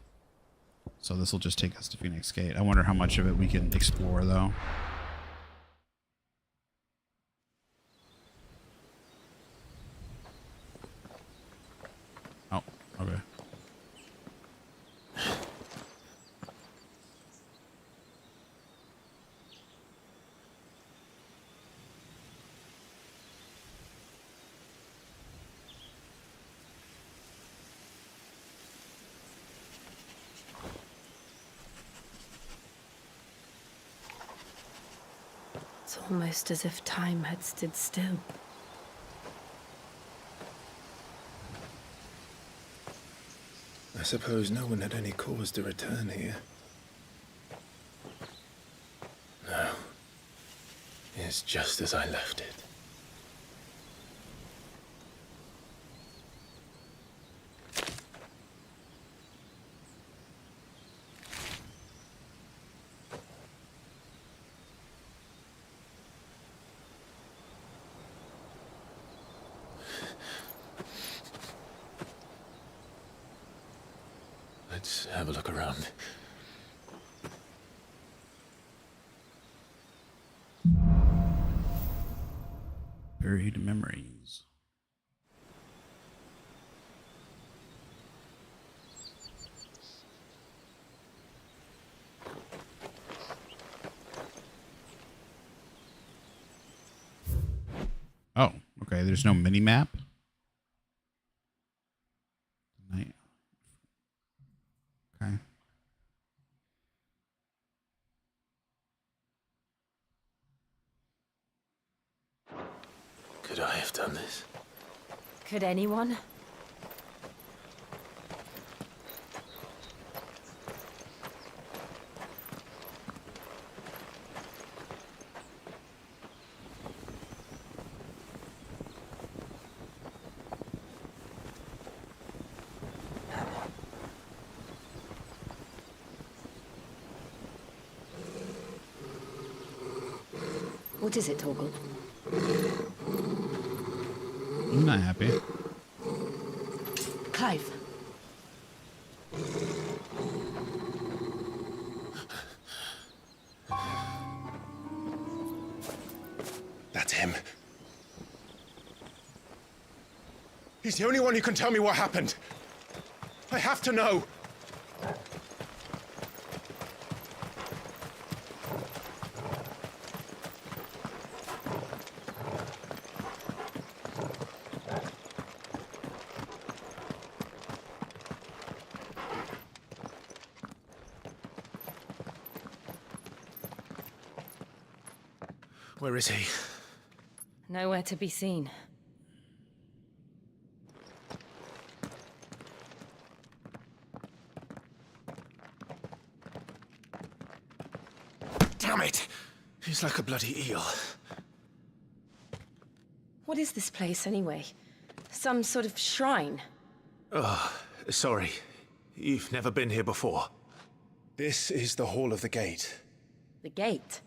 So this will just take us to Phoenix Gate. I wonder how much of it we can explore, though. Oh, okay. It's almost as if time had stood still. I suppose no one had any cause to return here. No. It's just as I left it. Let's have a look around. Buried memories. Oh, okay. There's no mini map. Okay. Could I have done this? Could anyone? What is it, Torgal? I'm not happy. Clive. That's him. He's the only one who can tell me what happened. I have to know. Where is he? Nowhere to be seen. Damn it! He's like a bloody eel. What is this place, anyway? Some sort of shrine? Oh, sorry. You've never been here before. This is the Hall of the Gate. The gate?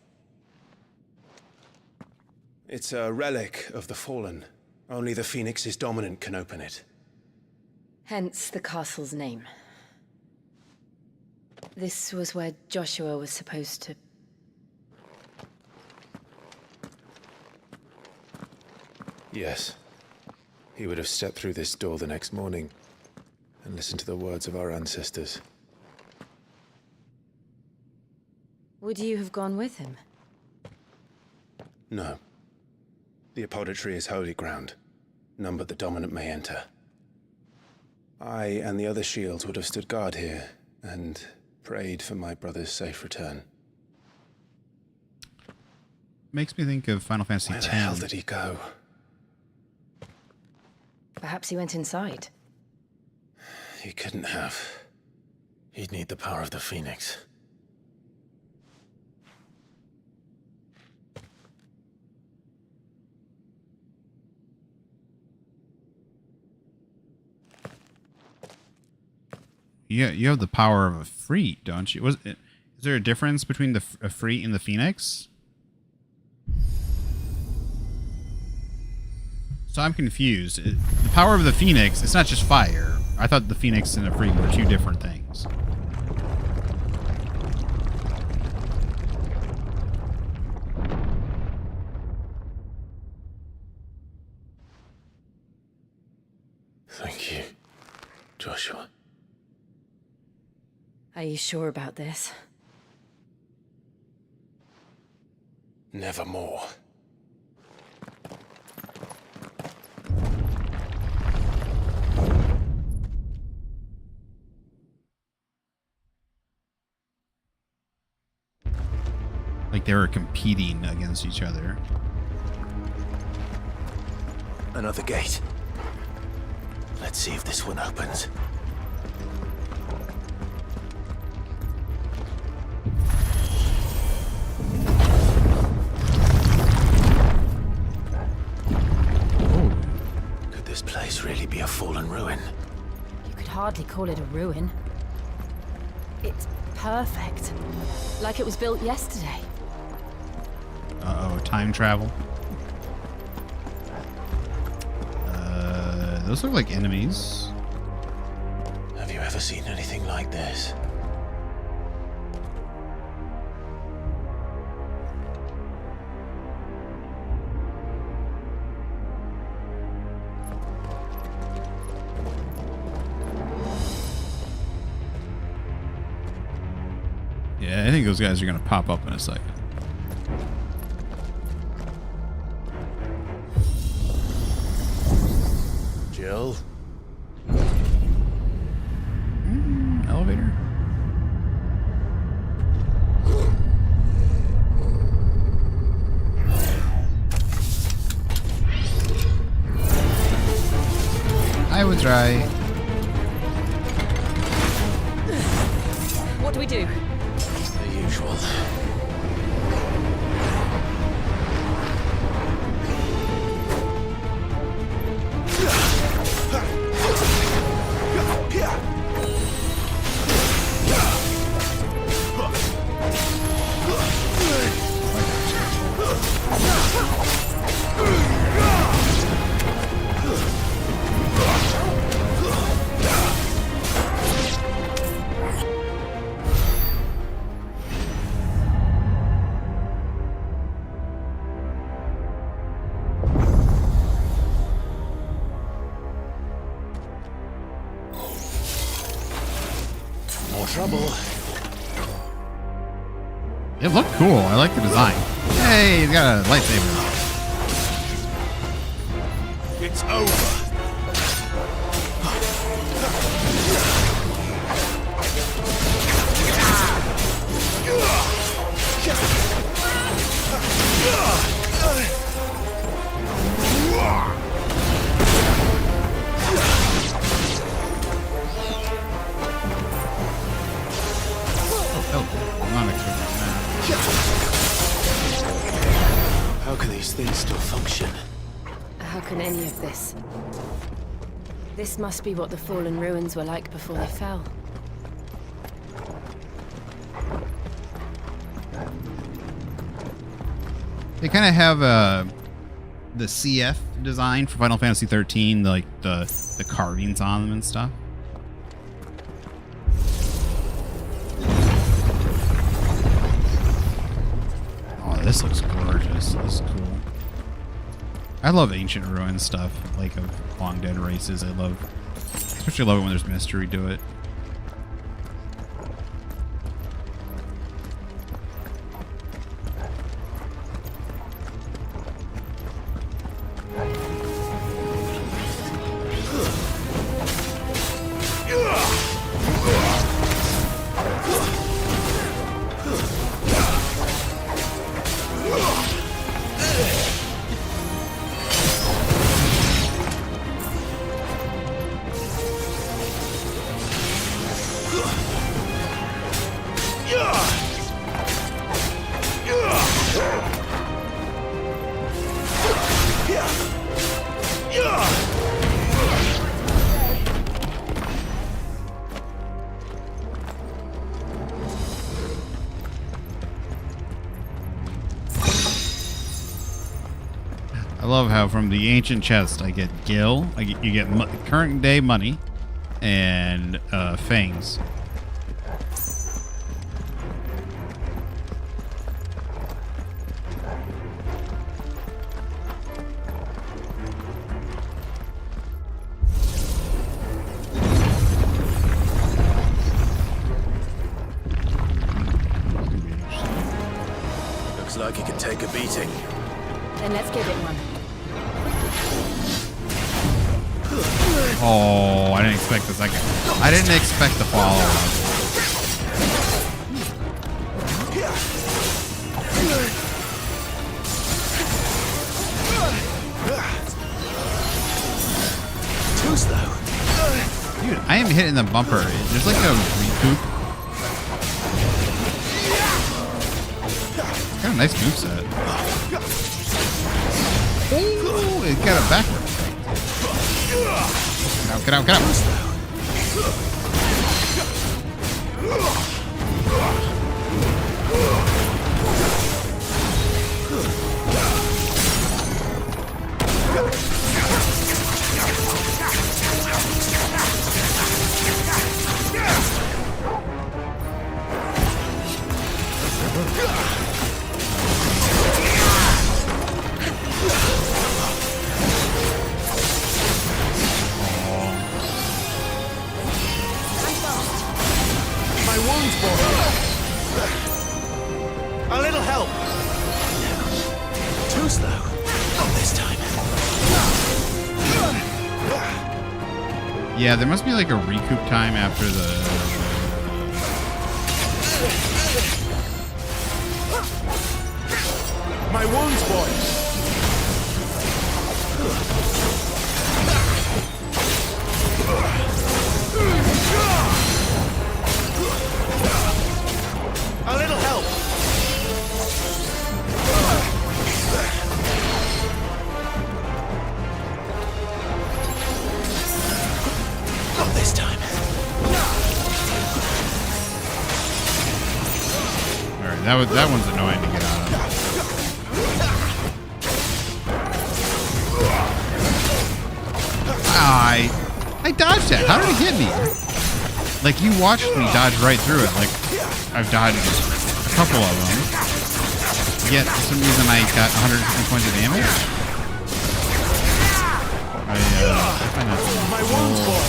It's a relic of the Fallen. Only the Phoenix's dominant can open it. Hence the castle's name. This was where Joshua was supposed to... Yes. He would have stepped through this door the next morning and listened to the words of our ancestors. Would you have gone with him? No. The apodatory is holy ground. None but the dominant may enter. I and the other shields would have stood guard here and prayed for my brother's safe return. makes me think of Final Fantasy X. Where the hell did he go? Perhaps he went inside. He couldn't have. He'd need the power of the Phoenix. Yeah, you have the power of a Freet, don't you? Is there a difference between a Freet and the Phoenix? So I'm confused. The power of the Phoenix, it's not just fire. I thought the Phoenix and the Freet were two different things. Thank you, Joshua. Are you sure about this? Nevermore. Like they were competing against each other. Another gate. Let's see if this one opens. Could this place really be a fallen ruin? You could hardly call it a ruin. It's perfect. Like it was built yesterday. Uh-oh, time travel. Those look like enemies. Have you ever seen anything like this? Yeah, I think those guys are gonna pop up in a second. Jill? Elevator. I was right. What do we do? The usual. More trouble. It looked cool. I like the design. Hey, he's got a lightsaber. It's over. How can these things still function? How can any of this? This must be what the fallen ruins were like before they fell. They kind of have the CF design for Final Fantasy 13, like the carvings on them and stuff. Oh, this looks gorgeous. This is cool. I love ancient ruin stuff, like of long dead races. Especially love it when there's mystery to it. love how from the ancient chest I get Gil, you get current day money, and fangs. Looks like he can take a beating. Then let's give it one. Oh, I didn't expect the second. I didn't expect the follow-up. Too slow. Dude, I am hitting the bumper. There's like a recoup. Got a nice moveset. Oh, it got it backwards. Get out, get out. My wounds, boy. A little help. Too slow. Not this time. Yeah, there must be like a recoup time after the... My wounds, boy. A little help. Not this time. All right, that one's annoying to get out of. I dodged that. How did it hit me? Like, you watched me dodge right through it. Like, I've dodged a couple of them. Yet, for some reason, I got 150 points of damage. I find that My wounds, boy.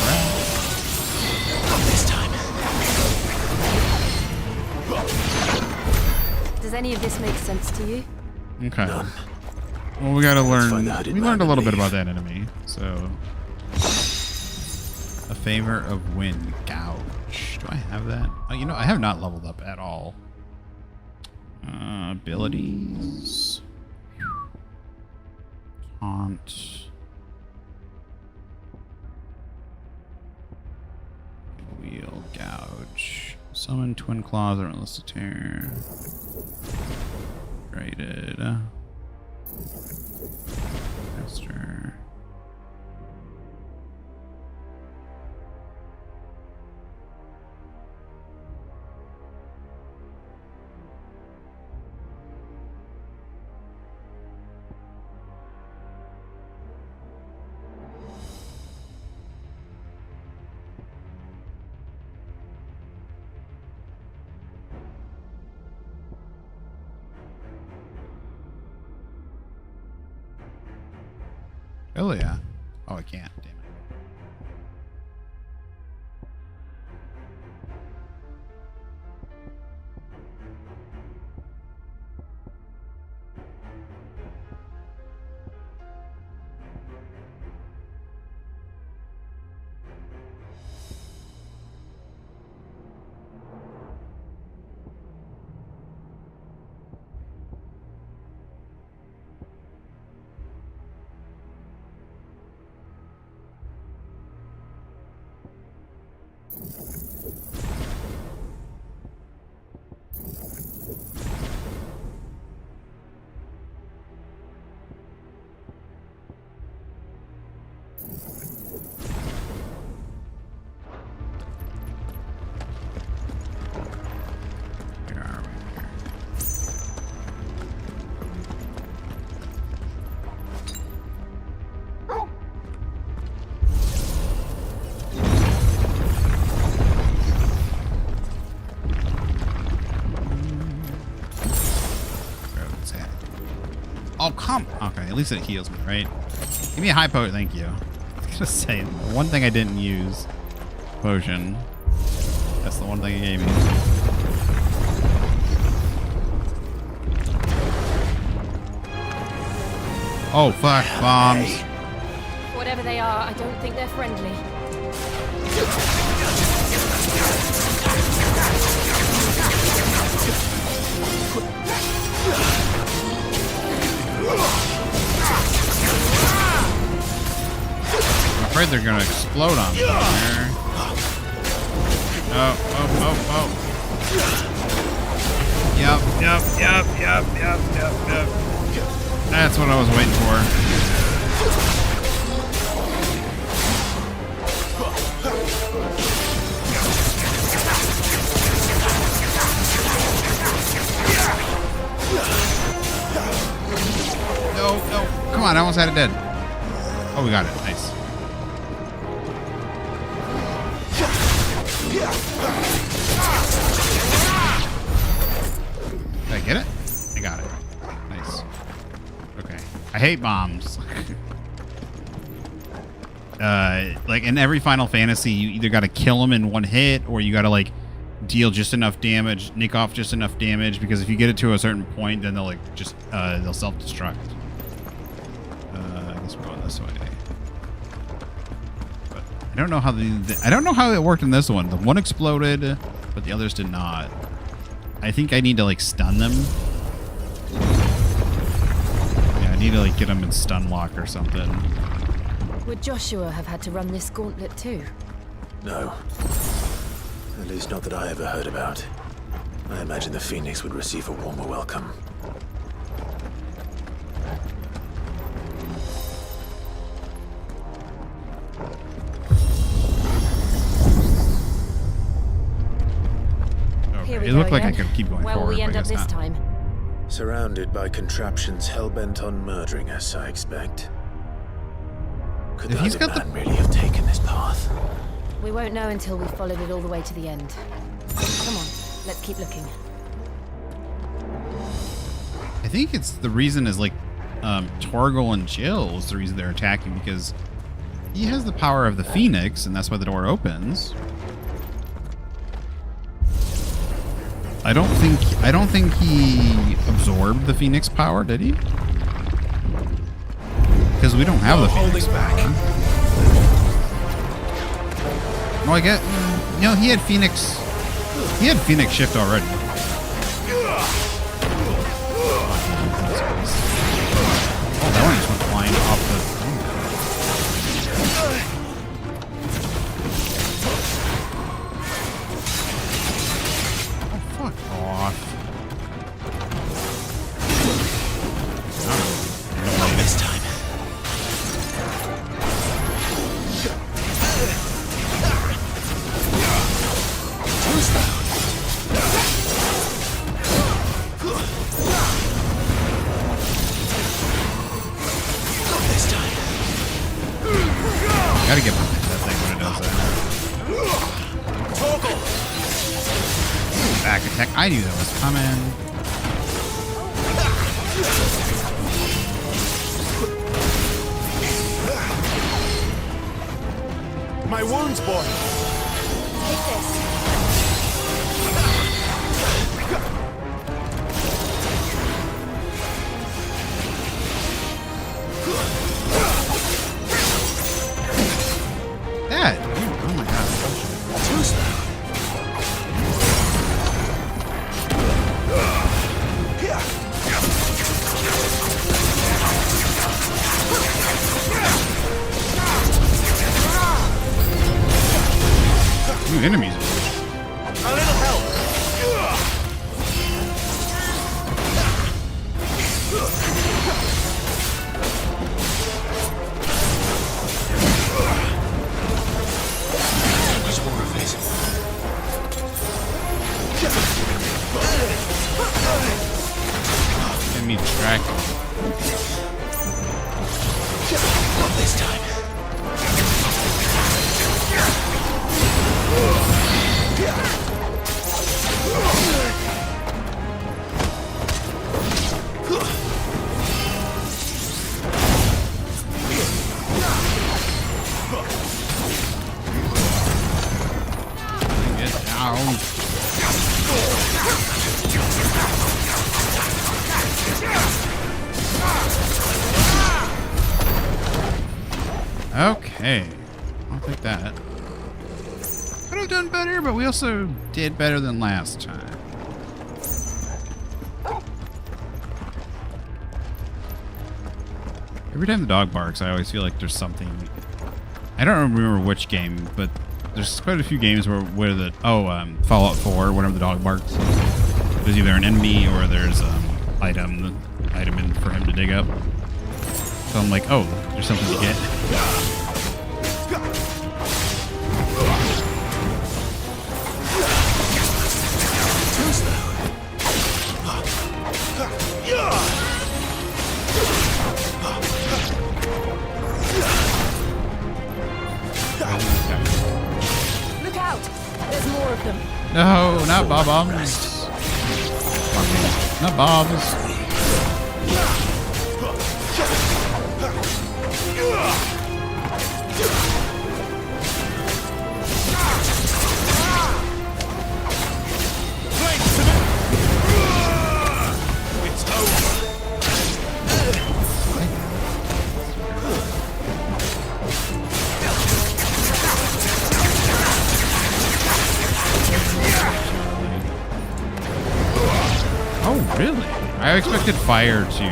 Not this time. Does any of this make sense to you? Okay. Well, we gotta learn. We learned a little bit about that enemy. So, a favor of wind gouge. Do I have that? Oh, you know, I have not leveled up at all. Abilities. Taunt. Wheel gouge. Summon twin claws or relentless tear. Rated. Master. Oh yeah. Oh, I can't. Damn it. Oh, come. Okay, at least it heals me, right? Give me a high potion. Thank you. I was gonna say, the one thing I didn't use. Potion. That's the one thing he gave me. Oh, fuck. Bombs. Whatever they are, I don't think they're friendly. I'm afraid they're gonna explode on me here. Oh. Yep. That's what I was waiting for. No. Come on, I almost had it dead. Oh, we got it. Nice. Did I get it? I got it. Nice. Okay. I hate bombs. Like in every Final Fantasy, you either got to kill them in one hit, or you got to like deal just enough damage, nick off just enough damage, because if you get it to a certain point, then they'll like just they'll self-destruct. I guess we're going this way. But I don't know how I don't know how it worked in this one. The one exploded, but the others did not. I think I need to like stun them. Yeah, I need to like get them in stun lock or something. Would Joshua have had to run this gauntlet too? No. At least not that I ever heard about. I imagine the Phoenix would receive a warmer welcome. Okay, it looked like I could keep going Where forward. will we end but I up guess this not. time? Surrounded by contraptions hell-bent on murdering us, I expect. Could If he's either got man really have taken this path? We won't know until we've followed it all the way to the end. Come on, let's keep looking. I think it's the reason is like Torgal and Jill is the reason they're attacking, because he has the power of the Phoenix, and that's why the door opens. I don't think he absorbed the Phoenix power, did he? Because we don't have the Phoenix power. No, I get. No, he had Phoenix. He had Phoenix shift already. Oh, that one just went flying off the. Oh, fuck off. Not this time. Gotta get behind that thing when it does that. Back attack. I knew that was coming. My wounds, boy. Take this. That. Oh my god. Too slow. New enemies. A little help. Much more of it. Enemy tracking. Not this time. Okay. I'll take that. Could have done better, but we also did better than last time. Every time the dog barks, I always feel like there's something. I don't remember which game, but there's quite a few games where the Fallout 4, whenever the dog barks, there's either an enemy or there's item in for him to dig up. So I'm like, oh, there's something to get. Look out! There's more of them. No, not bombs. Not bombs. Oh, really? I expected fire to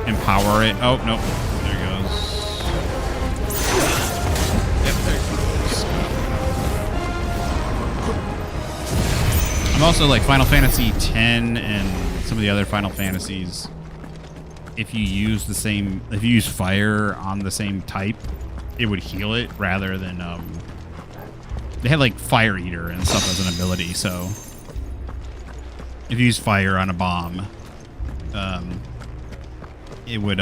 empower it. Oh, no. There it goes. Yep, there it goes. I'm also like Final Fantasy X and some of the other Final Fantasies. If you use fire on the same type, it would heal it rather than, they had like Fire Eater and stuff as an ability, so if you use fire on a bomb, it would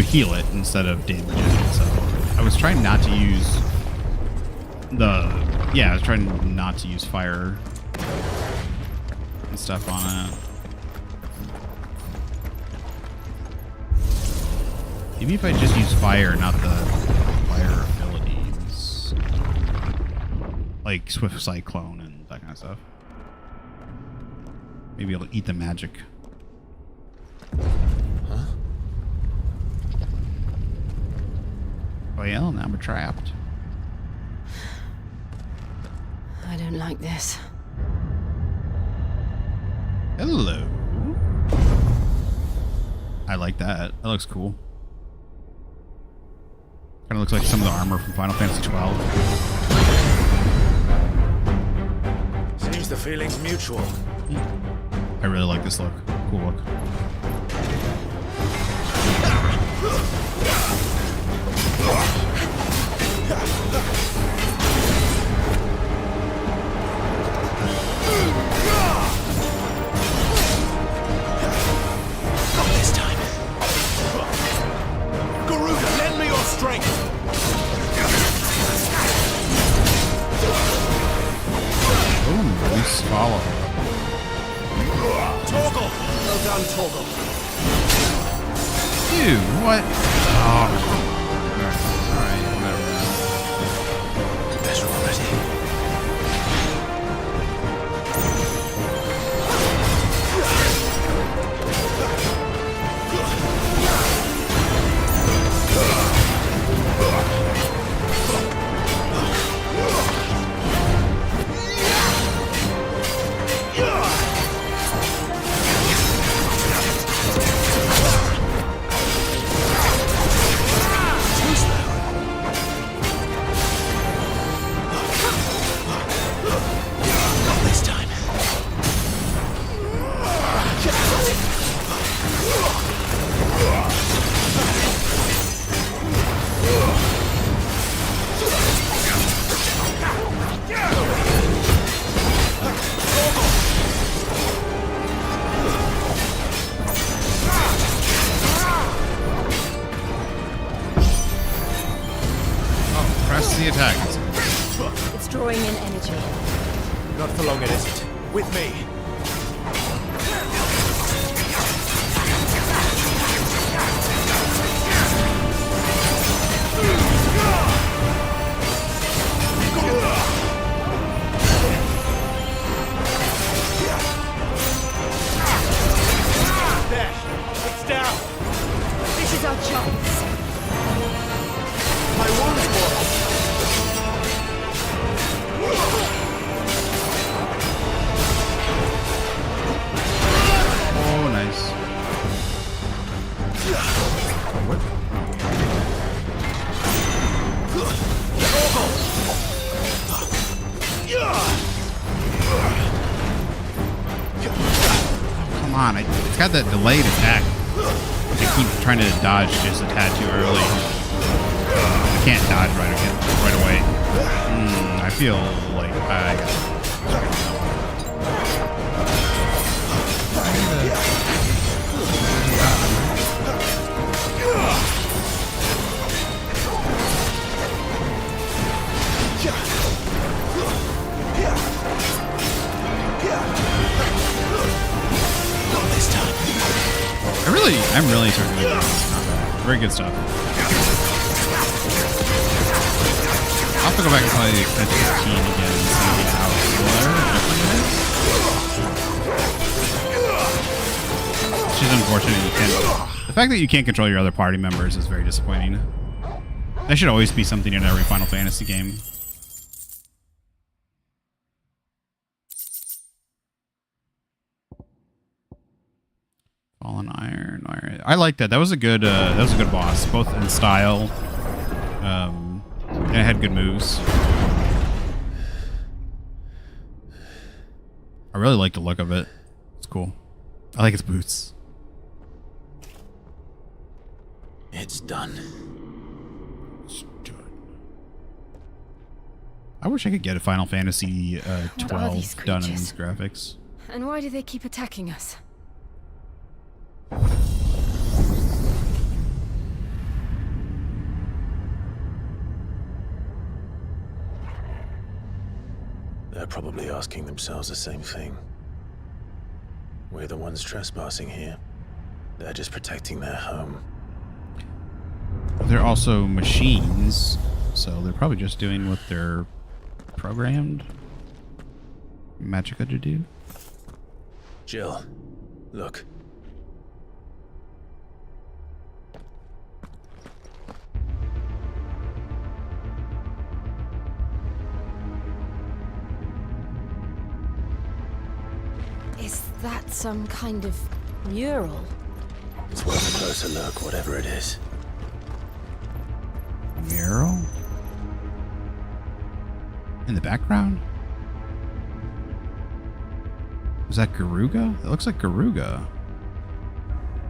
heal it instead of damage it. So I was trying not to use fire and stuff on it. Maybe if I just use fire, not the fire abilities, like Swift Cyclone and that kind of stuff. Maybe it'll eat the magic. Huh? Well, now we're trapped. I don't like this. Hello. I like that. That looks cool. Kind of looks like some of the armor from Final Fantasy XII. Seems the feeling's mutual. I really like this look. Cool look. Not this time. Garuda, lend me your strength. Ooh, nice follow. Torgal! Well done, Torgal. Dude, what? Oh. Alright, whatever. Better already. The attack. It's drawing in energy. Not for long, it isn't. With me. There, it's down. This is our chance. Come on, it's got that delayed attack. I keep trying to dodge just a tad too early. I can't dodge right away. I feel like I I'm really starting to like this combat. Very good stuff. I'll have to go back and play the extension 15 again and see how similar or different it is. It's just unfortunate you can't. The fact that you can't control your other party members is very disappointing. That should always be something in every Final Fantasy game. Fallen Iron. I like that. That was a good boss, both in style, and it had good moves. I really like the look of it. It's cool. I like its boots. It's done. I wish I could get a Final Fantasy What are 12 these done in creatures? these graphics. And why do they keep attacking us? They're probably asking themselves the same thing. We're the ones trespassing here. They're just protecting their home. They're also machines, so they're probably just doing what they're programmed Magica to do. Jill, look. Is that some kind of mural? It's worth a closer look, whatever it is. Mural? In the background? Is that Garuga? It looks like Garuga.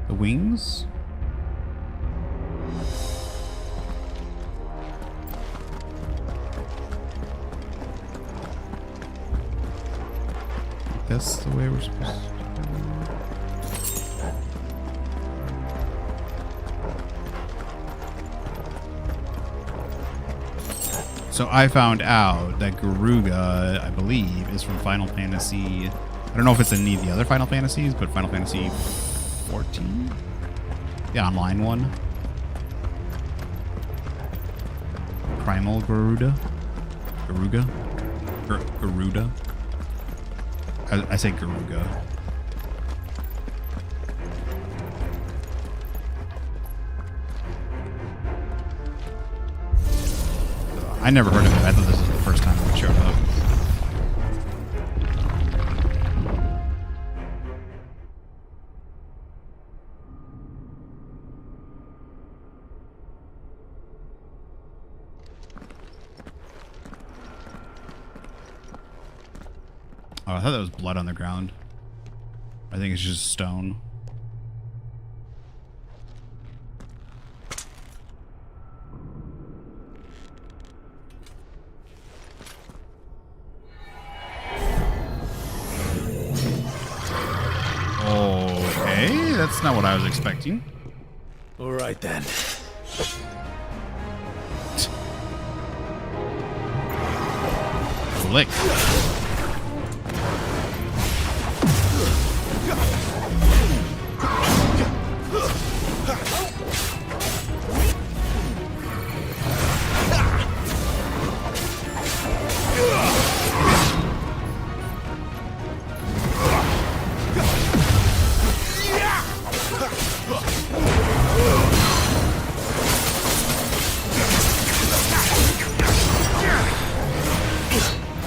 The wings? That's the way we're supposed to do it. So I found out that Garuga, I believe, is from Final Fantasy. I don't know if it's in any of the other Final Fantasies, but Final Fantasy 14? The online one. Primal Garuda? Garuga? Garuda? I say Garuga. I never heard of it. I thought this was the first time it showed up. Oh, I thought that was blood on the ground. I think it's just stone. Okay, that's not what I was expecting. All right then. Lick.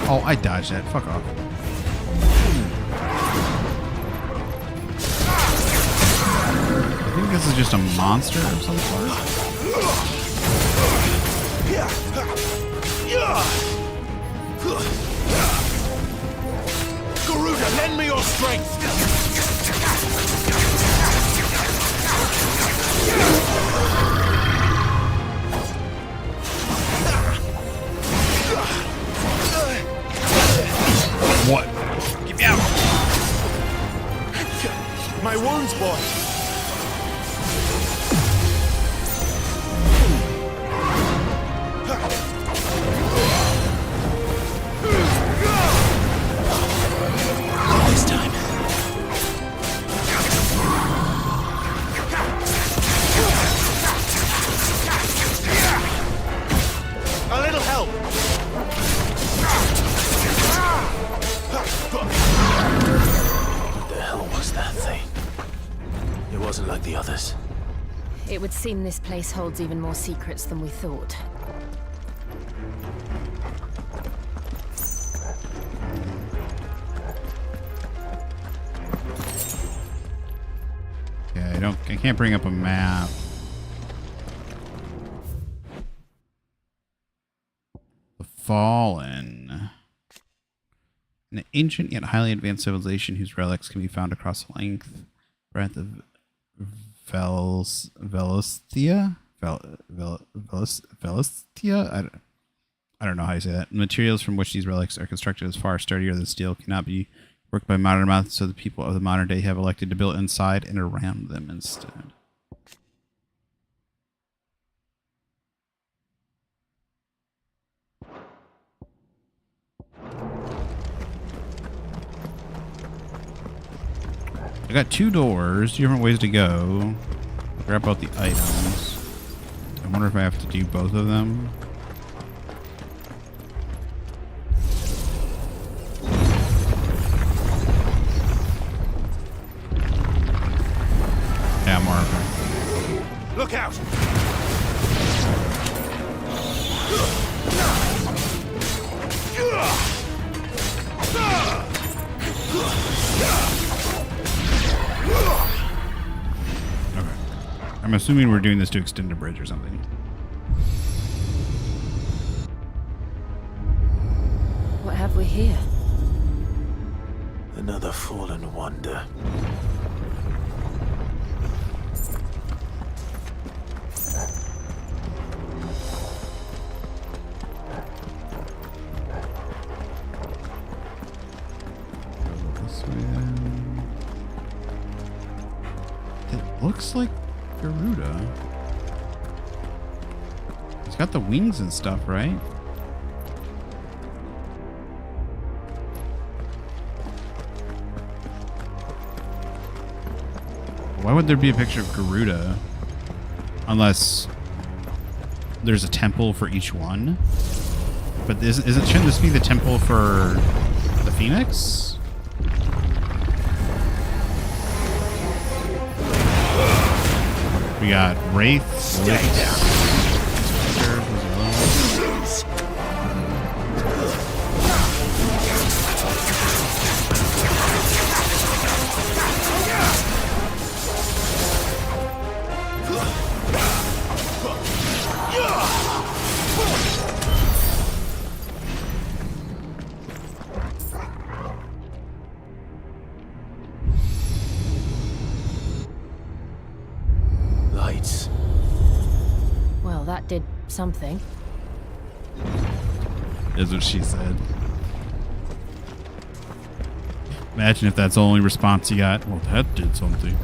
Oh, I dodged that. Fuck off. I think this is just a monster of some sort. Garuda, lend me your strength! What? Get me out! My wounds, boy! This time. A little help! What the hell was that thing? It wasn't like the others. It would seem this place holds even more secrets than we thought. Yeah, I can't bring up a map. The Fallen. An ancient yet highly advanced civilization whose relics can be found across the length, breadth of Velistia? Velistia? I don't know how you say that. The materials from which these relics are constructed is far sturdier than steel, cannot be worked by modern methods, so the people of the modern day have elected to build inside and around them instead. I got 2 doors, 2 different ways to go. Grab out the items. I wonder if I have to do both of them. Yeah, Marvin. Look out! Okay. I'm assuming we're doing this to extend a bridge or something. What have we here? Another fallen wonder. This way then. It looks like Garuda. He's got the wings and stuff, right? Why would there be a picture of Garuda? Unless there's a temple for each one. But shouldn't this be the temple for the Phoenix? We got Wraith. Stay down. Lights. Well, that did something. Is what she said. Imagine if that's the only response you got. Well, that did something.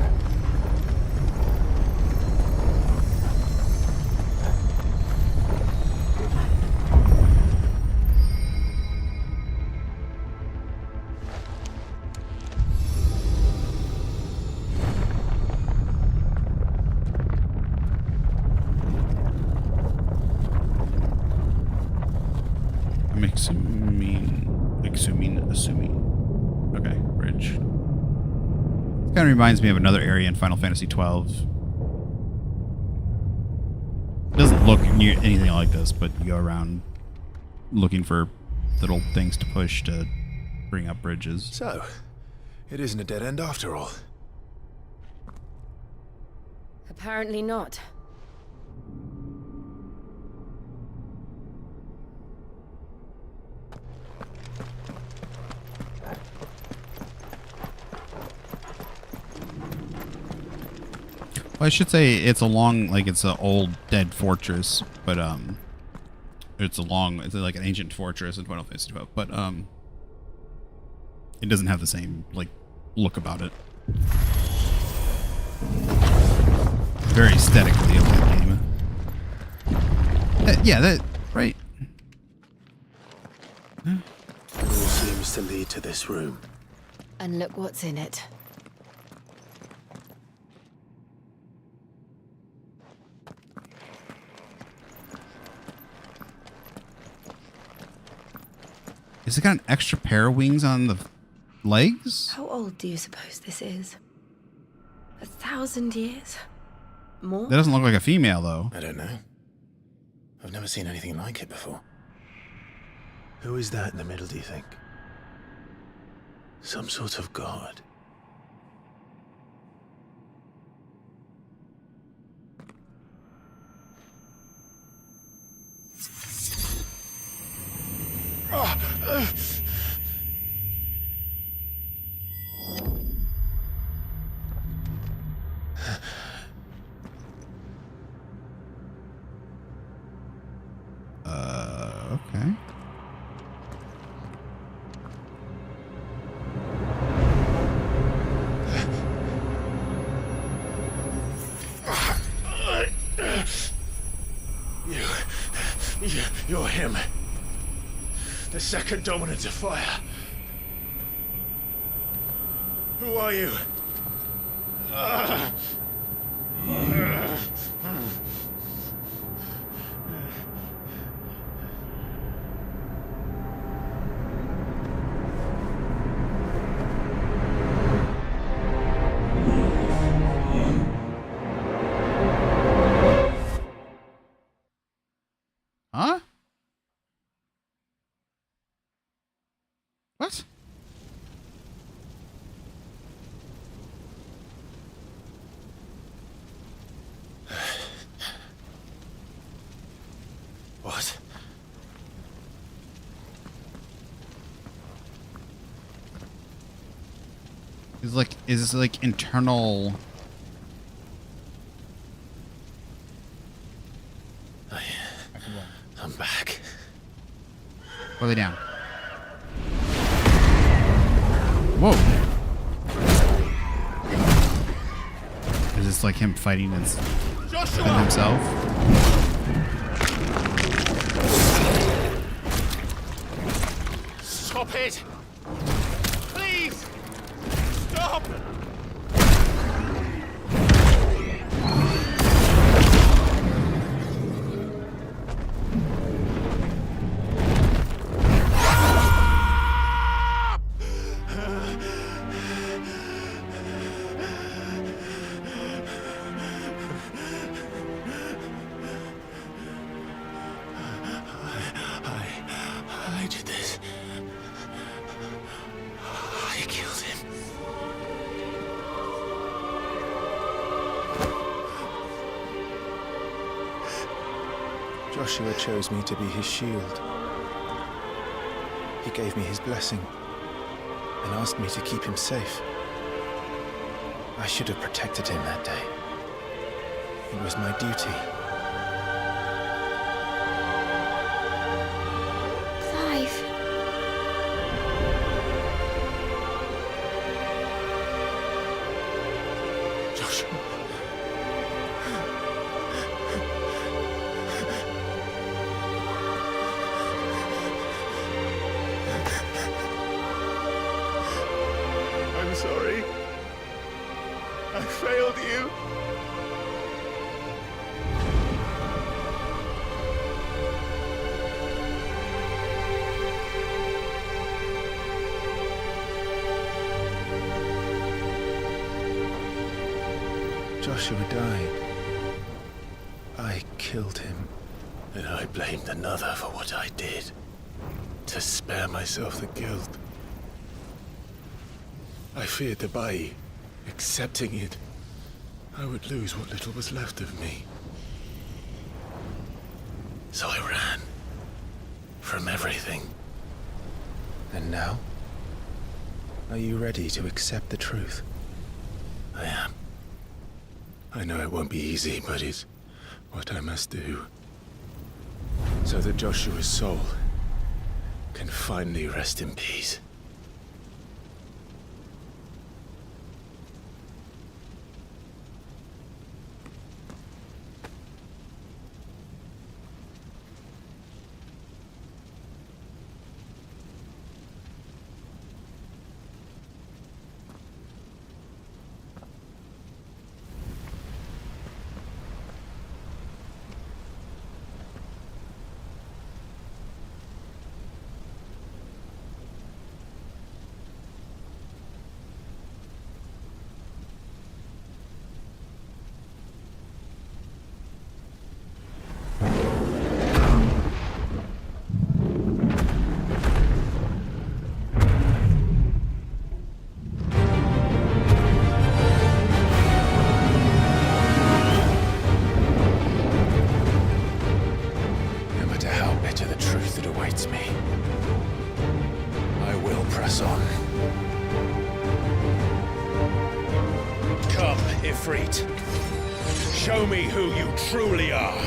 I'm assuming. Okay, bridge. This kind of reminds me of another area in Final Fantasy XII. It doesn't look near anything like this, but you go around looking for little things to push to bring up bridges. So, it isn't a dead end after all. Apparently not. Well, I should say it's a long, like it's an old dead fortress, but it's like an ancient fortress in Final Fantasy 12, but it doesn't have the same like look about it. Very aesthetically of that game. Yeah, that right. It all seems to lead to this room. And look what's in it. Is it got an extra pair of wings on the legs? How old do you suppose this is? 1,000 years? More? That doesn't look like a female, though. I don't know. I've never seen anything like it before. Who is that in the middle, do you think? Some sort of god? Okay. You're him. The second dominant of fire. Who are you? Huh? What? What? Is this like internal? I'm back. Are they down? Whoa. Is this like him fighting himself? Stop it! Please! Stop! I did this. I killed him. Joshua chose me to be his shield. He gave me his blessing and asked me to keep him safe. I should have protected him that day. It was my duty. Clive. Joshua. I'm sorry. I failed you. Joshua died. I killed him. And I blamed another for what I did. To spare myself the guilt. I feared that by accepting it, I would lose what little was left of me. So I ran. From everything. And now? Are you ready to accept the truth? I am. I know it won't be easy, but it's what I must do. So that Joshua's soul can finally rest in peace. Show me who you truly are.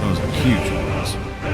Those are huge ones.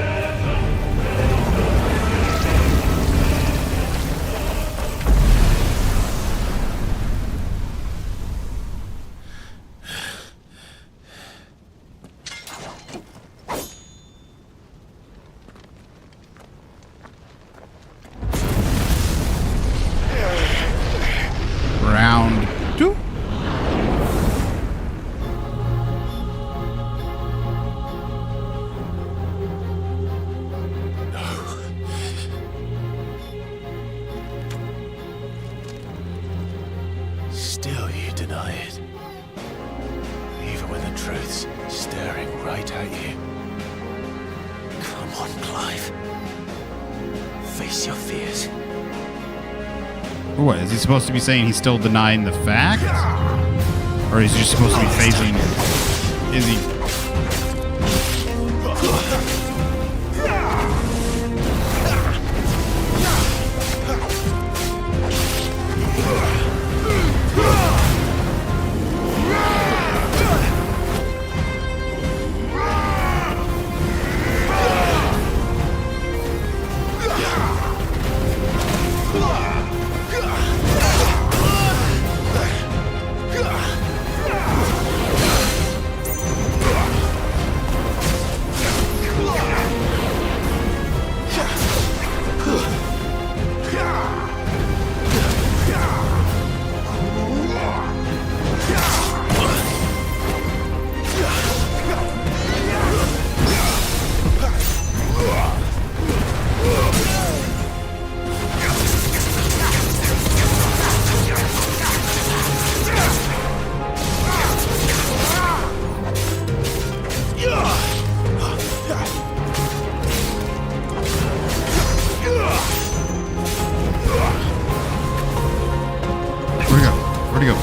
deny it. Even when the truth's staring right at you. Come on, Clive. Face your fears. What, is he supposed to be saying he's still denying the fact? Or is he just supposed to be facing... Is he... Where'd he go?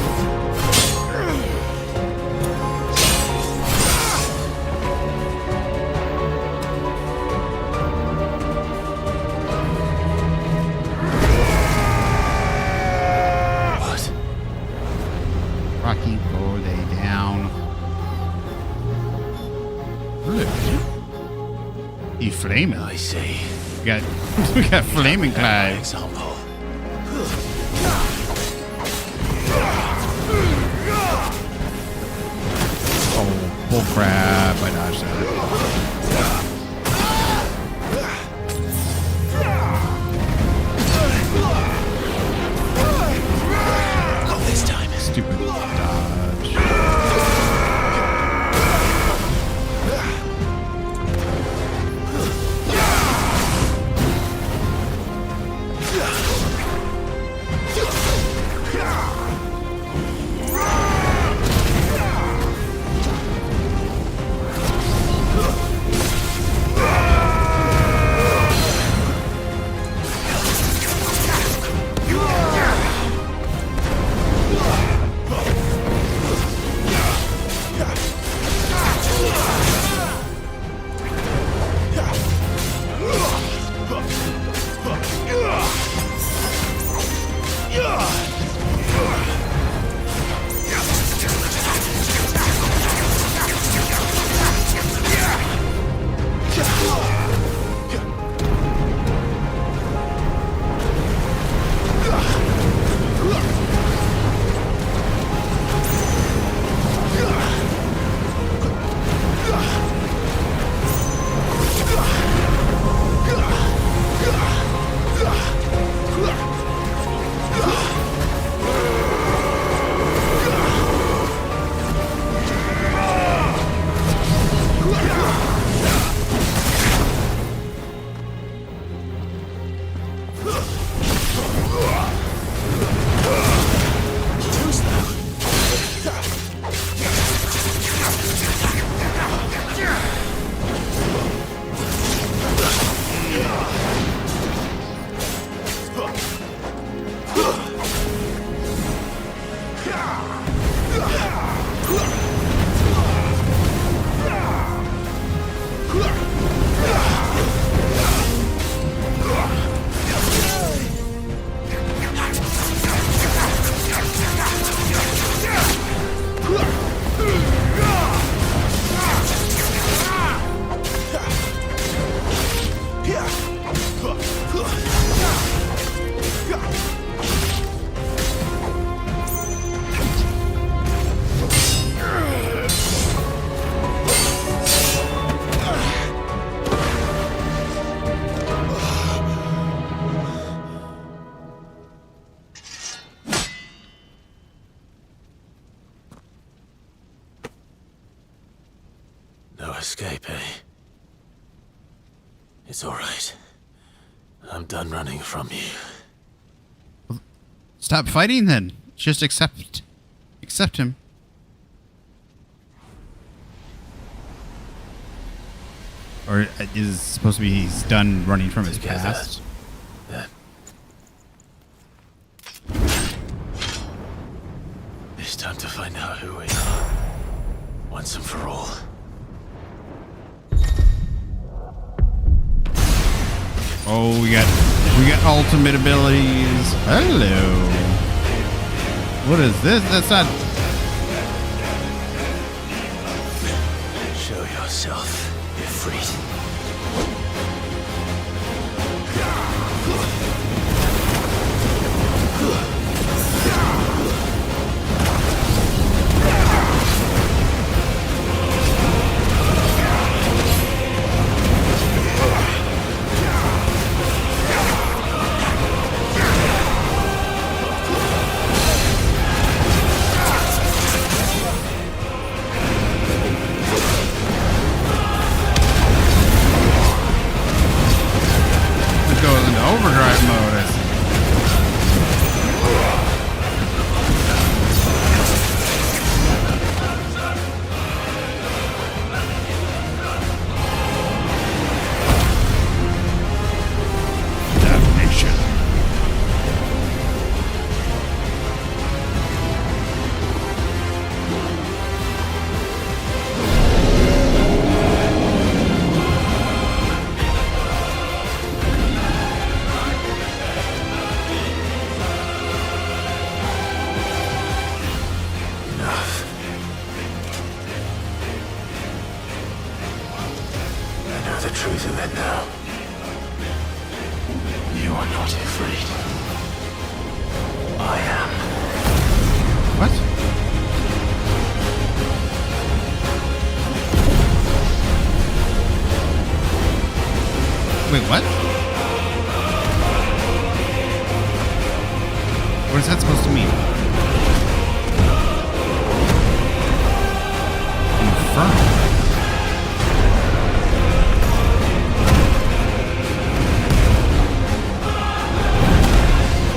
What? Rocky, go lay down. Look. He flaming. I see. We got flaming Clive. Example. Oh, bull crap. I dodged that. Not this time. Stupid dodge. No escape, eh? It's all right. I'm done running from you. Stop fighting then. Just accept accept him. Or is it supposed to be he's done running from his past? It's time to find out who we are. Once and for all. Oh, we got ultimate abilities. Hello. What is this? That's not. Show yourself, Ifrit. Overdrive mode, I see. Damnation. The truth of it now. You are not afraid. I am. What? Wait, what? What is that supposed to mean? Infernal.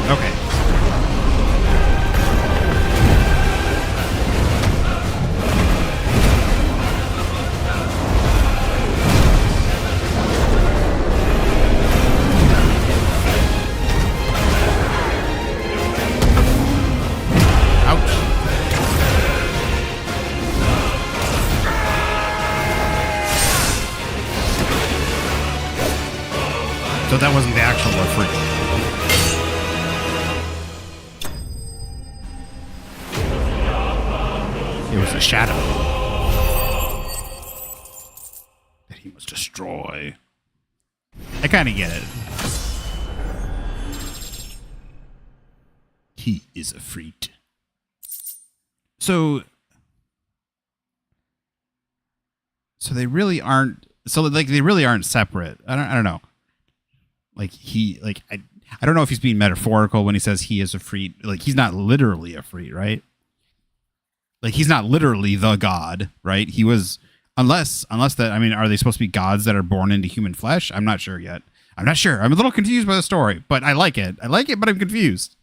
Okay. Ouch. So that wasn't the actual refrigerator. It was a shadow that he must destroy. I kind of get it. He is a freak. So they really aren't. So like they really aren't separate. I don't know. Like I don't know if he's being metaphorical when he says he is a freak. Like he's not literally a freak, right? Like he's not literally the god, right? He was, unless that, I mean, are they supposed to be gods that are born into human flesh? I'm not sure yet. I'm not sure. I'm a little confused by the story, but I like it. I like it, but I'm confused.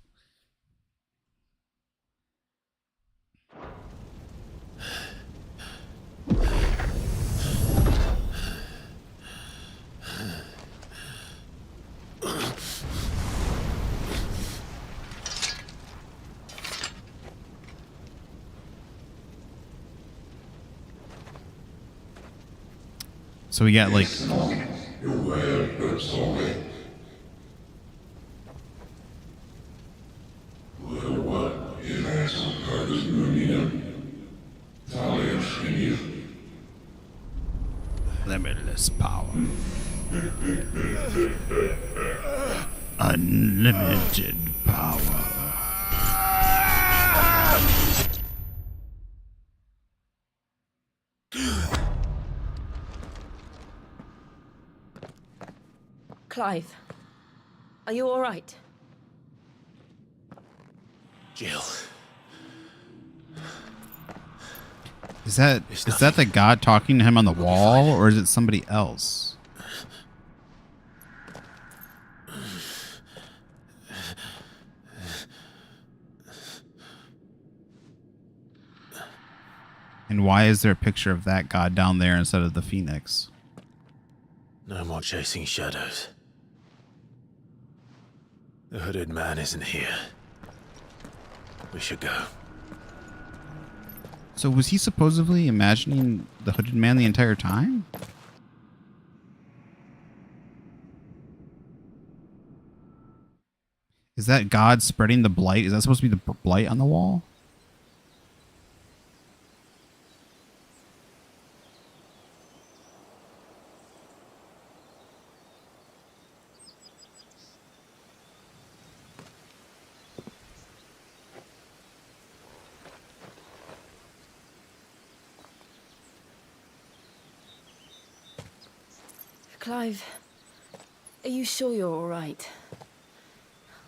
So we got like limitless power. Unlimited power. Clive, are you all right? Jill. Is that the god talking to him on the wall, or is it somebody else? And why is there a picture of that god down there instead of the phoenix? No more chasing shadows. The hooded man isn't here. We should go. So was he supposedly imagining the hooded man the entire time? Is that God spreading the blight? Is that supposed to be the blight on the wall? Clive, are you sure you're all right?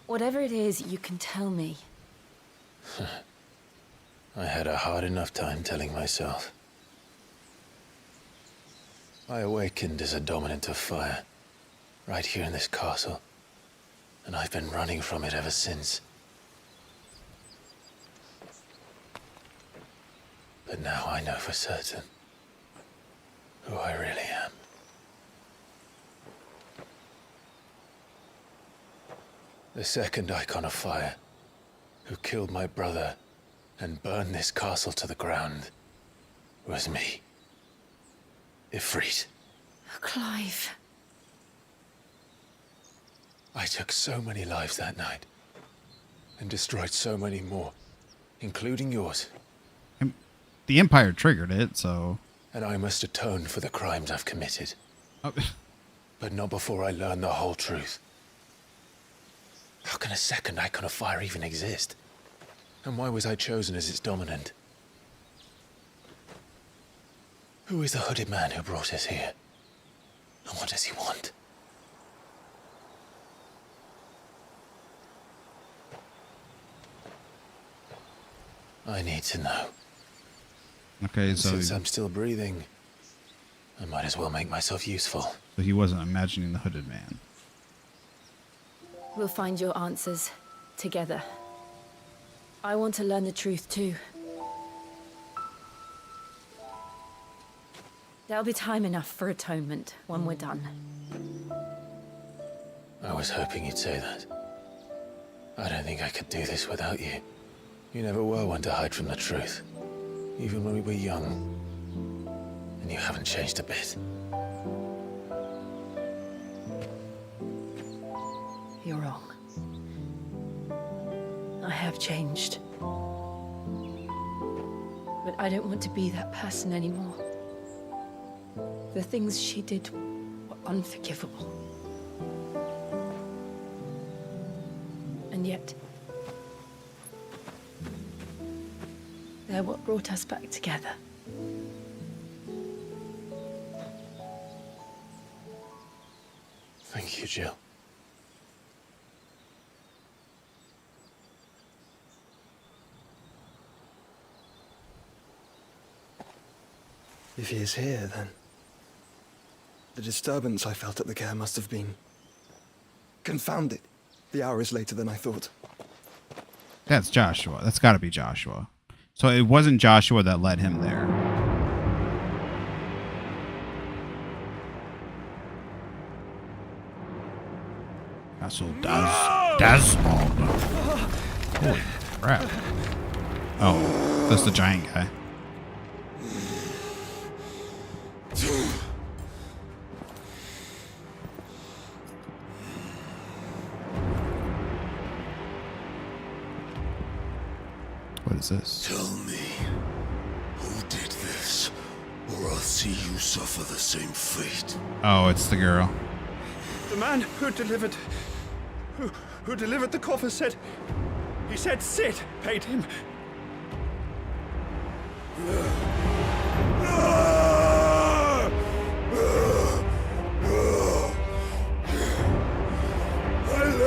Whatever it is, you can tell me. I had a hard enough time telling myself. I awakened as a dominant of fire, right here in this castle, and I've been running from it ever since. But now I know for certain who I really am. The second Icon of Fire, who killed my brother and burned this castle to the ground, was me. Ifrit. Clive. I took so many lives that night, and destroyed so many more, including yours. The Empire triggered it, so... And I must atone for the crimes I've committed. Oh. But not before I learn the whole truth. How can a second Icon of Fire even exist? And why was I chosen as its dominant? Who is the hooded man who brought us here? And what does he want? I need to know. Okay, and so... since I'm still breathing, I might as well make myself useful. So he wasn't imagining the hooded man. We'll find your answers together. I want to learn the truth too. There'll be time enough for atonement when we're done. I was hoping you'd say that. I don't think I could do this without you. You never were one to hide from the truth, even when we were young. And you haven't changed a bit. You're wrong. I have changed. But I don't want to be that person anymore. The things she did were unforgivable. And yet, they're what brought us back together. Thank you, Jill. If he is here, then the disturbance I felt at the care must have been confounded. The hour is later than I thought. That's Joshua. That's got to be Joshua. So it wasn't Joshua that led him there. Castle Desmond. Holy crap. Oh, that's the giant guy. What is this? Tell me, who did this, or I'll see you suffer the same fate. Oh, it's the girl. The man who delivered the coffer said Sid paid him.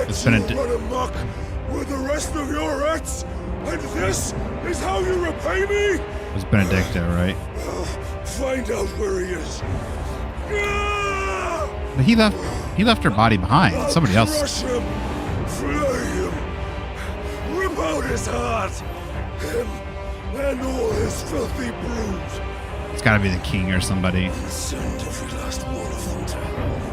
It's been a run amok with the rest of your rats, and this is how you repay me? It was Benedicta, right? Find out where he is. But he left her body behind. Somebody else. Crush him, flay him, rip out his heart. Him and all his filthy brood. It's gotta be the king or somebody. And send every last one of them to hell.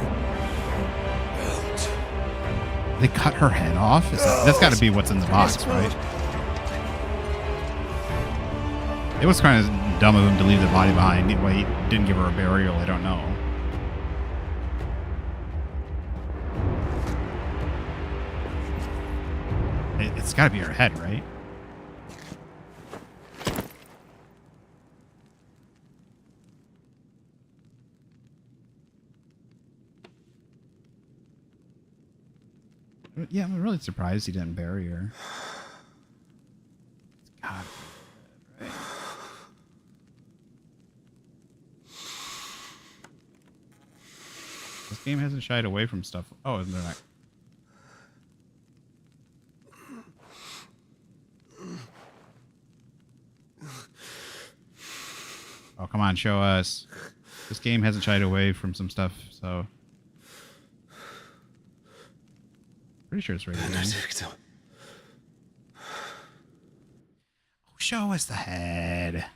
They cut her head off? That's gotta be what's in the box, right? It was kind of dumb of him to leave the body behind. Why he didn't give her a burial, I don't know. It's gotta be her head, right? Yeah, I'm really surprised he didn't bury her. It's gotta be her head, right? This game hasn't shied away from stuff. Oh, they're not. Oh, come on, show us. This game hasn't shied away from some stuff, so. Pretty sure it's ready. Oh, show us the head.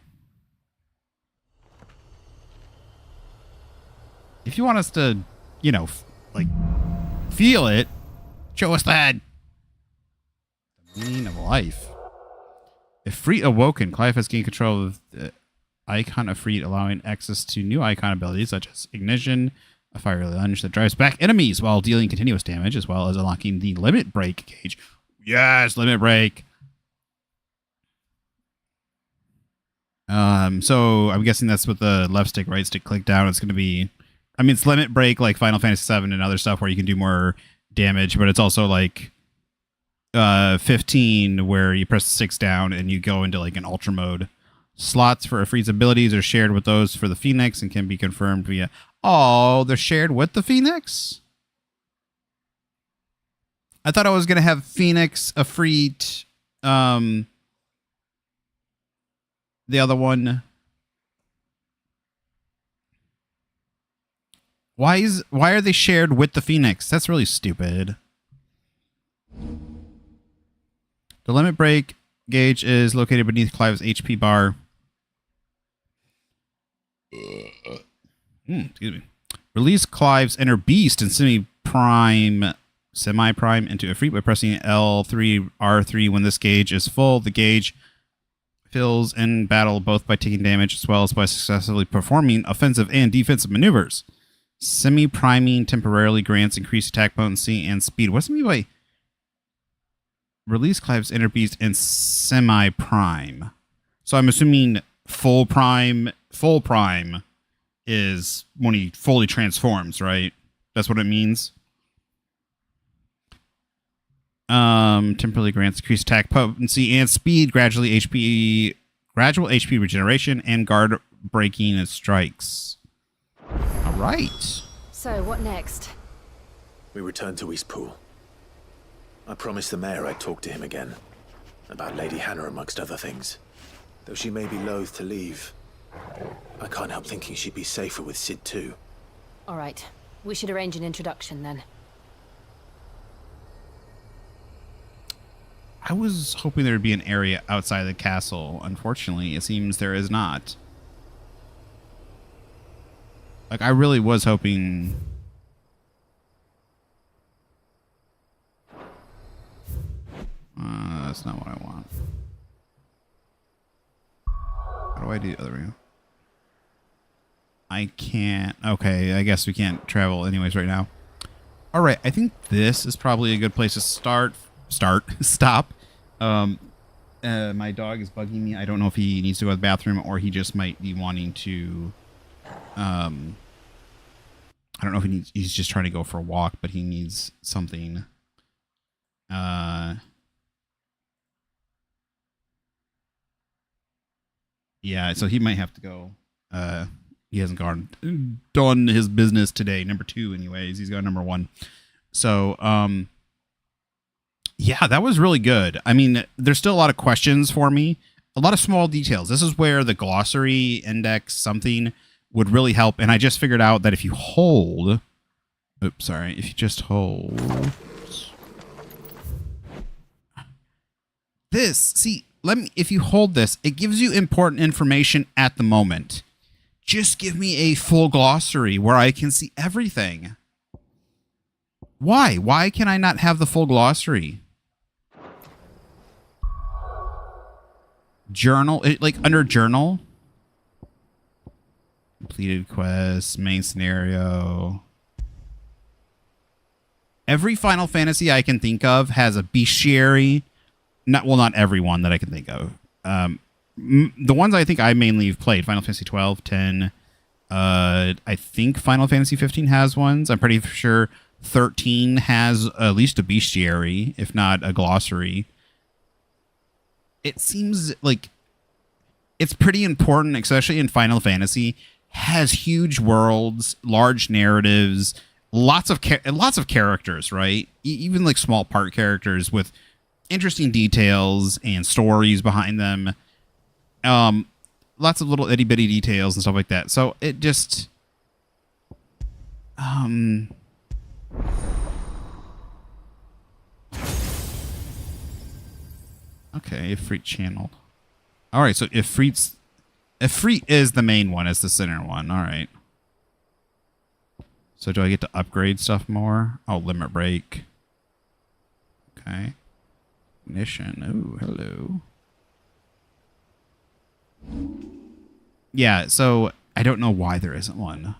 If you want us to, you know, like, feel it, show us the head. The meaning of life. If Freet awoken, Clive has gained control of the icon of Freet, allowing access to new icon abilities such as Ignition, a fiery lunge that drives back enemies while dealing continuous damage, as well as unlocking the limit break gauge. Yes, limit break. So I'm guessing that's with the left stick, right stick click down. It's going to be, I mean, it's limit break like Final Fantasy VII and other stuff where you can do more damage, but it's also like 15 where you press the sticks down and you go into like an ultra mode. Slots for Ifrit's abilities are shared with those for the Phoenix and can be confirmed via... Oh, they're shared with the Phoenix? I thought I was going to have Phoenix, Ifrit, the other one. Why are they shared with the Phoenix? That's really stupid. The limit break gauge is located beneath Clive's HP bar. Excuse me. Release Clive's inner beast and semi-prime into Ifrit by pressing L3, R3 when this gauge is full. The gauge fills in battle both by taking damage as well as by successfully performing offensive and defensive maneuvers. Semi-priming temporarily grants increased attack potency and speed. What's it mean by release Clive's inner beast and semi-prime? So I'm assuming full prime is when he fully transforms, right? That's what it means. Temporarily grants increased attack potency and speed, gradual HP regeneration, and guard breaking strikes. All right. So, what next? We return to Eastpool. I promised the mayor I'd talk to him again. About Lady Hannah, amongst other things. Though she may be loath to leave, I can't help thinking she'd be safer with Sid too. All right. We should arrange an introduction then. I was hoping there'd be an area outside the castle. Unfortunately, it seems there is not. Like, I really was hoping... that's not what I want. How do I do the other room? I can't... Okay, I guess we can't travel anyways right now. Alright, I think this is probably a good place to stop. My dog is bugging me. I don't know if he needs to go to the bathroom or he just might be wanting to... I don't know if he's just trying to go for a walk, but he needs something. Yeah, so he might have to go. He hasn't done his business today. Number 2, anyways. He's got number 1. So, yeah, that was really good. I mean, there's still a lot of questions for me. A lot of small details. This is where the glossary index something would really help. And I just figured out that if you hold... Oops, sorry. If you just hold... This, see, if you hold this, it gives you important information at the moment. Just give me a full glossary where I can see everything. Why? Why can I not have the full glossary? Journal, like under journal. Completed quests, main scenario. Every Final Fantasy I can think of has a bestiary. Not every one that I can think of. The ones I think I mainly have played, Final Fantasy 12, 10. I think Final Fantasy 15 has ones. I'm pretty sure 13 has at least a bestiary, if not a glossary. It seems like it's pretty important, especially in Final Fantasy. Has huge worlds, large narratives, lots of characters, right? Even like small part characters with interesting details and stories behind them. Lots of little itty bitty details and stuff like that. So it just, okay, Ifrit channeled. All right, so Ifrit is the main one, it's the center one. All right. So do I get to upgrade stuff more? Oh, limit break. Okay. Ignition. Oh, hello. Yeah, so I don't know why there isn't one.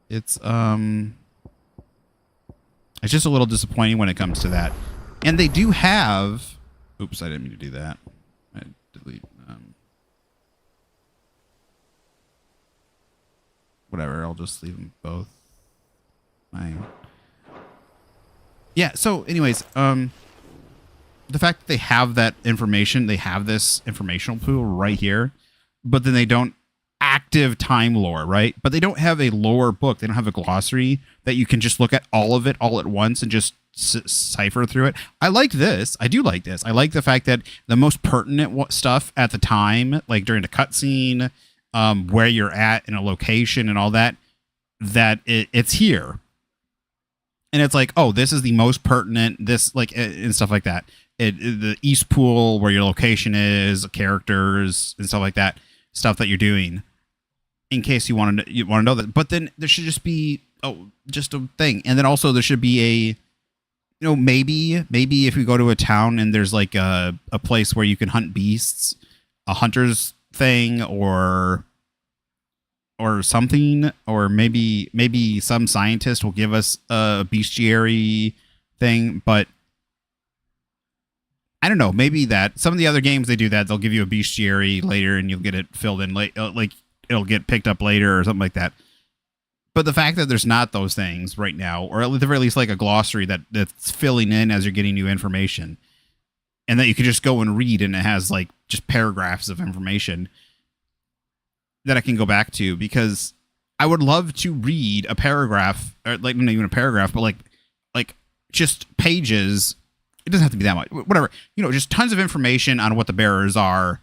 It's just a little disappointing when it comes to that. And they do have, oops, I didn't mean to do that. I delete whatever, I'll just leave them both. Yeah, so anyways, the fact that they have that information, they have this informational pool right here, but then they don't active time lore, right? But they don't have a lore book. They don't have a glossary that you can just look at all of it all at once and just cipher through it. I like this. I do like this. I like the fact that the most pertinent stuff at the time, like during the cutscene, where you're at in a location and all that, it's here. And it's like, oh, this is the most pertinent, this, like, and stuff like that. The East Pool, where your location is, characters, and stuff like that, stuff that you're doing, in case you want to know that. But then there should just be, just a thing. And then also there should be maybe if we go to a town and there's like a place where you can hunt beasts, a hunter's thing, or something, or maybe some scientist will give us a bestiary thing. But I don't know, maybe that some of the other games they do that, they'll give you a bestiary later and you'll get it filled in late, like it'll get picked up later or something like that. But the fact that there's not those things right now, or at the very least like a glossary that's filling in as you're getting new information, and that you can just go and read, and it has like just paragraphs of information that I can go back to, because I would love to read a paragraph, or like not even a paragraph, but like just pages. It doesn't have to be that much, whatever, just tons of information on what the bearers are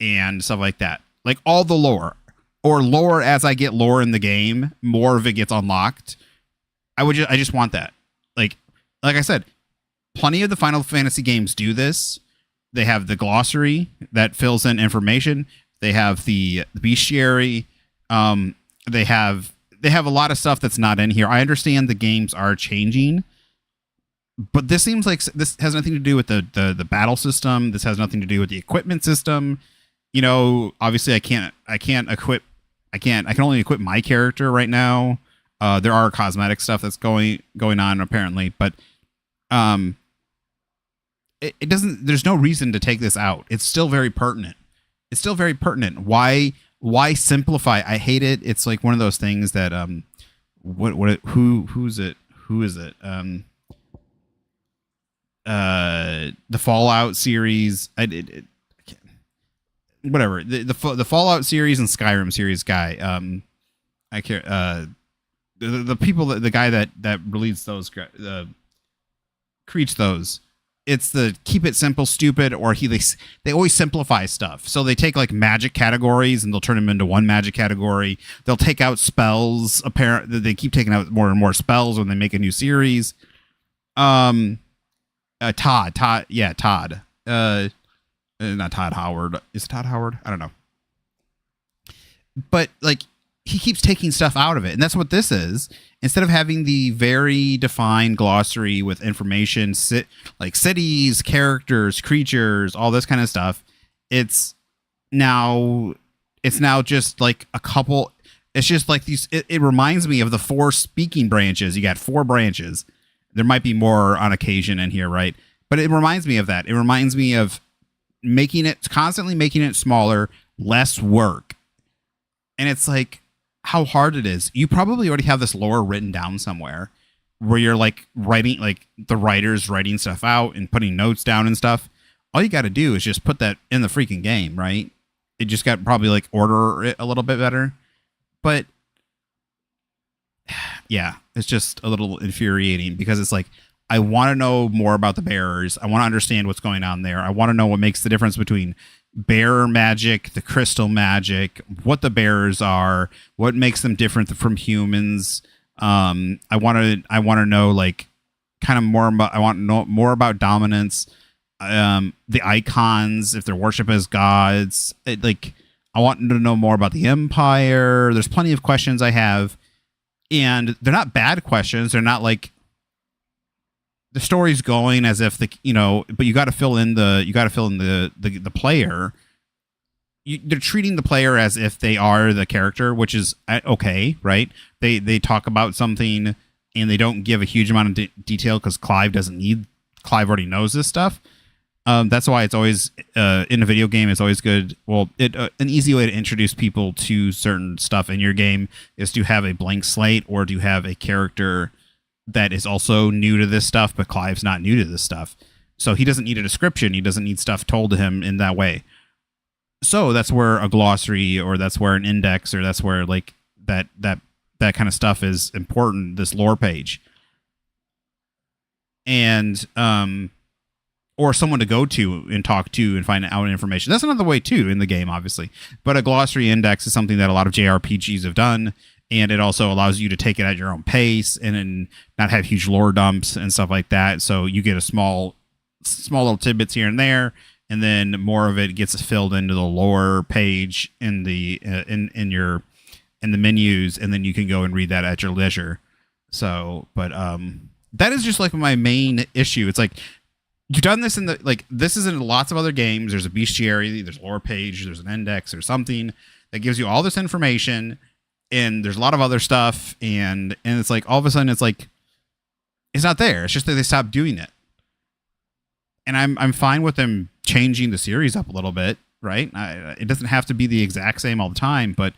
and stuff like that. Like all the lore, or lore as I get lore in the game, more of it gets unlocked. I just want that. Like I said, plenty of the Final Fantasy games do this. They have the glossary that fills in information. They have the bestiary. They have a lot of stuff that's not in here. I understand the games are changing, but this seems like this has nothing to do with the battle system. This has nothing to do with the equipment system. Obviously I can only equip my character right now. There are cosmetic stuff that's going on apparently, but it doesn't, there's no reason to take this out. It's still very pertinent. Why simplify? I hate it. It's like one of those things that who is it? The Fallout series. Whatever. The Fallout series and Skyrim series guy. I care. The people the guy that released those creates those. it's the keep it simple, stupid, or they always simplify stuff. So they take like magic categories and they'll turn them into one magic category. They'll take out spells. They keep taking out more and more spells when they make a new series. Todd. Not Todd Howard. Is it Todd Howard? I don't know. But like he keeps taking stuff out of it, and that's what this is. Instead of having the very defined glossary with information, like cities, characters, creatures, all this kind of stuff, it's now just like a couple. It's just like these. It reminds me of the 4 speaking branches. You got 4 branches. There might be more on occasion in here, right? But it reminds me of that. It reminds me of constantly making it smaller, less work. And it's like how hard it is. You probably already have this lore written down somewhere where you're like writing, like the writers writing stuff out and putting notes down and stuff. All you got to do is just put that in the freaking game, right? It just got probably like order it a little bit better. But yeah, it's just a little infuriating because it's like, I want to know more about the bearers. I want to understand what's going on there. I want to know what makes the difference between bearer magic, the crystal magic, what the bearers are, what makes them different from humans. I want to know like kind of more about, I want to know more about dominance, the Eikons, if they're worshipped as gods. I want to know more about the Empire. There's plenty of questions I have, and they're not bad questions. They're not like, the story's going as if but you got to fill in the player. They're treating the player as if they are the character, which is okay, right? They talk about something and they don't give a huge amount of detail because Clive already knows this stuff. That's why it's always in a video game. It's always good. Well, an easy way to introduce people to certain stuff in your game is to have a blank slate or to have a character that is also new to this stuff, but Clive's not new to this stuff. So he doesn't need a description. He doesn't need stuff told to him in that way. So that's where a glossary or that's where an index or that's where like that kind of stuff is important, this lore page. And or someone to go to and talk to and find out information. That's another way too in the game, obviously. But a glossary index is something that a lot of JRPGs have done. And it also allows you to take it at your own pace and then not have huge lore dumps and stuff like that. So you get a small little tidbits here and there, and then more of it gets filled into the lore page in the in the menus, and then you can go and read that at your leisure. So, but that is just like my main issue. It's like you've done this this is in lots of other games. There's a bestiary, there's a lore page, there's an index or something that gives you all this information. And there's a lot of other stuff, and it's like all of a sudden it's like it's not there. It's just that they stopped doing it. And I'm fine with them changing the series up a little bit, right? It doesn't have to be the exact same all the time, but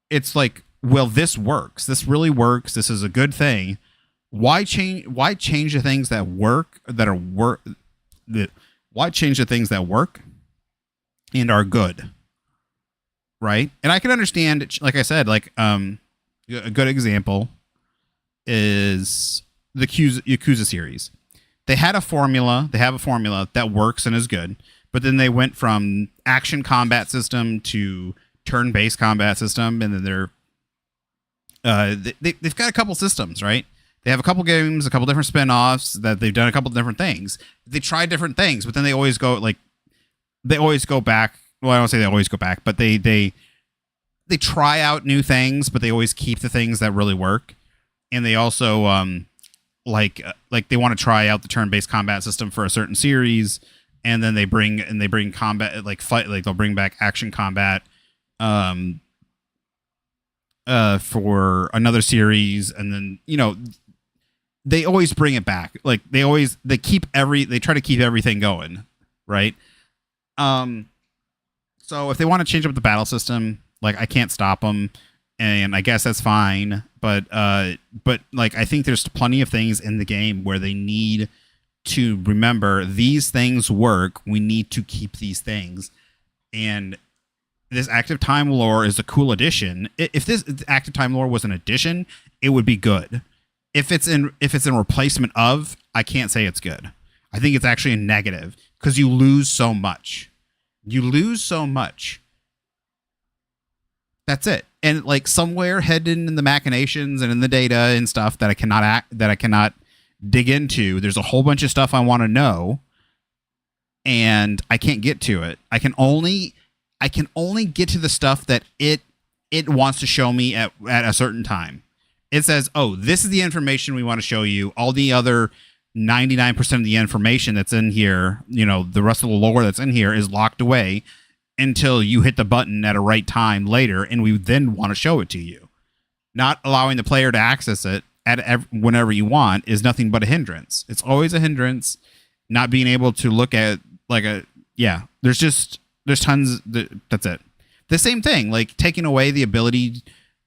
it's like, well, this works. This really works. This is a good thing. Why change the things that work why change the things that work and are good? Right. And I can understand, like I said, like a good example is the Yakuza series. They have a formula that works and is good, but then they went from action combat system to turn-based combat system, and then they've got a couple systems, right? They have a couple games, a couple different spin-offs that they've done a couple different things. They try different things, but then they always go back. Well, I don't say they always go back, but they try out new things, but they always keep the things that really work. And they also like they want to try out the turn-based combat system for a certain series, and then they bring combat they'll bring back action combat for another series, and then they always bring it back. Like they try to keep everything going, right? So if they want to change up the battle system, like I can't stop them, and I guess that's fine. But like I think there's plenty of things in the game where they need to remember these things work. We need to keep these things, and this active time lore is a cool addition. If this active time lore was an addition, it would be good. if it's in replacement of, I can't say it's good. I think it's actually a negative because you lose so much. You lose so much. That's it. And like somewhere hidden in the machinations and in the data and stuff that I cannot dig into, there's a whole bunch of stuff I want to know, and I can't get to it. I can only get to the stuff that it wants to show me at a certain time. It says, "Oh, this is the information we want to show you." All the other 99% of the information that's in here, the rest of the lore that's in here is locked away until you hit the button at a right time later, and we then want to show it to you. Not allowing the player to access it whenever you want is nothing but a hindrance. It's always a hindrance. Not being able to look at there's tons. That's it. The same thing, like taking away the ability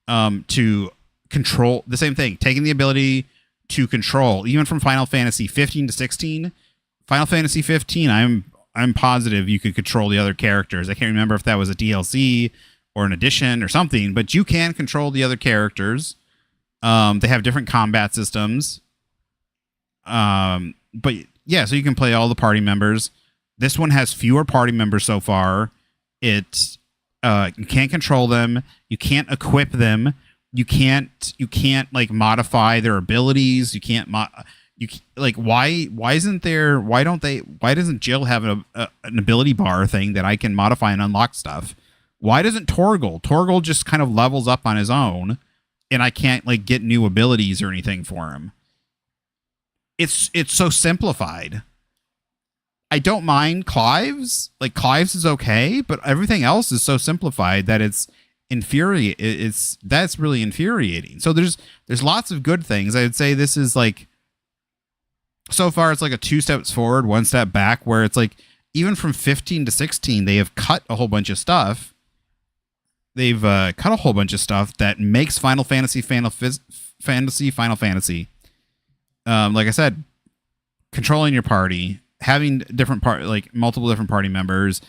to control. The same thing, taking the ability to control, even from Final Fantasy 15 to 16. Final Fantasy 15, I'm positive you could control the other characters. I can't remember if that was a DLC or an addition or something, but you can control the other characters. They have different combat systems. But yeah, so you can play all the party members. This one has fewer party members so far. You can't control them. You can't equip them. You can't like modify their abilities. You can't why doesn't Jill have an ability bar thing that I can modify and unlock stuff? Why doesn't Torgal just kind of levels up on his own and I can't like get new abilities or anything for him? It's so simplified. I don't mind Clive's. Like Clive's is okay, but everything else is so simplified that it's that's really infuriating. So there's lots of good things. I would say this is like, so far it's like a 2 steps forward, 1 step back, where it's like even from 15 to 16 they have cut a whole bunch of stuff. They've cut a whole bunch of stuff that makes Final Fantasy. Like I said, controlling your party, having multiple different party members,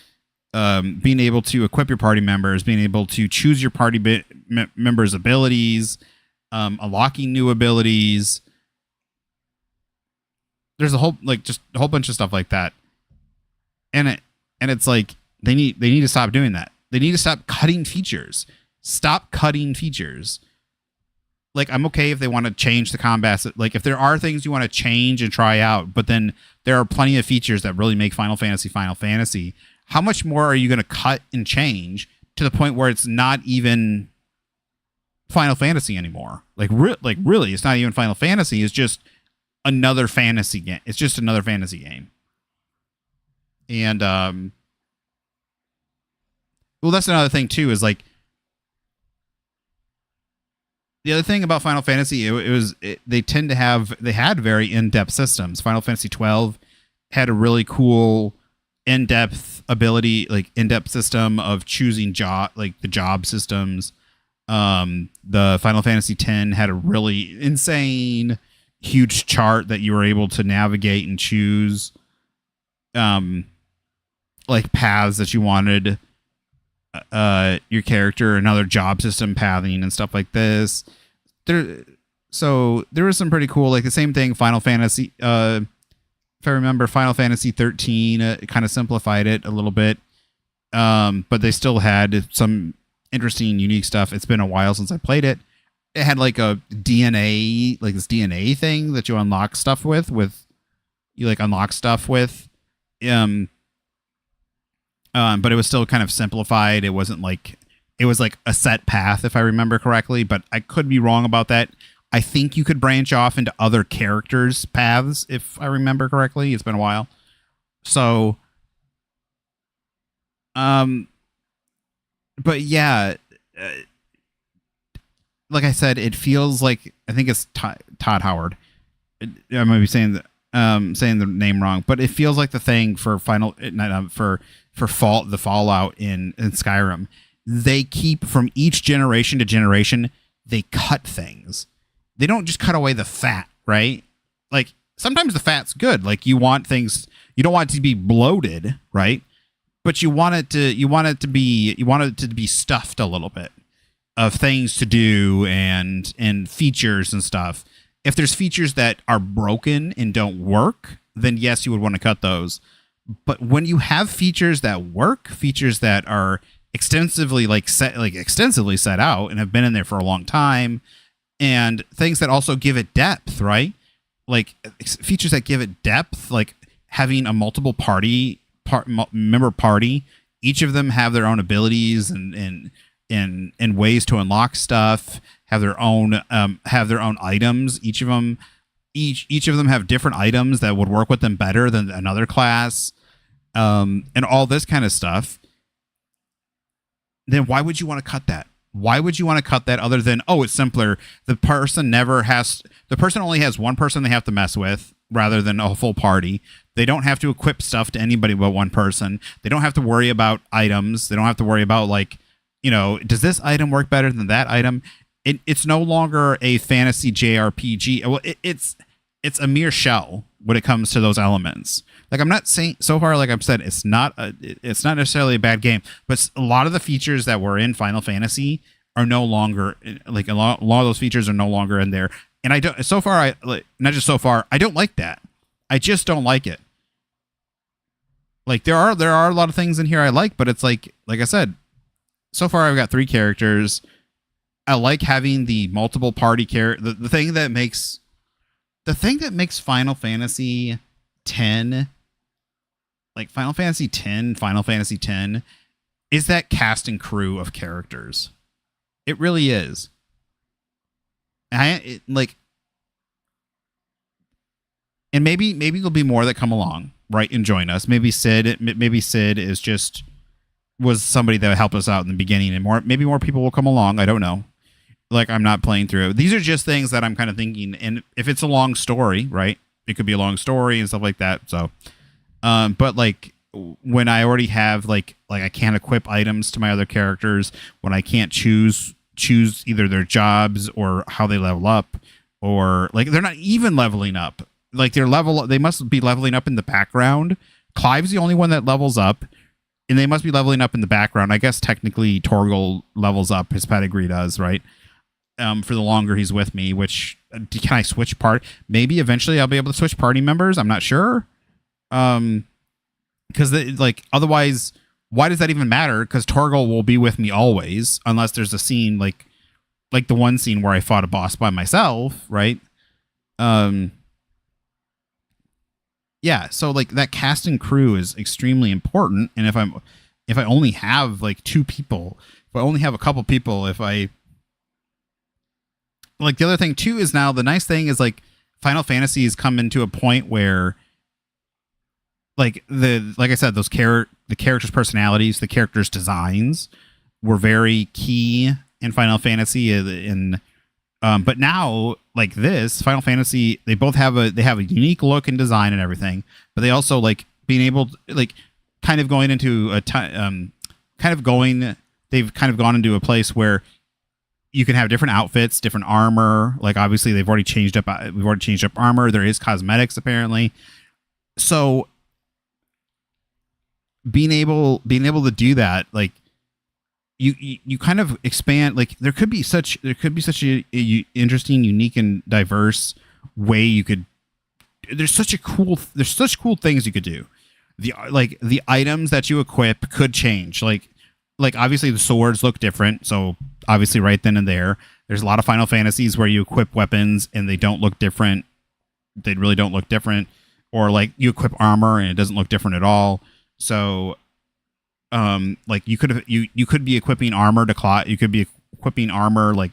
being able to equip your party members, being able to choose your party members' abilities, unlocking new abilities. There's a whole bunch of stuff like that, and it's like they need to stop doing that. They need to stop cutting features. Stop cutting features. Like, I'm okay if they want to change the combat. Like, if there are things you want to change and try out, but then there are plenty of features that really make Final Fantasy. How much more are you going to cut and change to the point where it's not even Final Fantasy anymore? Really, it's not even Final Fantasy. It's just another fantasy game. It's just another fantasy game. And, well, that's another thing too, is like, the other thing about Final Fantasy, they had very in-depth systems. Final Fantasy 12 had a really cool in-depth ability, like in-depth system of choosing the job systems. The Final Fantasy 10 had a really insane, huge chart that you were able to navigate and choose, like paths that you wanted your character, another job system pathing and stuff like this. So there was some pretty cool, like the same thing. Final Fantasy, if I remember, Final Fantasy 13 kind of simplified it a little bit, but they still had some interesting, unique stuff. It's been a while since I played it. It had like a DNA, like this DNA thing that you unlock stuff with. But it was still kind of simplified. It wasn't like, it was like a set path, if I remember correctly, but I could be wrong about that. I think you could branch off into other characters' paths, if I remember correctly. It's been a while. So, but yeah, like I said, it feels like, I think it's Todd Howard. I might be saying the name wrong, but it feels like the thing for the Fallout in Skyrim. They keep, from each generation to generation, they cut things. They don't just cut away the fat, right? Like, sometimes the fat's good. Like, you want things, you don't want it to be bloated, right? But you want it to be stuffed a little bit of things to do and features and stuff. if there's features that are broken and don't work, then yes, you would want to cut those. But when you have features that work, features that are extensively set out and have been in there for a long time, and things that also give it depth, right? Like features that give it depth, like having a multiple member party, each of them have their own abilities and ways to unlock stuff, have their own items. Each of them have different items that would work with them better than another class, and all this kind of stuff. Then why would you want to cut that? Why would you want to cut that other than, oh, it's simpler? The person only has one person they have to mess with rather than a full party. They don't have to equip stuff to anybody but one person. They don't have to worry about items. They don't have to worry about, like, you know, does this item work better than that item? It's no longer a fantasy JRPG. Well, it's a mere shell when it comes to those elements. Like, I'm not saying, so far, like I've said, it's not necessarily a bad game, but a lot of the features that were in Final Fantasy are no longer, like, a lot of those features are no longer in there. And I don't like that. I just don't like it. Like, there are a lot of things in here I like, but it's like I said, so far I've got 3 characters. I like having the multiple party the thing that makes Final Fantasy X, like Final Fantasy X, is that cast and crew of characters. It really is. And maybe there'll be more that come along, right, and join us. Maybe Sid was somebody that helped us out in the beginning, and maybe more people will come along. I don't know. Like, I'm not playing through it. These are just things that I'm kind of thinking, and if it's a long story, right, it could be a long story and stuff like that. So, but like when I already have like I can't equip items to my other characters, when I can't choose either their jobs or how they level up, or like they're not even leveling up. Like they must be leveling up in the background. Clive's the only one that levels up, and they must be leveling up in the background. I guess technically Torgal levels up, his pedigree does, right? For the longer he's with me, which can I switch part? Maybe eventually I'll be able to switch party members. I'm not sure. Because like otherwise, why does that even matter? Because Torgal will be with me always, unless there's a scene like the one scene where I fought a boss by myself, right? Yeah. So like that cast and crew is extremely important, and if I only have like 2 people, if I only have a couple people, like the other thing too is now the nice thing is like Final Fantasy has come into a point where like I said, the characters' personalities, the characters' designs were very key in Final Fantasy, but now like this Final Fantasy, they have a unique look and design and everything, but they also like being able to, like kind of going into they've kind of gone into a place where you can have different outfits, different armor. Like obviously we've already changed up armor. There is cosmetics apparently. So being able to do that, like you kind of expand, like there could be such a interesting, unique, and diverse way there's such cool things you could do. The items that you equip could change. Like obviously the swords look different, so obviously right then and there's a lot of Final Fantasies where you equip weapons and they don't look different. They really don't look different. Or like you equip armor and it doesn't look different at all. So like you could be equipping armor to Clive. You could be equipping armor like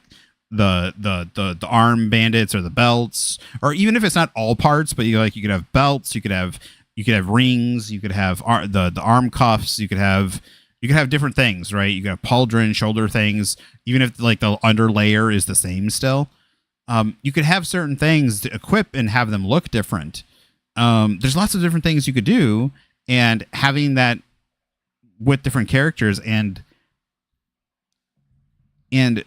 the arm bandits or the belts, or even if it's not all parts, but you could have belts, you could have rings, you could have the arm cuffs, you could have different things, right? You could have pauldron, shoulder things, even if like the underlayer is the same still. You could have certain things to equip and have them look different. There's lots of different things you could do, and having that with different characters and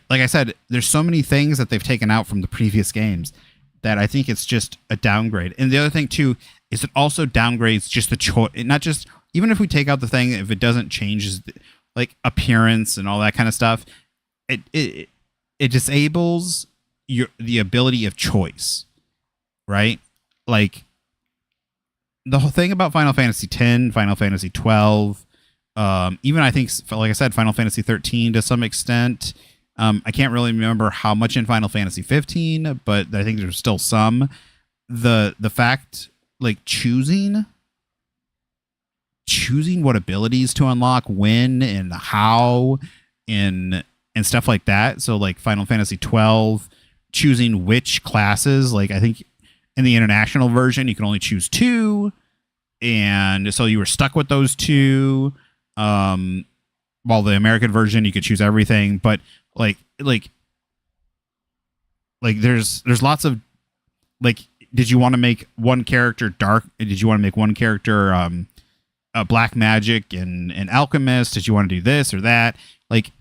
like I said, there's so many things that they've taken out from the previous games that I think it's just a downgrade. And the other thing too is it also downgrades just the choice, not just, even if we take out the thing, if it doesn't change like appearance and all that kind of stuff, it disables the ability of choice. right? Like the whole thing about Final Fantasy X, Final Fantasy 12, even I think, like I said, Final Fantasy 13 to some extent. I can't really remember how much in Final Fantasy 15, but I think there's still some. The fact, like, choosing what abilities to unlock, when and how, and stuff like that. So like Final Fantasy 12, choosing which classes, like I think in the international version you can only choose 2, and so you were stuck with those 2. While the American version you could choose everything, but like there's lots of, like, did you want to make one character dark? Did you want to make one character a black magic and an alchemist? Did you want to do this or that? Like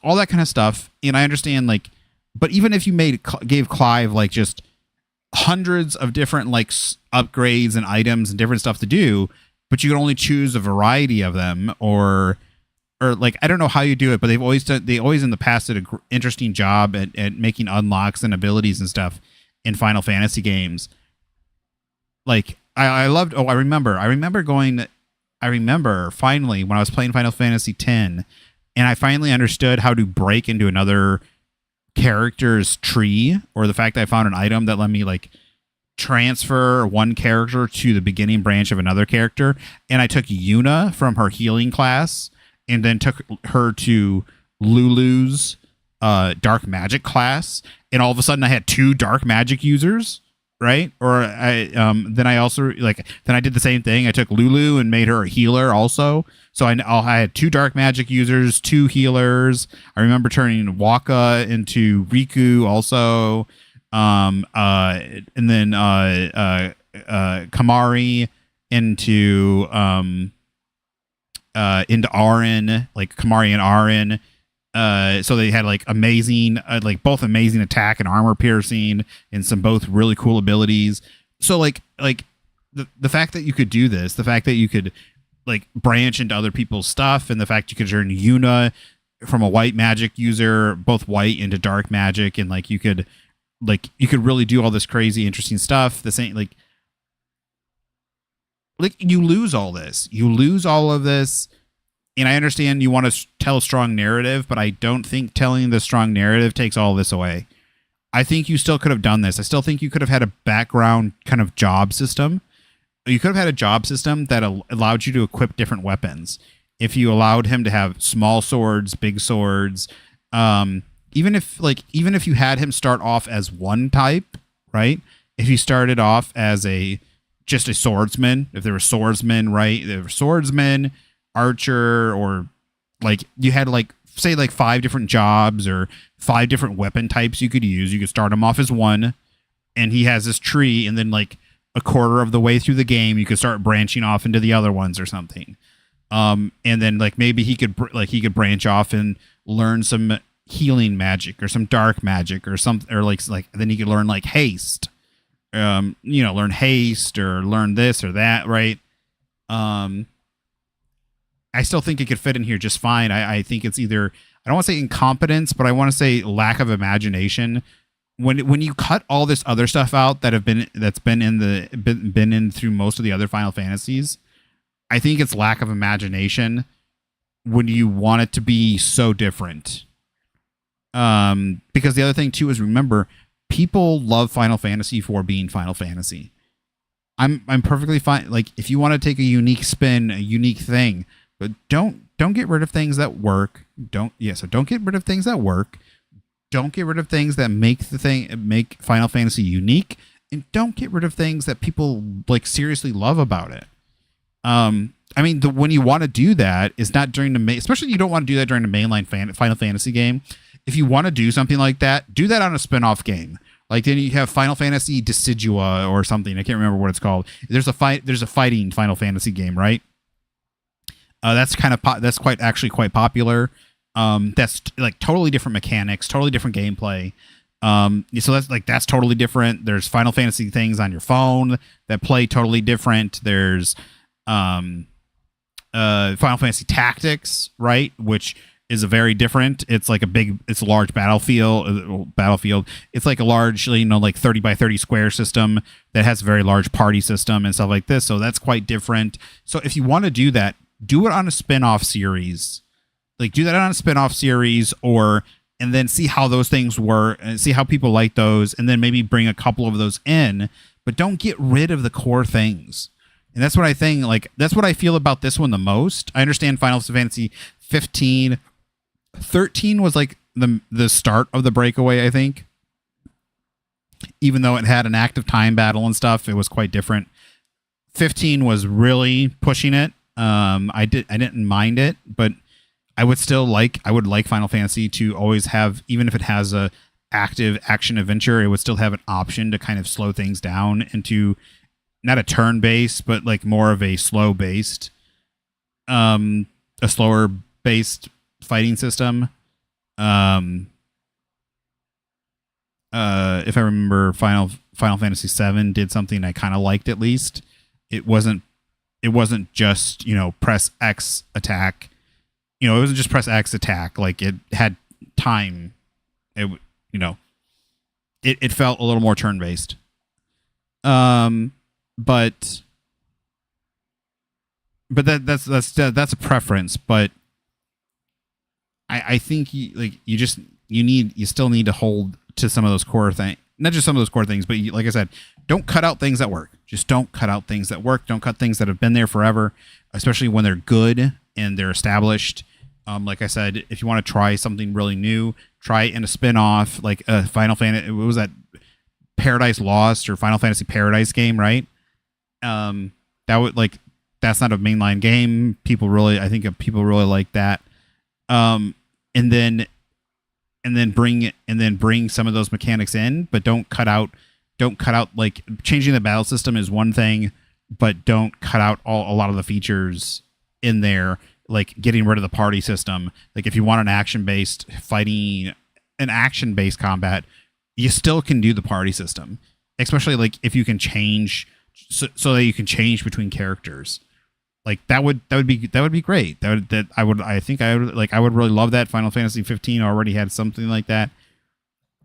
all that kind of stuff. And I understand, like, but even if you gave Clive like just hundreds of different like upgrades and items and different stuff to do, but you can only choose a variety of them, or like, I don't know how you do it, but they always in the past did an interesting job at making unlocks and abilities and stuff in Final Fantasy games. Like I loved, I remember finally when I was playing Final Fantasy X, and I finally understood how to break into another character's tree, or the fact that I found an item that let me like transfer one character to the beginning branch of another character. And I took Yuna from her healing class and then took her to Lulu's dark magic class, and all of a sudden I had 2 dark magic users, right? Or then I also then I did the same thing. I took Lulu and made her a healer also. So I had 2 dark magic users, 2 healers. I remember turning Waka into Riku also. And then Kamari into Aaron, like Kamari and Aaron. So they had like amazing, both amazing attack and armor piercing, and some both really cool abilities. So like the fact that you could do this, the fact that you could like branch into other people's stuff, and the fact you could turn Yuna from a white magic user, both white, into dark magic, and like you could really do all this crazy interesting stuff. The same, like you lose all this. You lose all of this. And I understand you want to tell a strong narrative, but I don't think telling the strong narrative takes all this away. I think you still could have done this. I still think you could have had a background kind of job system. You could have had a job system that allowed you to equip different weapons. If you allowed him to have small swords, big swords, even if you had him start off as one type, right? If he started off as just a swordsman, if there were swordsmen, right? There were swordsmen, archer, or like you had like say like 5 different jobs or 5 different weapon types you could use. You could start him off as one, and he has this tree, and then like a quarter of the way through the game you could start branching off into the other ones or something. And then like maybe he could branch off and learn some healing magic or some dark magic or something, or like then he could learn like haste. Learn haste or learn this or that, right? I still think it could fit in here just fine. I think it's either, I don't want to say incompetence, but I want to say lack of imagination. When you cut all this other stuff out that's been in through most of the other Final Fantasies, I think it's lack of imagination when you want it to be so different. Because the other thing too is, remember, people love Final Fantasy for being Final Fantasy. I'm perfectly fine. Like, if you want to take a unique spin, a unique thing, but don't get rid of things that work. Don't get rid of things that work. Don't get rid of things that make Final Fantasy unique, and don't get rid of things that people like seriously love about it. I mean, when you want to do that, is not during the especially you don't want to do that during the mainline Final Fantasy game. If you want to do something like that, do that on a spin-off game. Like, then you have Final Fantasy Decidua or something. I can't remember what it's called. There's a fighting Final Fantasy game, right? That's quite popular. That's like totally different mechanics, totally different gameplay. So that's totally different. There's Final Fantasy things on your phone that play totally different. There's Final Fantasy Tactics, right? Which is a very different. It's like it's a large battlefield. It's like a large, like 30 by 30 square system that has a very large party system and stuff like this. So that's quite different. So if you want to do that, do it on a spin-off series. Like do that on a spin-off series, and then see how those things work and see how people like those, and then maybe bring a couple of those in, but don't get rid of the core things. And that's what I think, like, that's what I feel about this one the most. I understand Final Fantasy 15, 13 was like the start of the breakaway, I think. Even though it had an active time battle and stuff, it was quite different. 15 was really pushing it. I didn't mind it, but I would like Final Fantasy to always have, even if it has a active action adventure, it would still have an option to kind of slow things down into not a turn based, but like more of a slower based fighting system. If I remember, Final Fantasy 7 did something I kind of liked. At least it wasn't just press X attack. It wasn't just press X attack. Like it had time. It felt a little more turn based. But that's a preference. But I think you still need to hold to some of those core things. Not just some of those core things, but like I said, don't cut out things that work. Just don't cut out things that work. Don't cut things that have been there forever, especially when they're good and they're established. Like I said, if you want to try something really new, try it in a spin-off, like Final Fantasy. What was that? Paradise Lost or Final Fantasy Paradise game, right? That's not a mainline game. I think people really like that. And then bring some of those mechanics in, but don't cut out, like, changing the battle system is one thing, but don't cut out a lot of the features in there, like getting rid of the party system. Like if you want an action-based combat, you still can do the party system, especially like if you can change so that you can change between characters. Like that would be great. I would really love that. Final Fantasy 15 already had something like that.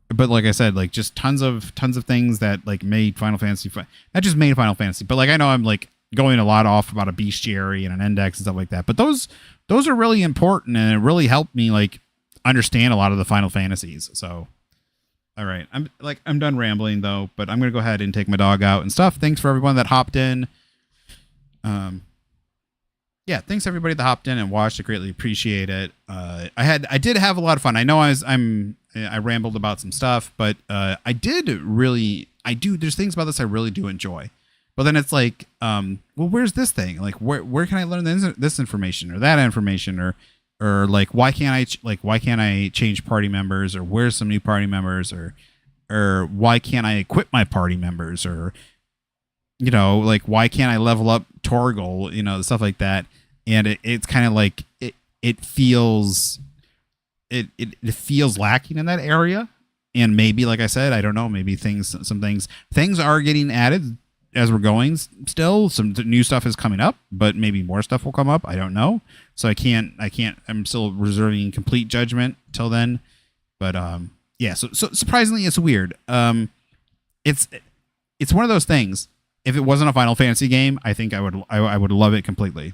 But like I said, like just tons of things that like made Final Fantasy, not just made Final Fantasy, but like I know I'm like going a lot off about a bestiary and an index and stuff like that. But those are really important, and it really helped me like understand a lot of the Final Fantasies. So all right, I'm done rambling though, but I'm gonna go ahead and take my dog out and stuff. Thanks for everyone that hopped in. Yeah, thanks everybody that hopped in and watched. I greatly appreciate it. I did have a lot of fun. I know I rambled about some stuff, but there's things about this I really do enjoy. But then it's like, well, where's this thing? Like, where can I learn this information or that information, or like why can't I change party members, or where's some new party members, or why can't I equip my party members, or like why can't I level up Torgal, stuff like that. And it's kind of like it feels lacking in that area. And maybe, like I said, I don't know, maybe things are getting added as we're going still. Some new stuff is coming up, but maybe more stuff will come up. I don't know. So I'm still reserving complete judgment till then. But yeah, so surprisingly it's weird. It's one of those things. If it wasn't a Final Fantasy game, I think I would love it completely.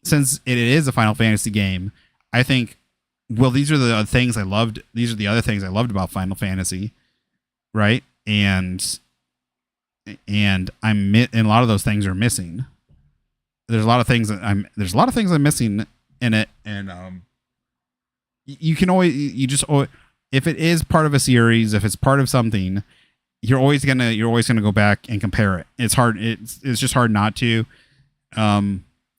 Since it is a Final Fantasy game, I think, well, these are the things I loved. These are the other things I loved about Final Fantasy, right? And a lot of those things are missing. There's a lot of things I'm missing in it, and you can always if it is part of a series, if it's part of something, you're always gonna go back and compare it. It's hard. It's just hard not to,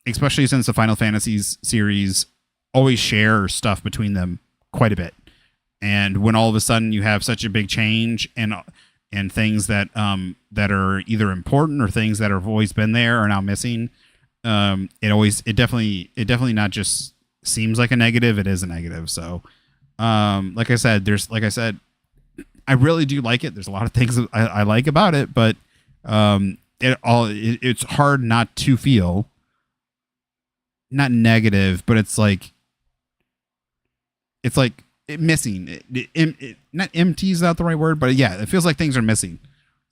especially since the Final Fantasies series always share stuff between them quite a bit. And when all of a sudden you have such a big change and things that are either important or things that have always been there are now missing, it definitely not just seems like a negative. It is a negative. So, like I said, I really do like it. There's a lot of things that I like about it, but it's hard not to feel not negative, but it's like it's like missing. Not empty is not the right word, but yeah, it feels like things are missing.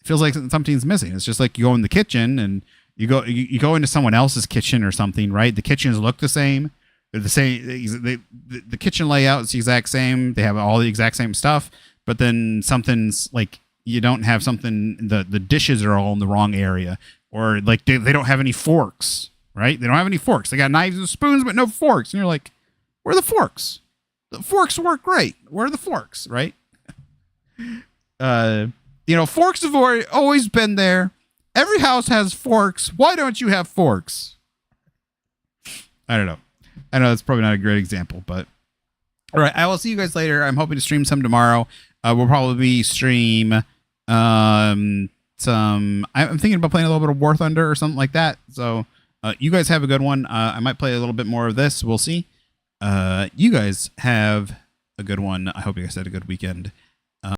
It feels like something's missing. It's just like you go in the kitchen and you go into someone else's kitchen or something, right? The kitchens look the same. They're the same. The kitchen layout is the exact same. They have all the exact same stuff, but then something's like you don't have something. The dishes are all in the wrong area, or like they don't have any forks, right? They don't have any forks. They got knives and spoons, but no forks. And you're like, where are the forks? The forks work great. Where are the forks, right? Forks have always been there. Every house has forks. Why don't you have forks? I don't know. I know that's probably not a great example, but all right. I will see you guys later. I'm hoping to stream some tomorrow. We'll probably stream I'm thinking about playing a little bit of War Thunder or something like that. So you guys have a good one. I might play a little bit more of this. We'll see. You guys have a good one. I hope you guys had a good weekend.